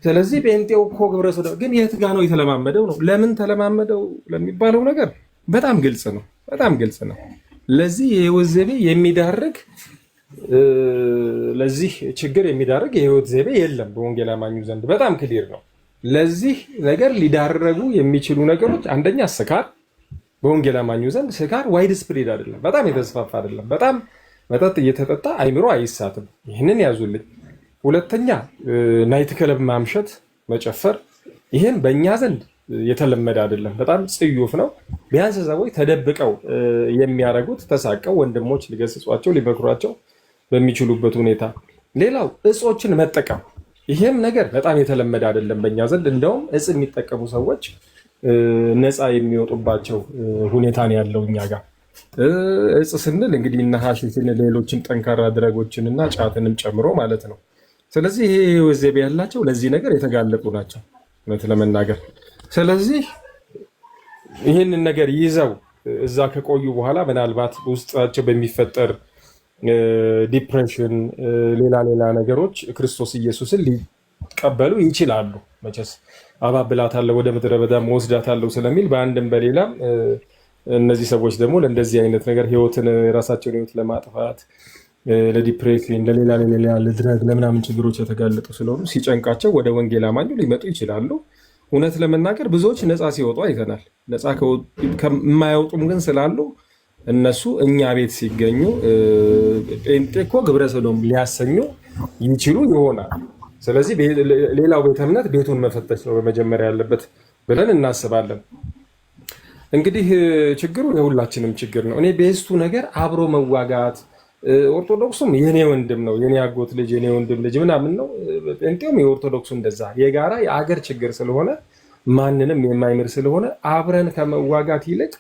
ስለዚህ ጴንጤው እኮ ግብረ ሰዶም ግን የት ጋ ነው የተለማመደው ነው። ለምን ተለማመደው ለሚባለው ነገር በጣም ግልጽ ነው። ለዚህ የህይወት ዘይቤ የሚዳርግ ለዚህ ችግር የሚዳርግ የህይወት ዘይቤ የለም በወንጌል አማኙ ዘንድ በጣም ክሊር ነው። ለዚህ ነገር ሊዳረጉ የሚችሉ ነገሮች አንደኛ ስካር፣ በወንጌል አማኙ ዘንድ ስካር ዋይድ ስፕሪድ አይደለም፣ በጣም የተስፋፋ አይደለም። በጣም መጠጥ እየተጠጣ አይምሮ አይሳትም። ይህንን ያዙልኝ። ሁለተኛ ናይት ክለብ ማምሸት፣ መጨፈር፣ ይሄን በእኛ ዘንድ የተለመደ አይደለም፣ በጣም ጽዩፍ ነው። ቢያንስ ሰዎች ተደብቀው የሚያደርጉት ተሳቀው ወንድሞች ሊገስጿቸው ሊመክሯቸው በሚችሉበት ሁኔታ። ሌላው እጾችን መጠቀም፣ ይሄም ነገር በጣም የተለመደ አይደለም በእኛ ዘንድ። እንደውም እጽ የሚጠቀሙ ሰዎች ነፃ የሚወጡባቸው ሁኔታ ነው ያለው እኛ ጋር። እጽ ስንል እንግዲህ እነ ሐሺሽን ሌሎችን ጠንካራ ድረጎችን እና ጫትንም ጨምሮ ማለት ነው። ስለዚህ ይሄ ወዘቤ ያላቸው ለዚህ ነገር የተጋለጡ ናቸው እውነት ለመናገር። ስለዚህ ይህንን ነገር ይዘው እዛ ከቆዩ በኋላ ምናልባት ውስጣቸው በሚፈጠር ዲፕሬሽን፣ ሌላ ነገሮች ክርስቶስ ኢየሱስን ሊቀበሉ ይችላሉ። መቼስ አባብላታለሁ ወደ ምድረ በዳ ወስዳታለሁ ስለሚል በአንድም በሌላም እነዚህ ሰዎች ደግሞ ለእንደዚህ አይነት ነገር የራሳቸውን ህይወት ለማጥፋት ለዲፕሬሽን፣ ለሌላ ለድረግ ለምናምን ችግሮች የተጋለጡ ስለሆኑ ሲጨንቃቸው ወደ ወንጌል አማኙ ሊመጡ ይችላሉ። እውነት ለመናገር ብዙዎች ነፃ ሲወጡ አይተናል። ነፃ የማይወጡም ግን ስላሉ እነሱ እኛ ቤት ሲገኙ ጴንጤ እኮ ግብረ ሰዶም ሊያሰኙ ይችሉ ይሆናል። ስለዚህ ሌላው ቤተ እምነት ቤቱን መፈተሽ ነው በመጀመሪያ ያለበት ብለን እናስባለን። እንግዲህ ችግሩ የሁላችንም ችግር ነው። እኔ ቤስቱ ነገር አብሮ መዋጋት፣ ኦርቶዶክሱም የኔ ወንድም ነው የኔ አጎት ልጅ የኔ ወንድም ልጅ ምናምን ነው። ጴንጤውም የኦርቶዶክሱ እንደዛ የጋራ የአገር ችግር ስለሆነ ማንንም የማይምር ስለሆነ አብረን ከመዋጋት ይልቅ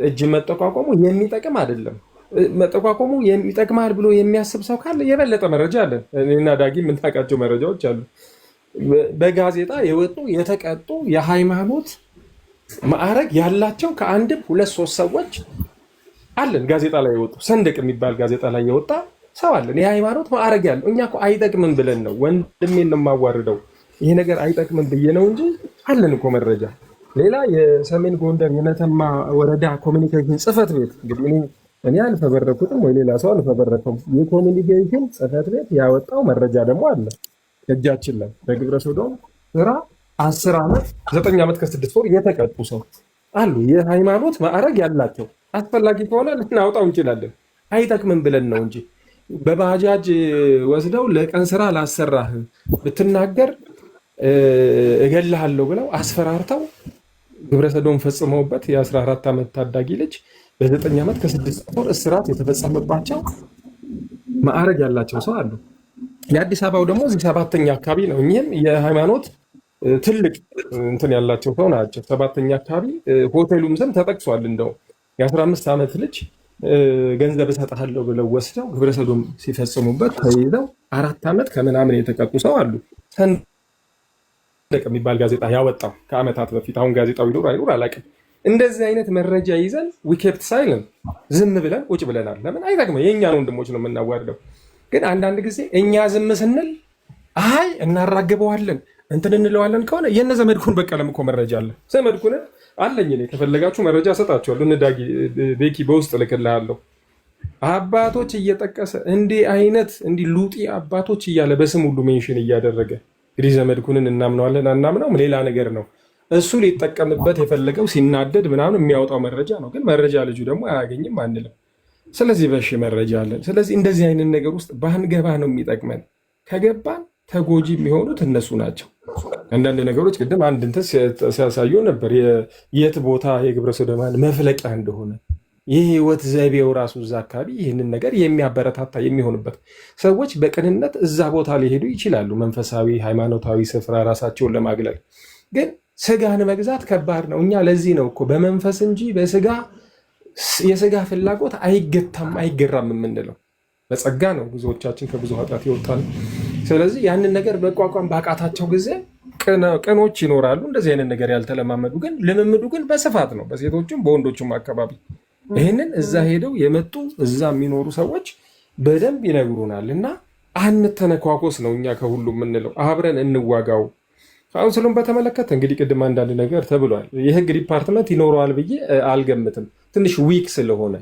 እጅ መጠቋቋሙ የሚጠቅም አይደለም። መጠቋቋሙ የሚጠቅማል ብሎ የሚያስብ ሰው ካለ የበለጠ መረጃ አለን። እኔና ዳጊ የምናውቃቸው መረጃዎች አሉ። በጋዜጣ የወጡ የተቀጡ የሃይማኖት ማዕረግ ያላቸው ከአንድም 2-3 ሰዎች አለን። ጋዜጣ ላይ የወጡ ሰንደቅ የሚባል ጋዜጣ ላይ የወጣ ሰው አለን። የሃይማኖት ማዕረግ ያለው እኛ እኮ አይጠቅምም ብለን ነው ወንድሜን ነው የማዋርደው ይሄ ነገር አይጠቅምም ብዬ ነው እንጂ አለን እኮ መረጃ። ሌላ የሰሜን ጎንደር የመተማ ወረዳ ኮሚኒኬሽን ጽህፈት ቤት እንግዲህ እኔ አልፈበረኩትም ወይ ሌላ ሰው አልፈበረከም። የኮሚኒኬሽን ጽህፈት ቤት ያወጣው መረጃ ደግሞ አለ እጃችን ላይ በግብረ ሰዶም ስራ 10 ዓመት 9 ዓመት ከ6 ወር የተቀጡ ሰው አሉ። የሃይማኖት ማዕረግ ያላቸው አስፈላጊ ከሆነ ልናወጣው እንችላለን። አይጠቅምም ብለን ነው እንጂ በባጃጅ ወስደው ለቀን ስራ ላሰራህ ብትናገር እገልሃለሁ ብለው አስፈራርተው ግብረ ሰዶም ፈጽመውበት የ14 ዓመት ታዳጊ ልጅ በ9 ዓመት ከ6 ወር እስራት የተፈጸመባቸው ማዕረግ ያላቸው ሰው አሉ። የአዲስ አበባው ደግሞ እዚህ 7ኛ አካባቢ ነው። እኚህም የሃይማኖት ትልቅ እንትን ያላቸው ሰው ናቸው። 7ኛ አካባቢ ሆቴሉም ስም ተጠቅሷል። እንደው የ15 ዓመት ልጅ ገንዘብ እሰጥሃለሁ ብለው ወስደው ግብረ ሰዶም ሲፈጽሙበት ተይዘው 4 ዓመት ከምናምን የተቀጡ ሰው አሉ። ሰንደቅ የሚባል ጋዜጣ ያወጣው ከዓመታት በፊት። አሁን ጋዜጣው ይኖር አይኖር አላውቅም። እንደዚህ አይነት መረጃ ይዘን ዊ ኬፕት ሳይለንት ዝም ብለን ቁጭ ብለናል። ለምን አይጠቅመ የእኛን ወንድሞች ነው የምናዋርደው። ግን አንዳንድ ጊዜ እኛ ዝም ስንል አይ እናራግበዋለን እንትን እንለዋለን ከሆነ የነ ዘመድኩን በቀለም እኮ መረጃ አለ። ዘመድኩን አለኝ እኔ ከፈለጋችሁ መረጃ ሰጣችኋለሁ። እንዳጊ ቤኪ በውስጥ ልክልሃለሁ። አባቶች እየጠቀሰ እንዲህ አይነት እንዲህ ሉጢ አባቶች እያለ በስም ሁሉ ሜንሽን እያደረገ እንግዲህ ዘመድኩንን እናምነዋለን አናምነውም ሌላ ነገር ነው። እሱ ሊጠቀምበት የፈለገው ሲናደድ ምናምን የሚያወጣው መረጃ ነው። ግን መረጃ ልጁ ደግሞ አያገኝም አንልም። ስለዚህ በሺ መረጃ አለን። ስለዚህ እንደዚህ አይነት ነገር ውስጥ ባንገባ ነው የሚጠቅመን። ከገባን ተጎጂ የሚሆኑት እነሱ ናቸው። አንዳንድ ነገሮች ቅድም አንድ እንትን ሲያሳዩ ነበር የት ቦታ የግብረ ሰዶማን መፍለቂያ እንደሆነ የህይወት ዘይቤው ራሱ እዛ አካባቢ ይህንን ነገር የሚያበረታታ የሚሆንበት ሰዎች በቅንነት እዛ ቦታ ሊሄዱ ይችላሉ። መንፈሳዊ ሃይማኖታዊ ስፍራ ራሳቸውን ለማግለል ግን ስጋን መግዛት ከባድ ነው። እኛ ለዚህ ነው እኮ በመንፈስ እንጂ በስጋ የስጋ ፍላጎት አይገታም አይገራም የምንለው። በጸጋ ነው ብዙዎቻችን ከብዙ ኃጢአት ይወጣል። ስለዚህ ያንን ነገር መቋቋም ባቃታቸው ጊዜ ቅኖች ይኖራሉ፣ እንደዚህ አይነት ነገር ያልተለማመዱ። ግን ልምምዱ ግን በስፋት ነው በሴቶችም በወንዶችም አካባቢ። ይህንን እዛ ሄደው የመጡ እዛ የሚኖሩ ሰዎች በደንብ ይነግሩናል። እና አንተነኳኮስ ነው እኛ ከሁሉ የምንለው፣ አብረን እንዋጋው። ካውንስሉን በተመለከተ እንግዲህ ቅድም አንዳንድ ነገር ተብሏል። የህግ ዲፓርትመንት ይኖረዋል ብዬ አልገምትም። ትንሽ ዊክ ስለሆነ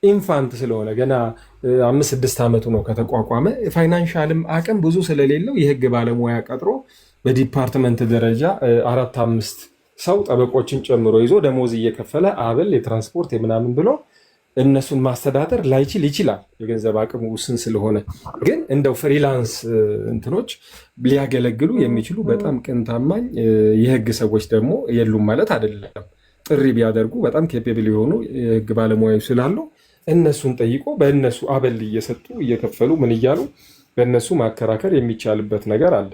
ኢንፋንት ስለሆነ ገና 5-6 ዓመቱ ነው ከተቋቋመ። ፋይናንሻልም አቅም ብዙ ስለሌለው የህግ ባለሙያ ቀጥሮ በዲፓርትመንት ደረጃ 4-5 ሰው ጠበቆችን ጨምሮ ይዞ ደሞዝ እየከፈለ አበል የትራንስፖርት የምናምን ብሎ እነሱን ማስተዳደር ላይችል ይችላል፣ የገንዘብ አቅሙ ውስን ስለሆነ። ግን እንደው ፍሪላንስ እንትኖች ሊያገለግሉ የሚችሉ በጣም ቅን ታማኝ የህግ ሰዎች ደግሞ የሉም ማለት አይደለም። ጥሪ ቢያደርጉ በጣም ኬፔብል የሆኑ የህግ ባለሙያዎች ስላሉ እነሱን ጠይቆ በእነሱ አበል እየሰጡ እየከፈሉ ምን እያሉ በእነሱ ማከራከር የሚቻልበት ነገር አለ።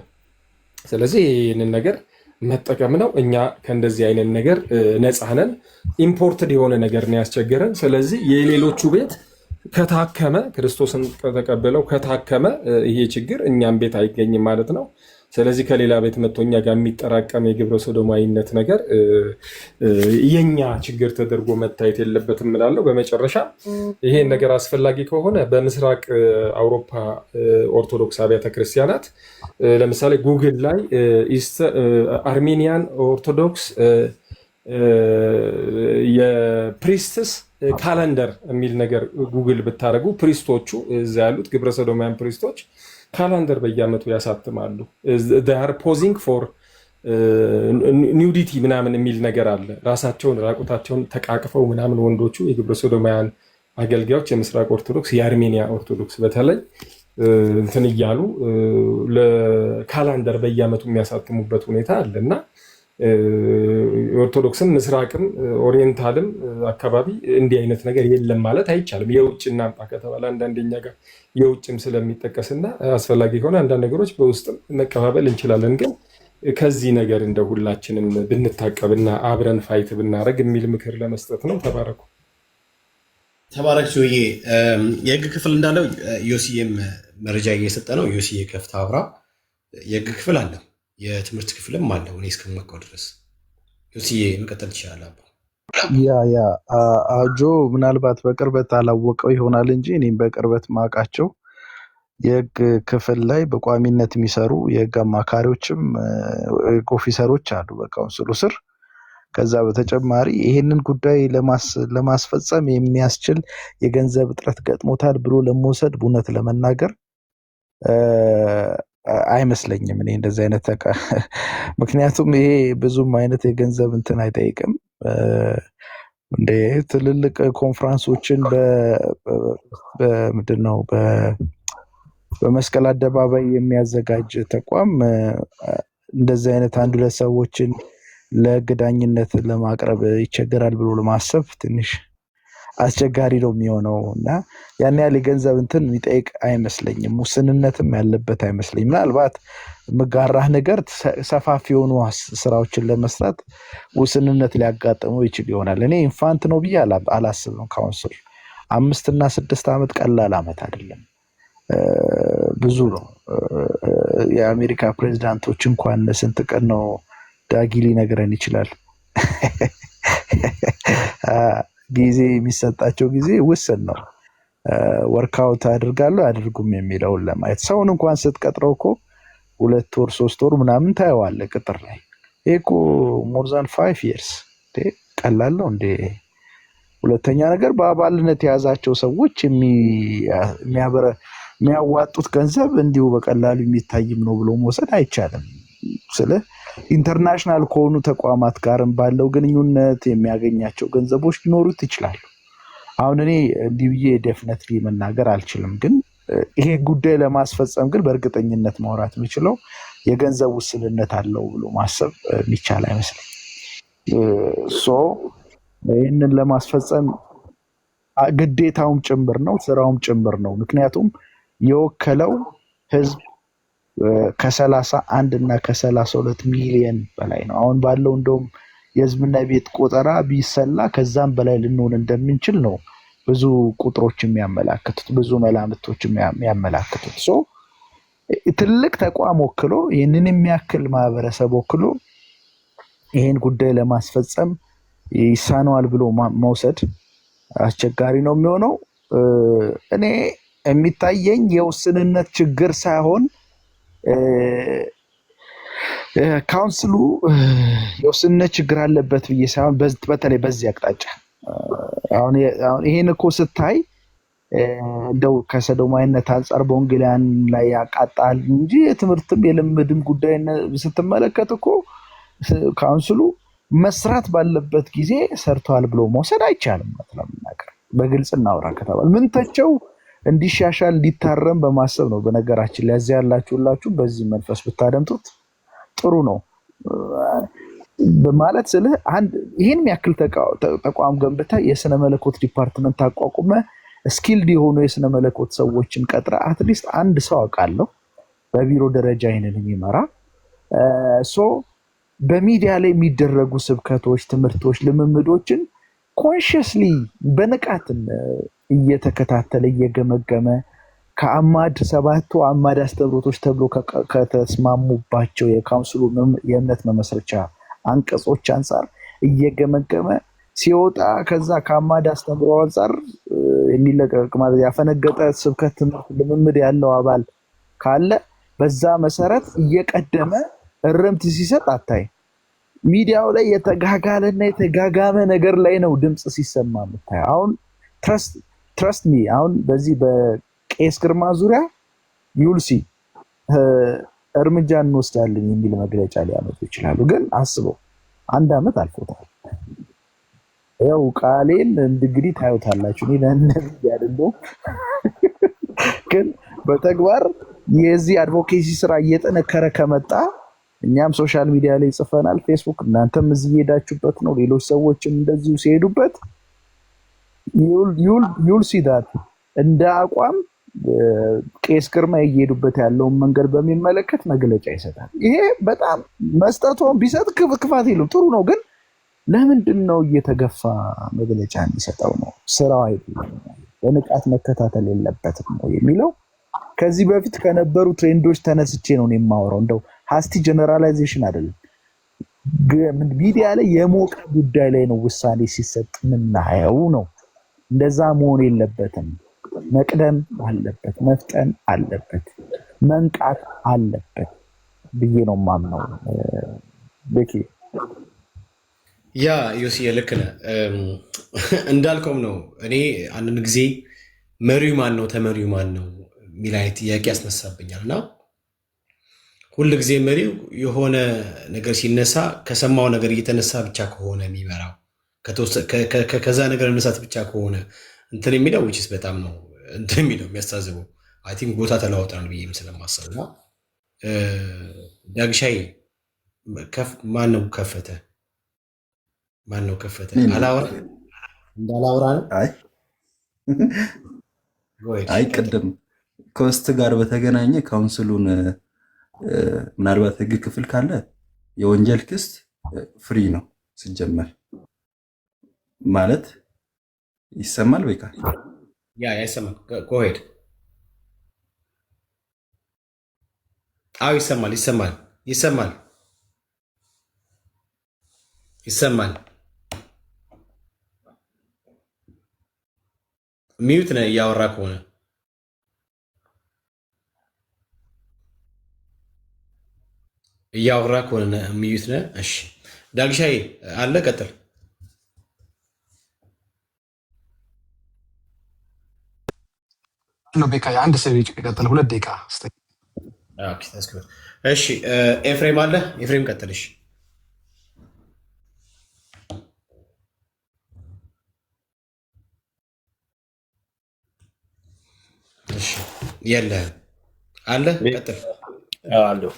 ስለዚህ ይህንን ነገር መጠቀም ነው። እኛ ከእንደዚህ አይነት ነገር ነፃ ነን። ኢምፖርትድ የሆነ ነገር ነው ያስቸገረን። ስለዚህ የሌሎቹ ቤት ከታከመ ክርስቶስን ከተቀበለው ከታከመ ይሄ ችግር እኛም ቤት አይገኝም ማለት ነው። ስለዚህ ከሌላ ቤት መጥቶ እኛ ጋር የሚጠራቀም የግብረ ሶዶማዊነት ነገር የኛ ችግር ተደርጎ መታየት የለበትም እላለሁ። በመጨረሻ ይሄን ነገር አስፈላጊ ከሆነ በምስራቅ አውሮፓ ኦርቶዶክስ አብያተ ክርስቲያናት ለምሳሌ ጉግል ላይ አርሜኒያን ኦርቶዶክስ የፕሪስትስ ካላንደር የሚል ነገር ጉግል ብታደረጉ ፕሪስቶቹ እዛ ያሉት ግብረ ሰዶማውያን ፕሪስቶች ካላንደር በየዓመቱ ያሳትማሉ። ፖዚንግ ፎር ኒውዲቲ ምናምን የሚል ነገር አለ። ራሳቸውን ራቁታቸውን ተቃቅፈው ምናምን ወንዶቹ የግብረ ሶዶማውያን አገልጋዮች የምስራቅ ኦርቶዶክስ የአርሜኒያ ኦርቶዶክስ በተለይ እንትን እያሉ ለካላንደር በየዓመቱ የሚያሳትሙበት ሁኔታ አለ እና ኦርቶዶክስም ምስራቅም ኦሪየንታልም አካባቢ እንዲህ አይነት ነገር የለም ማለት አይቻልም። የውጭ እናምጣ ከተባለ አንዳንደኛ ጋር የውጭም ስለሚጠቀስና አስፈላጊ ከሆነ አንዳንድ ነገሮች በውስጥም መቀባበል እንችላለን። ግን ከዚህ ነገር እንደ ሁላችንም ብንታቀብና አብረን ፋይት ብናደረግ የሚል ምክር ለመስጠት ነው። ተባረኩ። ተባረክ ጆዬ። የህግ ክፍል እንዳለው ዮሲዬም መረጃ እየሰጠ ነው። ዮሲዬ ከፍታ አብራ የህግ ክፍል አለው፣ የትምህርት ክፍልም አለው። እኔ እስከማውቀው ድረስ ዮሲዬ መቀጠል ትችላለህ። ያ አጆ ምናልባት በቅርበት አላወቀው ይሆናል እንጂ እኔም በቅርበት ማውቃቸው የህግ ክፍል ላይ በቋሚነት የሚሰሩ የህግ አማካሪዎችም ኦፊሰሮች አሉ በካውንስሉ ስር። ከዛ በተጨማሪ ይሄንን ጉዳይ ለማስፈጸም የሚያስችል የገንዘብ እጥረት ገጥሞታል ብሎ ለመውሰድ እውነት ለመናገር አይመስለኝም። እኔ እንደዚህ አይነት ምክንያቱም ይሄ ብዙም አይነት የገንዘብ እንትን አይጠይቅም። እንደ ትልልቅ ኮንፈረንሶችን በምንድን ነው በመስቀል አደባባይ የሚያዘጋጅ ተቋም እንደዚህ አይነት አንድ ሁለት ሰዎችን ለህግ ዳኝነት ለማቅረብ ይቸገራል ብሎ ለማሰብ ትንሽ አስቸጋሪ ነው የሚሆነው እና ያን ያህል የገንዘብ እንትን የሚጠይቅ አይመስለኝም። ውስንነትም ያለበት አይመስለኝም። ምናልባት ምጋራህ ነገር ሰፋፊ የሆኑ ስራዎችን ለመስራት ውስንነት ሊያጋጥመው ይችል ይሆናል። እኔ ኢንፋንት ነው ብዬ አላስብም። ካውንስል 5 እና 6 ዓመት ቀላል ዓመት አይደለም፣ ብዙ ነው። የአሜሪካ ፕሬዚዳንቶች እንኳን ስንት ቀን ነው ዳጊ ሊነግረን ይችላል። ጊዜ የሚሰጣቸው ጊዜ ውስን ነው። ወርክአውት አድርጋለሁ አያደርጉም የሚለውን ለማየት ሰውን እንኳን ስትቀጥረው እኮ 2 ወር 3 ወር ምናምን ታየዋለህ ቅጥር ላይ። ይሄ እኮ ሞር ዛን 5 years ቀላል ነው እንዴ? ሁለተኛ ነገር በአባልነት የያዛቸው ሰዎች የሚያዋጡት ገንዘብ እንዲሁ በቀላሉ የሚታይም ነው ብሎ መውሰድ አይቻልም። ስለ ኢንተርናሽናል ከሆኑ ተቋማት ጋርም ባለው ግንኙነት የሚያገኛቸው ገንዘቦች ሊኖሩት ይችላሉ። አሁን እኔ እንዲህ ብዬ ዴፊኒትሊ መናገር አልችልም፣ ግን ይሄ ጉዳይ ለማስፈጸም ግን በእርግጠኝነት ማውራት የሚችለው የገንዘብ ውስንነት አለው ብሎ ማሰብ የሚቻል አይመስልም። ይህንን ለማስፈጸም ግዴታውም ጭምር ነው፣ ስራውም ጭምር ነው። ምክንያቱም የወከለው ህዝብ ከ31 እና ከ32 ሚሊዮን በላይ ነው። አሁን ባለው እንደውም የህዝብና የቤት ቆጠራ ቢሰላ ከዛም በላይ ልንሆን እንደምንችል ነው ብዙ ቁጥሮች የሚያመላክቱት፣ ብዙ መላምቶች የሚያመላክቱት። ትልቅ ተቋም ወክሎ ይህንን የሚያክል ማህበረሰብ ወክሎ ይህን ጉዳይ ለማስፈጸም ይሳነዋል ብሎ መውሰድ አስቸጋሪ ነው የሚሆነው። እኔ የሚታየኝ የውስንነት ችግር ሳይሆን ካውንስሉ የውስንነት ችግር አለበት ብዬ ሳይሆን በተለይ በዚህ አቅጣጫ አሁን ይሄን እኮ ስታይ እንደው ከሰዶማዊነት አንጻር በወንጌላውያን ላይ ያቃጣል እንጂ የትምህርትም የልምድም ጉዳይ ስትመለከት እኮ ካውንስሉ መስራት ባለበት ጊዜ ሰርተዋል ብሎ መውሰድ አይቻልም። ለምናገር በግልጽ እናውራ ከተባለ ምን ተቸው እንዲሻሻል እንዲታረም በማሰብ ነው። በነገራችን ላይ እዚያ ያላችሁላችሁ በዚህ መንፈስ ብታደምጡት ጥሩ ነው በማለት ስለ አንድ ይሄን ያክል ተቋም ገንብታ የስነ መለኮት ዲፓርትመንት አቋቁመ ስኪልድ የሆኑ የስነ መለኮት ሰዎችን ቀጥራ አትሊስት አንድ ሰው አውቃለሁ በቢሮ ደረጃ ይሄንን የሚመራ በሚዲያ ላይ የሚደረጉ ስብከቶች፣ ትምህርቶች፣ ልምምዶችን ኮንሽስሊ በንቃት እየተከታተለ እየገመገመ ከአማድ 7ቱ አማድ አስተምሮቶች ተብሎ ከተስማሙባቸው የካውንስሉ የእምነት መመስረቻ አንቀጾች አንጻር እየገመገመ ሲወጣ ከዛ ከአማድ አስተምሮ አንጻር የሚለቀቅ ማለት ያፈነገጠ ስብከት ትምህርት ልምምድ ያለው አባል ካለ በዛ መሰረት እየቀደመ እርምት ሲሰጥ አታይ። ሚዲያው ላይ የተጋጋለና የተጋጋመ ነገር ላይ ነው ድምጽ ሲሰማ የምታይ። አሁን ትረስት ሚ አሁን በዚህ በቄስ ግርማ ዙሪያ ዩልሲ እርምጃ እንወስዳለን የሚል መግለጫ ሊያመጡ ይችላሉ። ግን አስበው 1 ዓመት አልፎታል። ያው ቃሌን እንግዲህ ታዩታላችሁ። እኔ ለነዚህ አይደለም ግን በተግባር የዚህ አድቮኬሲ ስራ እየጠነከረ ከመጣ እኛም ሶሻል ሚዲያ ላይ ጽፈናል፣ ፌስቡክ እናንተም እዚህ ሄዳችሁበት ነው፣ ሌሎች ሰዎችም እንደዚሁ ሲሄዱበት ዩል ሲ ዳት እንደ አቋም ቄስ ግርማ እየሄዱበት ያለውን መንገድ በሚመለከት መግለጫ ይሰጣል። ይሄ በጣም መስጠቱን ቢሰጥ ክፋት የለውም፣ ጥሩ ነው። ግን ለምንድን ነው እየተገፋ መግለጫ የሚሰጠው? ነው ስራው አይደለም? በንቃት መከታተል የለበትም ነው የሚለው። ከዚህ በፊት ከነበሩ ትሬንዶች ተነስቼ ነው የማወራው። እንደው ሃስቲ ጀነራላይዜሽን አይደለም። ሚዲያ ላይ የሞቀ ጉዳይ ላይ ነው ውሳኔ ሲሰጥ ምናየው ነው። እንደዛ መሆን የለበትም። መቅደም አለበት፣ መፍጠን አለበት፣ መንቃት አለበት ብዬ ነው ማምነው። በቂ ያ ዮሲ ልክ ነህ። እንዳልከውም ነው። እኔ አንድ ጊዜ መሪው ማን ነው ተመሪው ማን ነው የሚል አይነት ጥያቄ ያስነሳብኛል። እና ሁል ጊዜ መሪው የሆነ ነገር ሲነሳ ከሰማው ነገር እየተነሳ ብቻ ከሆነ የሚመራው ከዛ ነገር መነሳት ብቻ ከሆነ እንትን የሚለው ውጭስ በጣም ነው እንትን የሚለው የሚያስታዝበው። አይ ቲንክ ቦታ ተለዋውጠናል ብዬም ስለማሰብ እና ዳግሻይ ማን ነው ከፈተ? ማን ነው ከፈተ? አላወራ እንዳላወራ ነው። አይ ቅድም ከውስጥ ጋር በተገናኘ ካውንስሉን ምናልባት ህግ ክፍል ካለ የወንጀል ክስ ፍሪ ነው ሲጀመር ማለት ይሰማል ወይ ካል ያ ይሰማል። ጎሄድ አዎ ይሰማል ይሰማል ይሰማል ይሰማል። ሚዩት ነህ እያወራ ከሆነ ሚዩት ነህ። እሺ ዳግሻይ አለ ቀጥል። ቤካ አንድ ሰው ይቀጥል 2 ደቂቃ። እሺ ኤፍሬም አለ። ኤፍሬም ቀጥልሽ። እሺ የለህም አለ ቀጥል። አለሁ።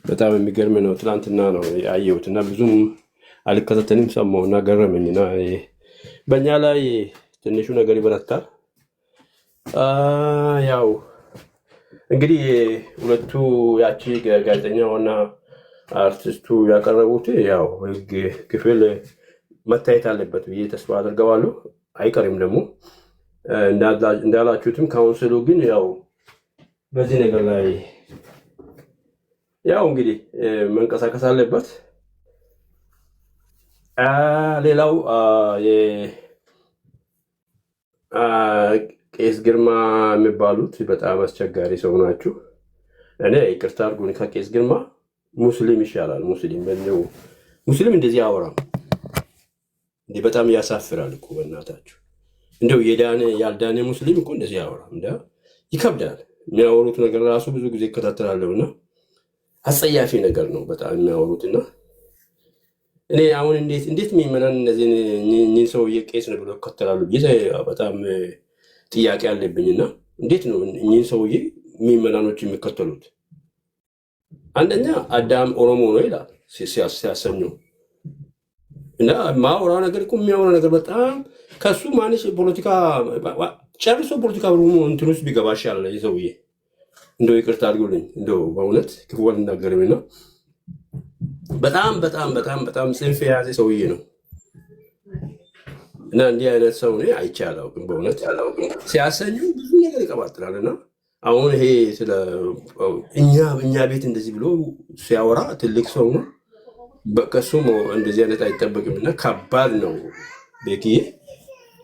በጣም የሚገርም ነው። ትናንትና ነው ያየሁት እና ብዙም አልከታተልም ሰማሁ እና ገረመኝና በእኛ ላይ ትንሹ ነገር ይበረታል። ያው እንግዲህ ሁለቱ ያቺ ጋዜጠኛውና አርቲስቱ ያቀረቡት ያው ህግ ክፍል መታየት አለበት ብዬ ተስፋ አድርገዋለሁ። አይቀርም ደግሞ እንዳላችሁትም ካውንስሉ ግን ያው በዚህ ነገር ላይ ያው እንግዲህ መንቀሳቀስ አለበት። ሌላው ቄስ ግርማ የሚባሉት በጣም አስቸጋሪ ሰው ናችሁ። እኔ ይቅርታ አድርጉኝ፣ ከቄስ ግርማ ሙስሊም ይሻላል። ሙስሊም እንደዚህ አወራም እንዴ! በጣም ያሳፍራል እኮ በእናታችሁ። እንደው ያልዳነ ሙስሊም እኮ እንደዚህ አወራም። ይከብዳል። የሚያወሩት ነገር ራሱ ብዙ ጊዜ ይከታተላለሁና አጸያፊ ነገር ነው በጣም የሚያወሩትና እኔ አሁን እንዴት የሚመናን እነዚህን ሰውዬ ቄስ ነው ብሎ ይከተላሉ ብዬ በጣም ጥያቄ አለብኝና እንዴት ነው እኚህን ሰውዬ የሚመናኖች የሚከተሉት? አንደኛ አዳም ኦሮሞ ነው ይላል ሲያሰኙ እና ማውራ ነገር እኮ የሚያወራ ነገር በጣም ከሱ ማንሽ ፖለቲካ ጨርሶ ፖለቲካ እንትን ውስጥ ቢገባ ይሻላል። ይህ ሰውዬ እንደው ይቅርታ አድርጉልኝ፣ እንደው በእውነት ክፉ አልናገርምና በጣም በጣም በጣም በጣም ጽንፍ የያዘ ሰውዬ ነው እና እንዲህ አይነት ሰው እኔ አይቼ አላውቅም። በእውነት ሲያሰኙ ብዙ ነገር ይቀባጥራል እና አሁን ይሄ ስለ እኛ ቤት እንደዚህ ብሎ ሲያወራ ትልቅ ሰው ነው። ከሱም እንደዚህ አይነት አይጠበቅም እና ከባድ ነው ቤኪዬ።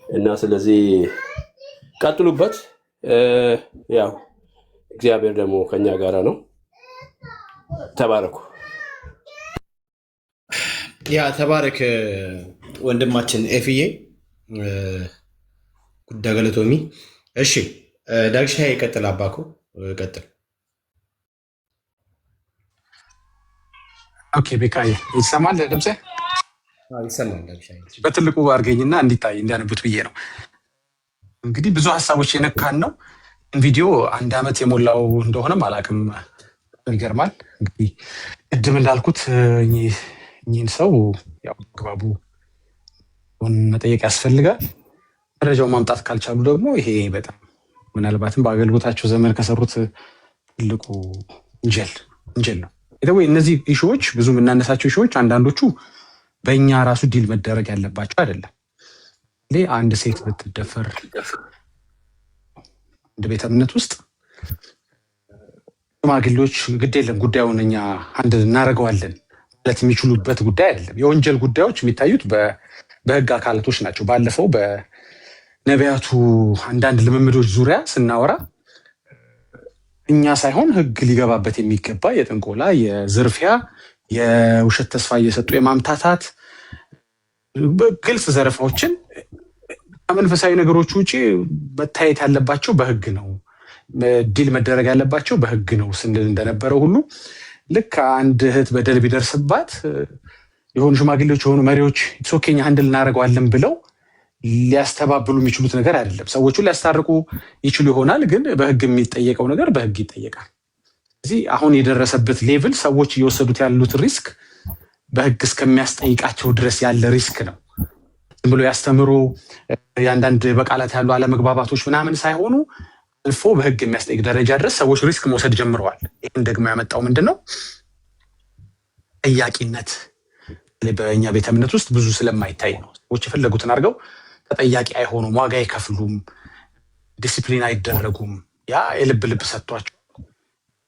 እና ስለዚህ ቀጥሉበት። ያው እግዚአብሔር ደግሞ ከኛ ጋራ ነው። ተባረኩ። ያ ተባረክ ወንድማችን ኤፍዬ ጉዳገለቶሚ። እሺ ዳግሻ ይቀጥል። አባኮ ቀጥል። ኦኬ ቤካዬ ይሰማል ድምጼ? ይሰማል። ዳግሻ በትልቁ አድርገኝና እንዲታይ እንዲያነቡት ብዬ ነው። እንግዲህ ብዙ ሀሳቦች የነካን ነው። ቪዲዮ 1 ዓመት የሞላው እንደሆነም አላውቅም። ይገርማል። እንግዲህ ቅድም እንዳልኩት እኚህን ሰው ያው ግባቡ መጠየቅ ያስፈልጋል። መረጃው ማምጣት ካልቻሉ ደግሞ ይሄ በጣም ምናልባትም በአገልግሎታቸው ዘመን ከሰሩት ትልቁ እንጀል ነው። እነዚህ ኢሹዎች ብዙ የምናነሳቸው ኢሹዎች አንዳንዶቹ በእኛ ራሱ ዲል መደረግ ያለባቸው አይደለም። አንድ ሴት ብትደፈር እንደ ቤተ እምነት ውስጥ ሽማግሌዎች ግድ የለም ጉዳዩን እኛ አንድ እናደርገዋለን ማለት የሚችሉበት ጉዳይ አይደለም። የወንጀል ጉዳዮች የሚታዩት በህግ አካላቶች ናቸው። ባለፈው በነቢያቱ አንዳንድ ልምምዶች ዙሪያ ስናወራ እኛ ሳይሆን ህግ ሊገባበት የሚገባ የጥንቆላ፣ የዝርፊያ፣ የውሸት ተስፋ እየሰጡ የማምታታት ግልጽ ዘረፋዎችን ከመንፈሳዊ ነገሮች ውጭ መታየት ያለባቸው በህግ ነው፣ ዲል መደረግ ያለባቸው በህግ ነው ስንል እንደነበረው ሁሉ ልክ አንድ እህት በደል ቢደርስባት የሆኑ ሽማግሌዎች የሆኑ መሪዎች ሶኬኛ አንድል እናደርገዋለን ብለው ሊያስተባብሉ የሚችሉት ነገር አይደለም። ሰዎቹን ሊያስታርቁ ይችሉ ይሆናል፣ ግን በህግ የሚጠየቀው ነገር በህግ ይጠየቃል። ስለዚህ አሁን የደረሰበት ሌቭል ሰዎች እየወሰዱት ያሉት ሪስክ በህግ እስከሚያስጠይቃቸው ድረስ ያለ ሪስክ ነው። ዝም ብሎ ያስተምሩ የአንዳንድ በቃላት ያሉ አለመግባባቶች ምናምን ሳይሆኑ አልፎ በህግ የሚያስጠይቅ ደረጃ ድረስ ሰዎች ሪስክ መውሰድ ጀምረዋል። ይህን ደግሞ ያመጣው ምንድን ነው? ጠያቂነት በእኛ ቤተ እምነት ውስጥ ብዙ ስለማይታይ ነው። ሰዎች የፈለጉትን አድርገው ተጠያቂ አይሆኑም፣ ዋጋ አይከፍሉም፣ ዲሲፕሊን አይደረጉም። ያ የልብ ሰጥቷቸው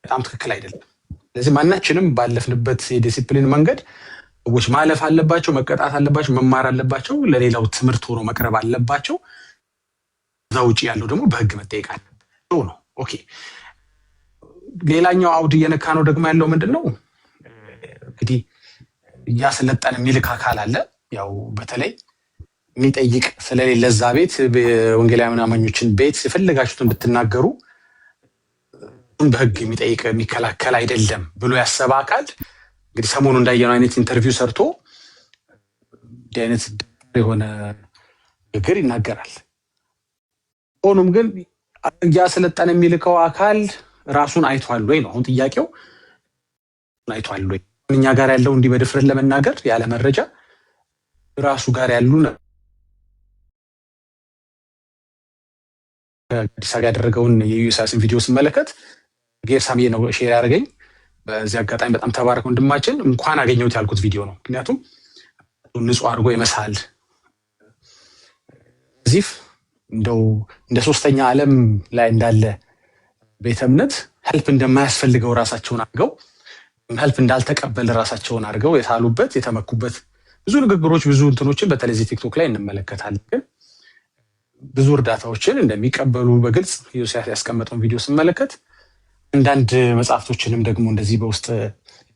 በጣም ትክክል አይደለም። ስለዚህ ማናችንም ባለፍንበት የዲሲፕሊን መንገድ ሰዎች ማለፍ አለባቸው፣ መቀጣት አለባቸው፣ መማር አለባቸው፣ ለሌላው ትምህርት ሆኖ መቅረብ አለባቸው። እዛ ውጭ ያለው ደግሞ በህግ መጠየቅ አለበት ነው። ኦኬ ሌላኛው አውድ እየነካ ነው ደግሞ ያለው ምንድን ነው? እንግዲህ እያሰለጠን የሚልክ አካል አለ። ያው በተለይ የሚጠይቅ ስለሌለ እዛ ቤት ወንጌላውያን አማኞችን ቤት የፈለጋችሁትን ብትናገሩ በህግ የሚጠይቅ የሚከላከል አይደለም ብሎ ያሰበ አካል እንግዲህ ሰሞኑ እንዳየነው አይነት ኢንተርቪው ሰርቶ እንዲህ አይነት የሆነ ንግግር ይናገራል። ሆኖም ግን እያሰለጠን የሚልከው አካል ራሱን አይቷል ወይ ነው አሁን ጥያቄው። አይቷል ወይ? እኛ ጋር ያለው እንዲህ በድፍረት ለመናገር ያለ መረጃ ራሱ ጋር ያሉ አዲስ አበባ ያደረገውን የዩሳስን ቪዲዮ ስመለከት ጌርሳሜ ነው ሼር ያደረገኝ። በዚህ አጋጣሚ በጣም ተባረክ ወንድማችን፣ እንኳን አገኘሁት ያልኩት ቪዲዮ ነው። ምክንያቱም ንጹህ አድርጎ ይመሳል ዚፍ እንደው እንደ ሶስተኛ ዓለም ላይ እንዳለ ቤተ እምነት ሄልፕ እንደማያስፈልገው ራሳቸውን አድርገው ሄልፕ እንዳልተቀበል ራሳቸውን አድርገው የሳሉበት የተመኩበት ብዙ ንግግሮች ብዙ እንትኖችን በተለይ ቲክቶክ ላይ እንመለከታለን። ግን ብዙ እርዳታዎችን እንደሚቀበሉ በግልጽ ዮሴፍ ያስቀመጠውን ቪዲዮ ስመለከት አንዳንድ መጽሐፍቶችንም ደግሞ እንደዚህ በውስጥ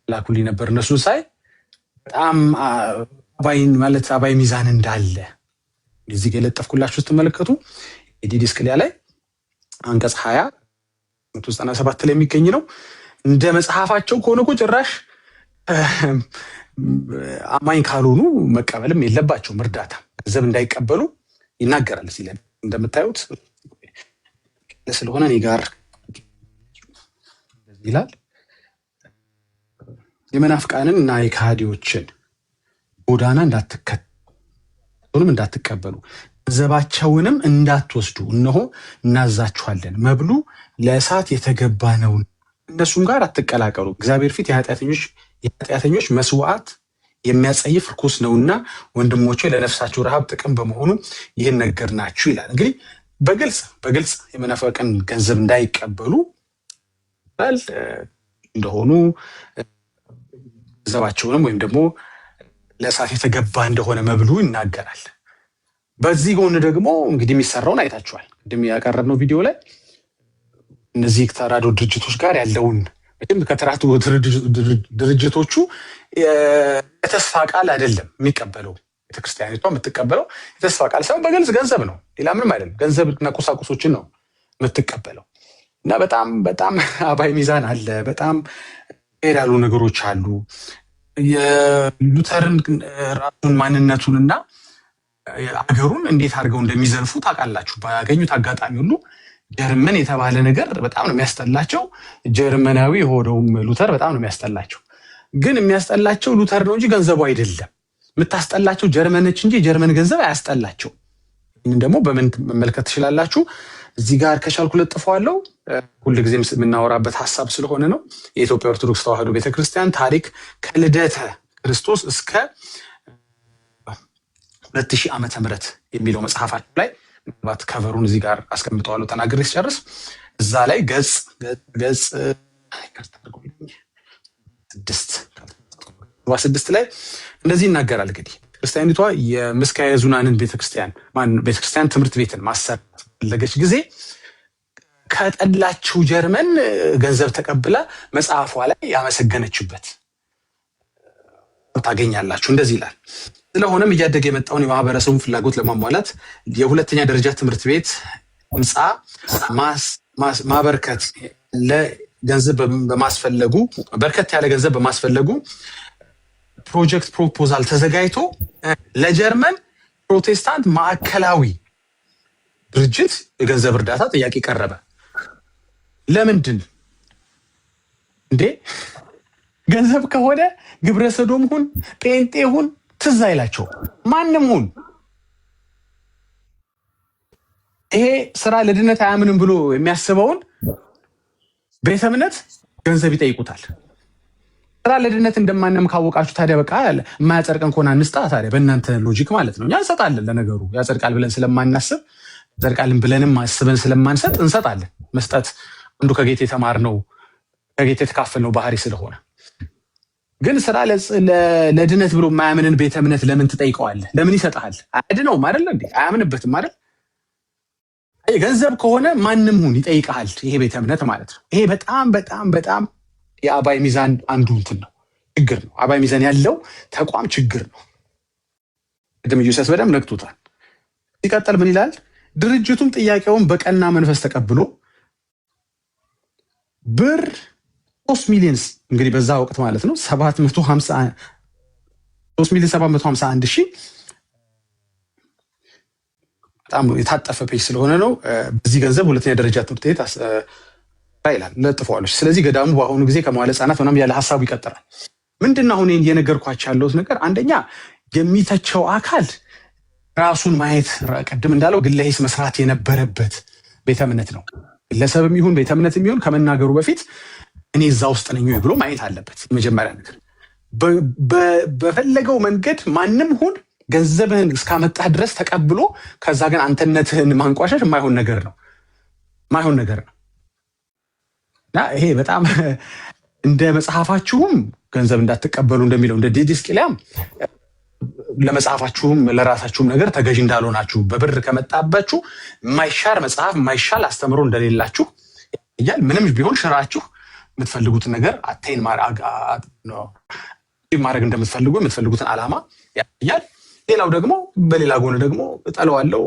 ላኩልኝ ነበር። እነሱን ሳይ በጣም አባይ ሚዛን እንዳለ እዚህ ጋር የለጠፍኩላችሁ ስትመለከቱ የዲድስቅልያ ላይ አንቀጽ 20 197 ላይ የሚገኝ ነው። እንደ መጽሐፋቸው ከሆነ እኮ ጭራሽ አማኝ ካልሆኑ መቀበልም የለባቸውም እርዳታ ገንዘብ እንዳይቀበሉ ይናገራል ሲል እንደምታዩት ስለሆነ እኔ ጋር ይላል የመናፍቃንን እና የካህዲዎችን ጎዳና እንዳትቀበሉ ገንዘባቸውንም እንዳትወስዱ እነሆ እናዛችኋለን መብሉ ለእሳት የተገባ ነው እነሱም ጋር አትቀላቀሉ እግዚአብሔር ፊት የኃጢአተኞች መስዋዕት የሚያጸይፍ ርኩስ ነውና ወንድሞቼ ለነፍሳችሁ ረሃብ ጥቅም በመሆኑ ይህን ነገር ናችሁ ይላል እንግዲህ በግልጽ የመናፍቃንን ገንዘብ እንዳይቀበሉ እንደሆኑ ገንዘባቸውንም ወይም ደግሞ ለእሳት የተገባ እንደሆነ መብሉ ይናገራል በዚህ ጎን ደግሞ እንግዲህ የሚሰራውን አይታችኋል ቅድም ያቀረብነው ቪዲዮ ላይ እነዚህ ተራድኦ ድርጅቶች ጋር ያለውን ከተራድኦ ድርጅቶቹ የተስፋ ቃል አይደለም የሚቀበለው ቤተክርስቲያኒቷ የምትቀበለው የተስፋ ቃል ሳይሆን በግልጽ ገንዘብ ነው ሌላ ምንም አይደለም ገንዘብና ቁሳቁሶችን ነው የምትቀበለው እና በጣም አባይ ሚዛን አለ በጣም ያሉ ነገሮች አሉ የሉተርን ራሱን ማንነቱንና አገሩን እንዴት አድርገው እንደሚዘልፉ ታውቃላችሁ ባገኙት አጋጣሚ ሁሉ ጀርመን የተባለ ነገር በጣም ነው የሚያስጠላቸው ጀርመናዊ የሆነውም ሉተር በጣም ነው የሚያስጠላቸው ግን የሚያስጠላቸው ሉተር ነው እንጂ ገንዘቡ አይደለም የምታስጠላቸው ጀርመን ነች እንጂ ጀርመን ገንዘብ አያስጠላቸው ይህን ደግሞ በምን መመልከት ትችላላችሁ እዚህ ጋር ከቻልኩ ለጥፈዋለሁ ሁልጊዜም የምናወራበት ሀሳብ ስለሆነ ነው የኢትዮጵያ ኦርቶዶክስ ተዋሕዶ ቤተክርስቲያን ታሪክ ከልደተ ክርስቶስ እስከ 2000 ዓመተ ምህረት የሚለው መጽሐፋቸው ላይ ምናልባት ከቨሩን እዚህ ጋር አስቀምጠዋለሁ ተናግሬ ስጨርስ እዛ ላይ ገጽ 6 ላይ እንደዚህ ይናገራል እንግዲህ ክርስቲያኒቷ የምስካየ ኅዙናንን ቤተክርስቲያን ትምህርት ቤትን ማሰራት ፈለገች ጊዜ ከጠላችው ጀርመን ገንዘብ ተቀብላ መጽሐፏ ላይ ያመሰገነችበት ታገኛላችሁ እንደዚህ ይላል ስለሆነም እያደገ የመጣውን የማህበረሰቡን ፍላጎት ለማሟላት የሁለተኛ ደረጃ ትምህርት ቤት ህንፃ ማበርከት ለገንዘብ በማስፈለጉ በርከት ያለ ገንዘብ በማስፈለጉ ፕሮጀክት ፕሮፖዛል ተዘጋጅቶ ለጀርመን ፕሮቴስታንት ማዕከላዊ ድርጅት የገንዘብ እርዳታ ጥያቄ ቀረበ ለምንድን እንዴ ገንዘብ ከሆነ ግብረ ሰዶም ሁን ጴንጤ ሁን ትዝ አይላቸው ማንም ሁን ይሄ ስራ ለድነት አያምንም ብሎ የሚያስበውን ቤተ እምነት ገንዘብ ይጠይቁታል ስራ ለድነት እንደማንም ካወቃችሁ ታዲያ በቃ የማያጸድቀን ከሆነ አንስጣ ታዲያ በእናንተ ሎጂክ ማለት ነው እኛ እንሰጣለን ለነገሩ ያጸድቃል ብለን ስለማናስብ ያጸድቃልን ብለንም አስበን ስለማንሰጥ እንሰጣለን መስጠት አንዱ ከጌታ የተማርነው ከጌታ የተካፈልነው ባህሪ ስለሆነ ግን ስራ ለድነት ብሎ የማያምንን ቤተ እምነት ለምን ትጠይቀዋለህ ለምን ይሰጣል አይደለም አይደል እንዴ አያምንበትም አይደል ገንዘብ ከሆነ ማንም ሁን ይጠይቃል ይሄ ቤተ እምነት ማለት ነው ይሄ በጣም የአባይ ሚዛን አንዱ እንትን ነው ችግር ነው አባይ ሚዛን ያለው ተቋም ችግር ነው ቅድም ኢየሱስ በደም ነክቶታል ሲቀጥል ምን ይላል ድርጅቱም ጥያቄውን በቀና መንፈስ ተቀብሎ ብር 3 ሚሊዮን እንግዲህ በዛ ወቅት ማለት ነው 3,751,000 በጣም የታጠፈ ፔጅ ስለሆነ ነው በዚህ ገንዘብ ሁለተኛ ደረጃ ትምህርት ቤት ይላል ለጥፈዋለች ስለዚህ ገዳሙ በአሁኑ ጊዜ ከመዋለ ህጻናት ምናምን ያለ ሀሳቡ ይቀጥላል ምንድነው አሁን እየነገርኳቸው ያለሁት ነገር አንደኛ የሚተቸው አካል ራሱን ማየት ቀደም እንዳለው ግለሂስ መስራት የነበረበት ቤተ እምነት ነው ግለሰብም ይሁን ቤተ እምነትም ይሁን ከመናገሩ በፊት እኔ እዛ ውስጥ ነኝ ብሎ ማየት አለበት የመጀመሪያ ነገር በፈለገው መንገድ ማንም ሁን ገንዘብህን እስካመጣህ ድረስ ተቀብሎ ከዛ ግን አንተነትህን ማንቋሸሽ የማይሆን ነገር ነው እና ይሄ በጣም እንደ መጽሐፋችሁም ገንዘብ እንዳትቀበሉ እንደሚለው እንደ ዲድስቅልያም ለመጽሐፋችሁም ለራሳችሁም ነገር ተገዥ እንዳልሆናችሁ በብር ከመጣባችሁ የማይሻር መጽሐፍ የማይሻል አስተምሮ እንደሌላችሁ ያያል ምንም ቢሆን ሽራችሁ የምትፈልጉትን ነገር አቴን ማድረግ እንደምትፈልጉ የምትፈልጉትን ዓላማ ያያል ሌላው ደግሞ በሌላ ጎን ደግሞ እጠለዋለሁ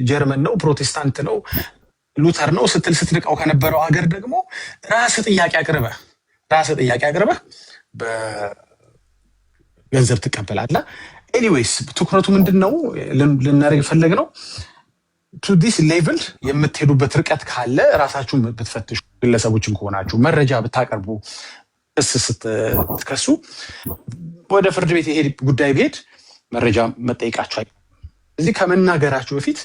ጀርመን ነው ፕሮቴስታንት ነው ሉተር ነው ስትንቀው ከነበረው ሀገር ደግሞ ራስ ጥያቄ አቅርበህ ገንዘብ ትቀበላለህ። ኤኒዌይስ ትኩረቱ ምንድን ነው ልናደርግ የፈለግነው ቱ ዲስ ሌቭል የምትሄዱበት ርቀት ካለ ራሳችሁን ብትፈትሹ፣ ግለሰቦችን ከሆናችሁ መረጃ ብታቀርቡ፣ ክስ ስትከሱ ወደ ፍርድ ቤት የሄድ ጉዳይ ቢሄድ መረጃ መጠየቃችሁ እዚህ ከመናገራችሁ በፊት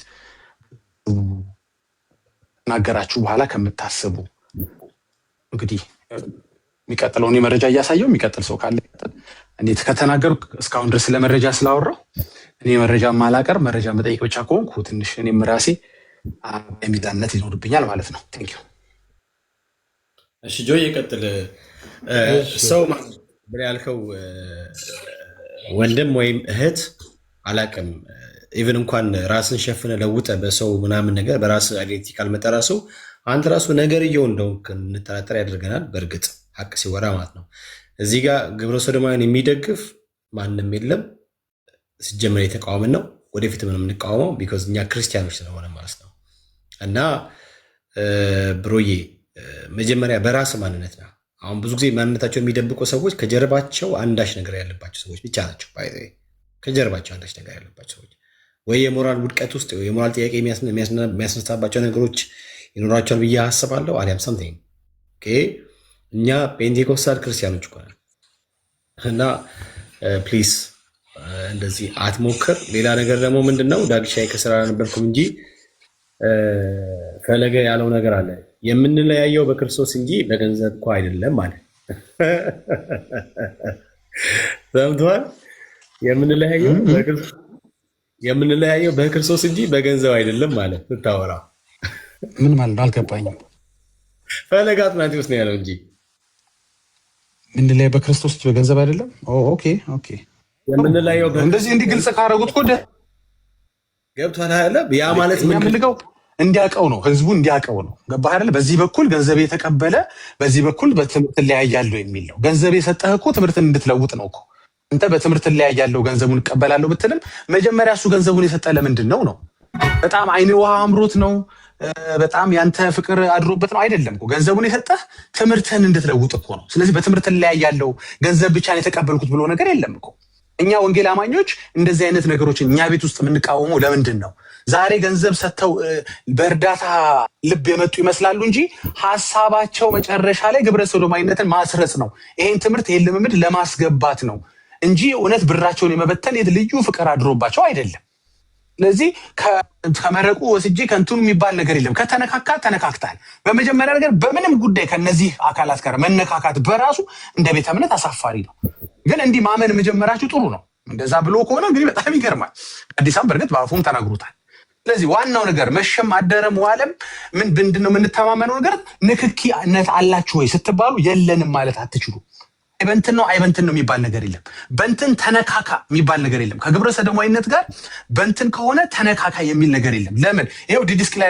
ናገራችሁ በኋላ ከምታስቡ እንግዲህ የሚቀጥለውን የመረጃ እያሳየው የሚቀጥል ሰው ካለ እኔ ከተናገሩ እስካሁን ድረስ ለመረጃ ስላወራው እኔ መረጃ ማላቀርብ መረጃ መጠየቅ ብቻ ከሆንኩ ትንሽ እኔም ራሴ የሚዛነት ይኖርብኛል ማለት ነው። ቴንክ ዩ። እሺ ጆይ ይቀጥል። ሰው ያልከው ወንድም ወይም እህት አላቅም ኢቨን እንኳን ራስን ሸፍነ ለውጠ በሰው ምናምን ነገር በራስ አይዴንቲቲ ካልመጠራ ሰው አንተ ራሱ ነገርየው እንደሆንክ እንጠራጠር ያደርገናል። በእርግጥ ሀቅ ሲወራ ማለት ነው። እዚህ ጋር ግብረ ሰዶማውያን የሚደግፍ ማንም የለም። ሲጀመር የተቃወምን ነው፣ ወደፊት ምንም የምንቃወመው ቢኮዝ እኛ ክርስቲያኖች ስለሆነ ማለት ነው። እና ብሮዬ መጀመሪያ በራስ ማንነት ነው። አሁን ብዙ ጊዜ ማንነታቸው የሚደብቁ ሰዎች ከጀርባቸው አንዳች ነገር ያለባቸው ሰዎች ብቻ ናቸው። ከጀርባቸው አንዳች ነገር ያለባቸው ሰዎች ወይ የሞራል ውድቀት ውስጥ የሞራል ጥያቄ የሚያስነሳባቸው ነገሮች ይኖራቸዋል ብዬ አስባለሁ። አሊያም ሰምቲንግ እኛ ፔንቴኮስታል ክርስቲያኖች እኮ ነን እና ፕሊዝ እንደዚህ አትሞክር። ሌላ ነገር ደግሞ ምንድነው ዳግሻይ ከስራ ነበርኩም እንጂ ፈለገ ያለው ነገር አለ። የምንለያየው በክርስቶስ እንጂ በገንዘብ እኮ አይደለም ማለት ሰምተዋል። የምንለያየው በክርስቶስ እንጂ በገንዘብ አይደለም ማለት ስታወራ ምን ማለት ነው? አልገባኝም። ፈለገ አጥናቴዎስ ነው ያለው እንጂ ምንለያየው በክርስቶስ እንጂ በገንዘብ አይደለም። ኦኬ ኦኬ። የምንለያየው እንደዚህ እንዲህ ግልጽ ካደረጉት እኮ ገብቷል አይደለ? ያ ማለት ምን የምንፈልገው እንዲያውቀው ነው፣ ህዝቡ እንዲያውቀው ነው። ገባህ አይደለ? በዚህ በኩል ገንዘብ የተቀበለ በዚህ በኩል በትምህርት እለያያለሁ የሚል ነው። ገንዘብ የሰጠህ እኮ ትምህርትን እንድትለውጥ ነው እኮ። አንተ በትምህርት እለያያለሁ ገንዘቡን እቀበላለሁ ብትልም መጀመሪያ እሱ ገንዘቡን የሰጠ ለምንድን ነው ነው? በጣም አይን ውሃ አምሮት ነው? በጣም ያንተ ፍቅር አድሮበት ነው? አይደለም እኮ። ገንዘቡን የሰጠህ ትምህርትህን እንድትለውጥ እኮ ነው። ስለዚህ በትምህርት እለያያለሁ ገንዘብ ብቻ ነው የተቀበልኩት ብሎ ነገር የለም እኮ። እኛ ወንጌል አማኞች እንደዚህ አይነት ነገሮችን እኛ ቤት ውስጥ የምንቃወመው ለምንድን ነው? ዛሬ ገንዘብ ሰጥተው በእርዳታ ልብ የመጡ ይመስላሉ እንጂ ሀሳባቸው መጨረሻ ላይ ግብረ ሰዶማዊነትን ማስረጽ ነው። ይሄን ትምህርት ይሄን ልምምድ ለማስገባት ነው እንጂ እውነት ብራቸውን የመበተን ልዩ ፍቅር አድሮባቸው አይደለም። ስለዚህ ከመረቁ ወስጄ ከእንትኑ የሚባል ነገር የለም። ከተነካካ ተነካክታል። በመጀመሪያ ነገር በምንም ጉዳይ ከነዚህ አካላት ጋር መነካካት በራሱ እንደ ቤተ እምነት አሳፋሪ ነው። ግን እንዲህ ማመን መጀመራችሁ ጥሩ ነው። እንደዛ ብሎ ከሆነ እንግዲህ በጣም ይገርማል። አዲሳም በእርግጥ በአፉም ተናግሮታል። ስለዚህ ዋናው ነገር መሸም አደረም ዋለም ምንድን ነው የምንተማመነው ነገር ንክኪነት አላችሁ ወይ ስትባሉ የለንም ማለት አትችሉ። አይበንትን ነው አይበንትን ነው የሚባል ነገር የለም። በንትን ተነካካ የሚባል ነገር የለም። ከግብረ ሰዶማዊነት ጋር በንትን ከሆነ ተነካካ የሚል ነገር የለም። ለምን? ይኸው ዲዲስክ ላይ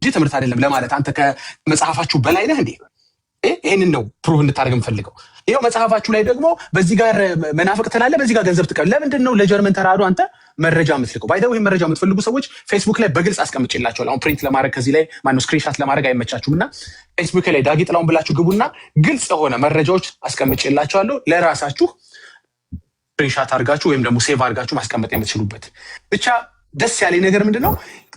ትምህርት አይደለም ለማለት አንተ ከመጽሐፋችሁ በላይ ነህ እንዴ? ይህንን ነው ፕሩቭ እንድታደርግ የምፈልገው። ይኸው መጽሐፋችሁ ላይ ደግሞ በዚህ ጋር መናፍቅ ትላለህ፣ በዚህ ጋር ገንዘብ ትቀበል። ለምንድን ነው ለጀርመን ተራዶ አንተ መረጃ የምትልቀው? ባይደው ይህ መረጃ የምትፈልጉ ሰዎች ፌስቡክ ላይ በግልጽ አስቀምጬላቸዋለሁ። አሁን ፕሪንት ለማድረግ ከዚህ ላይ ማነው ስክሪንሻት ለማድረግ አይመቻችሁም እና ፌስቡክ ላይ ዳጊ ጥላውን ብላችሁ ግቡና ግልጽ የሆነ መረጃዎች አስቀምጬላቸዋለሁ። ለራሳችሁ ስክሪንሻት አድርጋችሁ ወይም ደግሞ ሴቭ አድርጋችሁ ማስቀመጥ የምትችሉበት። ብቻ ደስ ያለኝ ነገር ምንድን ነው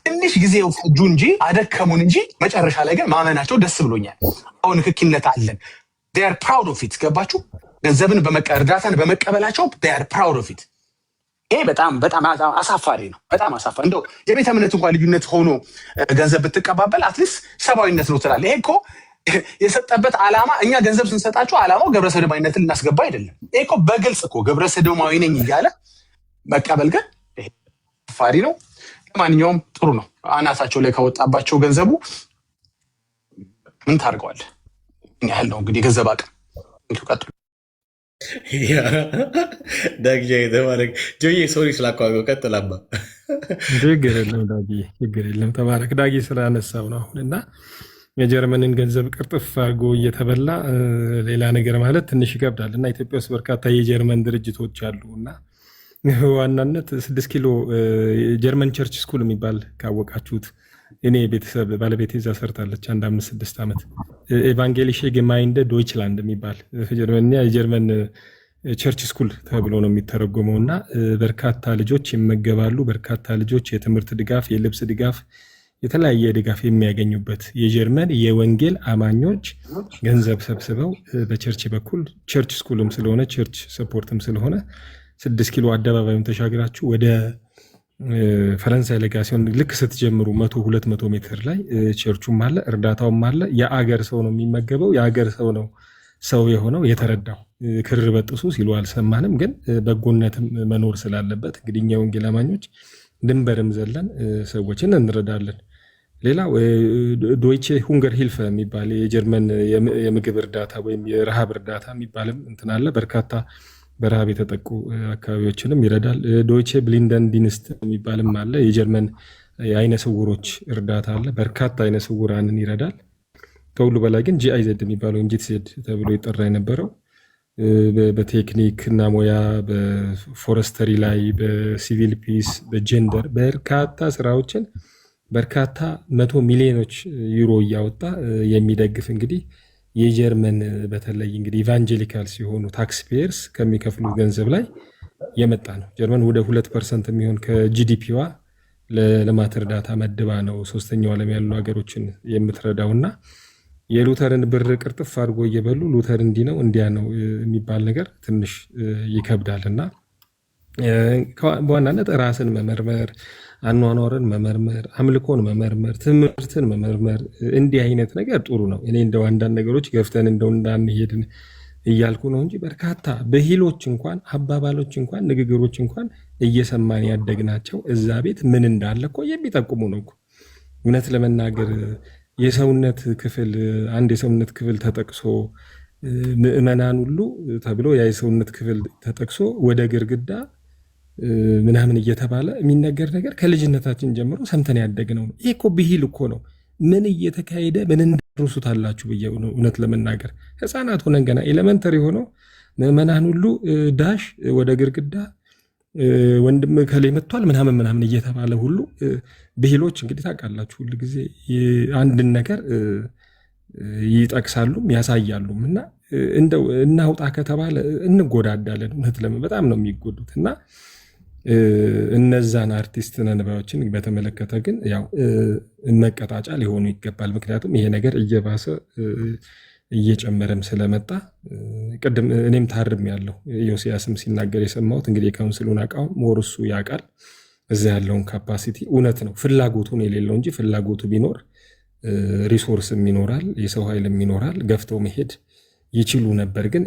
ትንሽ ጊዜ ፈጁ እንጂ አደከሙን እንጂ መጨረሻ ላይ ግን ማመናቸው ደስ ብሎኛል። አሁን ንክኪነት አለን። they are proud of it። ገባችሁ? ገንዘብን እርዳታን በመቀበላቸው they are proud of it። ይሄ በጣም በጣም አሳፋሪ ነው። በጣም አሳፋሪ። እንደው የቤተ እምነት እንኳን ልዩነት ሆኖ ገንዘብ ብትቀባበል አትሊስት ሰብአዊነት ነው ትላለህ። ይሄ እኮ የሰጠበት ዓላማ እኛ ገንዘብ ስንሰጣችሁ ዓላማው ግብረ ሰዶማዊነትን እናስገባ አይደለም። ይሄ እኮ በግልጽ እኮ ግብረ ሰዶማዊ ነኝ እያለ መቀበል ግን አሳፋሪ ነው። ለማንኛውም ጥሩ ነው። አናታቸው ላይ ከወጣባቸው ገንዘቡ ምን ታርገዋል? ያህል ነው እንግዲህ የገንዘብ አቅም። ቀጥሉ። ዳግሻ የተባረክ ጆዬ፣ ሶሪ ስላቋረጥኩ ቀጥላባ። ችግር የለም ዳጊ፣ ችግር የለም። ተባረክ ዳጊ ስላነሳው ነው አሁን እና የጀርመንን ገንዘብ ቅርጥፍ አድርጎ እየተበላ ሌላ ነገር ማለት ትንሽ ይከብዳል እና ኢትዮጵያ ውስጥ በርካታ የጀርመን ድርጅቶች አሉ እና ዋናነት 6 ኪሎ ጀርመን ቸርች ስኩል የሚባል ካወቃችሁት እኔ ቤተሰብ ባለቤቴ እዛ ሰርታለች 5-6 ዓመት። ኤቫንጌሊሼ ገማይንደ ዶይችላንድ የሚባል ጀርመንኛ የጀርመን ቸርች ስኩል ተብሎ ነው የሚተረጎመው እና በርካታ ልጆች ይመገባሉ። በርካታ ልጆች የትምህርት ድጋፍ፣ የልብስ ድጋፍ፣ የተለያየ ድጋፍ የሚያገኙበት የጀርመን የወንጌል አማኞች ገንዘብ ሰብስበው በቸርች በኩል ቸርች ስኩልም ስለሆነ ቸርች ሰፖርትም ስለሆነ 6 ኪሎ አደባባዩን ተሻግራችሁ ወደ ፈረንሳይ ለጋሲዮን ልክ ስትጀምሩ 100-200 ሜትር ላይ ቸርቹም አለ፣ እርዳታውም አለ። የአገር ሰው ነው የሚመገበው። የአገር ሰው ነው ሰው የሆነው የተረዳው። ክር በጥሱ ሲሉ አልሰማንም፣ ግን በጎነትም መኖር ስላለበት እንግዲህ እኛ የወንጌል አማኞች ድንበርም ዘለን ሰዎችን እንረዳለን። ሌላው ዶይቼ ሁንገር ሂልፈ የሚባል የጀርመን የምግብ እርዳታ ወይም የረሃብ እርዳታ የሚባልም እንትን አለ። በርካታ በረሃብ የተጠቁ አካባቢዎችንም ይረዳል። ዶይቼ ብሊንደን ዲንስት የሚባልም አለ። የጀርመን የአይነ ስውሮች እርዳታ አለ። በርካታ አይነ ስውራንን ይረዳል። ከሁሉ በላይ ግን ጂአይዜድ የሚባለው ወይም ጂትዜድ ተብሎ ይጠራ የነበረው በቴክኒክ እና ሙያ፣ በፎረስተሪ ላይ፣ በሲቪል ፒስ፣ በጀንደር በርካታ ስራዎችን በርካታ 100 ሚሊዮኖች ዩሮ እያወጣ የሚደግፍ እንግዲህ የጀርመን በተለይ እንግዲህ ኢቫንጀሊካል ሲሆኑ ታክስ ፔየርስ ከሚከፍሉ ገንዘብ ላይ የመጣ ነው። ጀርመን ወደ 2% የሚሆን ከጂዲፒዋ ለልማት እርዳታ መድባ ነው ሶስተኛው ዓለም ያሉ ሀገሮችን የምትረዳውና የሉተርን ብር ቅርጥፍ አድርጎ እየበሉ ሉተር እንዲህ ነው እንዲያ ነው የሚባል ነገር ትንሽ ይከብዳልና በዋናነት ራስን መመርመር፣ አኗኗርን መመርመር፣ አምልኮን መመርመር፣ ትምህርትን መመርመር እንዲህ አይነት ነገር ጥሩ ነው። እኔ እንደው አንዳንድ ነገሮች ገፍተን እንደው እንዳንሄድ እያልኩ ነው እንጂ በርካታ ብሂሎች እንኳን አባባሎች እንኳን ንግግሮች እንኳን እየሰማን ያደግናቸው እዛ ቤት ምን እንዳለ እኮ የሚጠቁሙ ነው እኮ። እውነት ለመናገር የሰውነት ክፍል አንድ የሰውነት ክፍል ተጠቅሶ ምዕመናን ሁሉ ተብሎ ያ የሰውነት ክፍል ተጠቅሶ ወደ ግርግዳ ምናምን እየተባለ የሚነገር ነገር ከልጅነታችን ጀምሮ ሰምተን ያደግነው ነው። ይሄ እኮ ብሂል እኮ ነው። ምን እየተካሄደ ምን እንደርሱታላችሁ ብዬ ነው እውነት ለመናገር ህፃናት ሆነን ገና ኤሌመንተሪ ሆነው ምዕመናን ሁሉ ዳሽ ወደ ግርግዳ ወንድም ከላይ መጥቷል ምናምን ምናምን እየተባለ ሁሉ ብሂሎች እንግዲህ ታውቃላችሁ ሁሉ ጊዜ አንድን ነገር ይጠቅሳሉም ያሳያሉም እና እንደው እናውጣ ከተባለ እንጎዳዳለን። እውነት በጣም ነው የሚጎዱት እና እነዛን አርቲስት ነንባዮችን በተመለከተ ግን ያው መቀጣጫ ሊሆኑ ይገባል። ምክንያቱም ይሄ ነገር እየባሰ እየጨመረም ስለመጣ ቅድም እኔም ታርም ያለው ዮሲያስም ሲናገር የሰማሁት እንግዲህ የካውንስሉን አቃው ሞርሱ ያውቃል እዛ ያለውን ካፓሲቲ እውነት ነው። ፍላጎቱን የሌለው እንጂ ፍላጎቱ ቢኖር ሪሶርስም ይኖራል፣ የሰው ኃይልም ይኖራል፣ ገፍተው መሄድ ይችሉ ነበር። ግን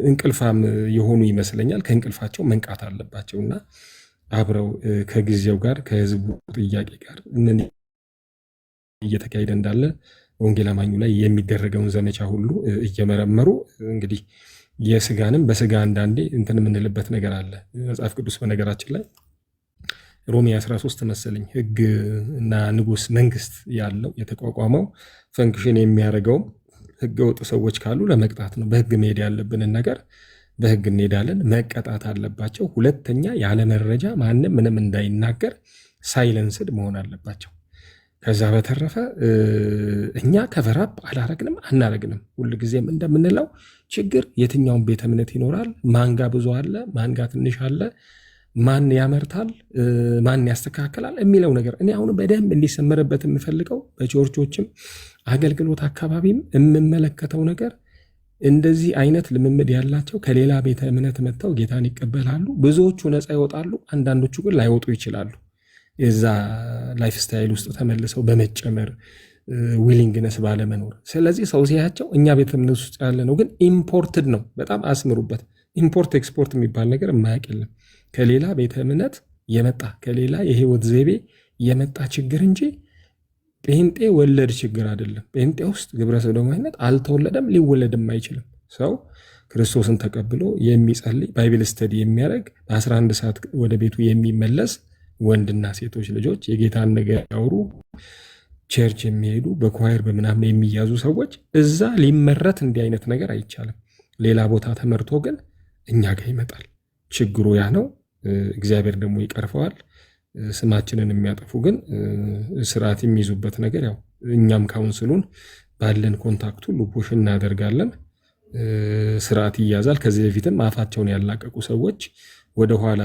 እንቅልፋም የሆኑ ይመስለኛል። ከእንቅልፋቸው መንቃት አለባቸው እና አብረው ከጊዜው ጋር ከህዝቡ ጥያቄ ጋር ምን እየተካሄደ እንዳለ ወንጌል አማኙ ላይ የሚደረገውን ዘመቻ ሁሉ እየመረመሩ እንግዲህ የስጋንም በስጋ አንዳንዴ እንትን የምንልበት ነገር አለ። መጽሐፍ ቅዱስ በነገራችን ላይ ሮሜ 13 መሰለኝ ህግ እና ንጉስ መንግስት ያለው የተቋቋመው ፈንክሽን የሚያደርገው ህገ ወጥ ሰዎች ካሉ ለመቅጣት ነው። በህግ መሄድ ያለብንን ነገር በህግ እንሄዳለን፣ መቀጣት አለባቸው። ሁለተኛ ያለ መረጃ ማንም ምንም እንዳይናገር ሳይለንስድ መሆን አለባቸው። ከዛ በተረፈ እኛ ከቨራፕ አላረግንም አናረግንም። ሁልጊዜም እንደምንለው ችግር የትኛውን ቤተ እምነት ይኖራል። ማንጋ ብዙ አለ፣ ማንጋ ትንሽ አለ፣ ማን ያመርታል፣ ማን ያስተካክላል የሚለው ነገር እኔ አሁን በደንብ እንዲሰመርበት የምፈልገው በቸርቾችም አገልግሎት አካባቢም የምመለከተው ነገር እንደዚህ አይነት ልምምድ ያላቸው ከሌላ ቤተ እምነት መጥተው ጌታን ይቀበላሉ። ብዙዎቹ ነፃ ይወጣሉ፣ አንዳንዶቹ ግን ላይወጡ ይችላሉ። የዛ ላይፍ ስታይል ውስጥ ተመልሰው በመጨመር ዊሊንግነስ ባለመኖር። ስለዚህ ሰው ሲያቸው እኛ ቤተ እምነት ውስጥ ያለ ነው፣ ግን ኢምፖርትድ ነው። በጣም አስምሩበት። ኢምፖርት ኤክስፖርት የሚባል ነገር የማያውቅ የለም። ከሌላ ቤተ እምነት የመጣ ከሌላ የህይወት ዘይቤ የመጣ ችግር እንጂ ጴንጤ ወለድ ችግር አይደለም። ጴንጤ ውስጥ ግብረ ሰዶማዊነት አልተወለደም፣ ሊወለድም አይችልም። ሰው ክርስቶስን ተቀብሎ የሚጸልይ ባይብል ስተዲ የሚያደርግ በ11 ሰዓት ወደ ቤቱ የሚመለስ ወንድና ሴቶች ልጆች የጌታን ነገር ያወሩ ቸርች የሚሄዱ በኳየር በምናምን የሚያዙ ሰዎች እዛ ሊመረት እንዲህ አይነት ነገር አይቻልም። ሌላ ቦታ ተመርቶ ግን እኛ ጋር ይመጣል። ችግሩ ያ ነው። እግዚአብሔር ደግሞ ይቀርፈዋል። ስማችንን የሚያጠፉ ግን ስርዓት የሚይዙበት ነገር ያው እኛም ካውንስሉን ባለን ኮንታክቱ ሉፖሽ እናደርጋለን። ስርዓት ይያዛል። ከዚህ በፊትም አፋቸውን ያላቀቁ ሰዎች ወደኋላ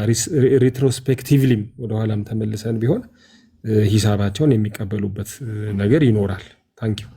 ሪትሮስፔክቲቭሊም ወደኋላም ተመልሰን ቢሆን ሂሳባቸውን የሚቀበሉበት ነገር ይኖራል። ታንኪዩ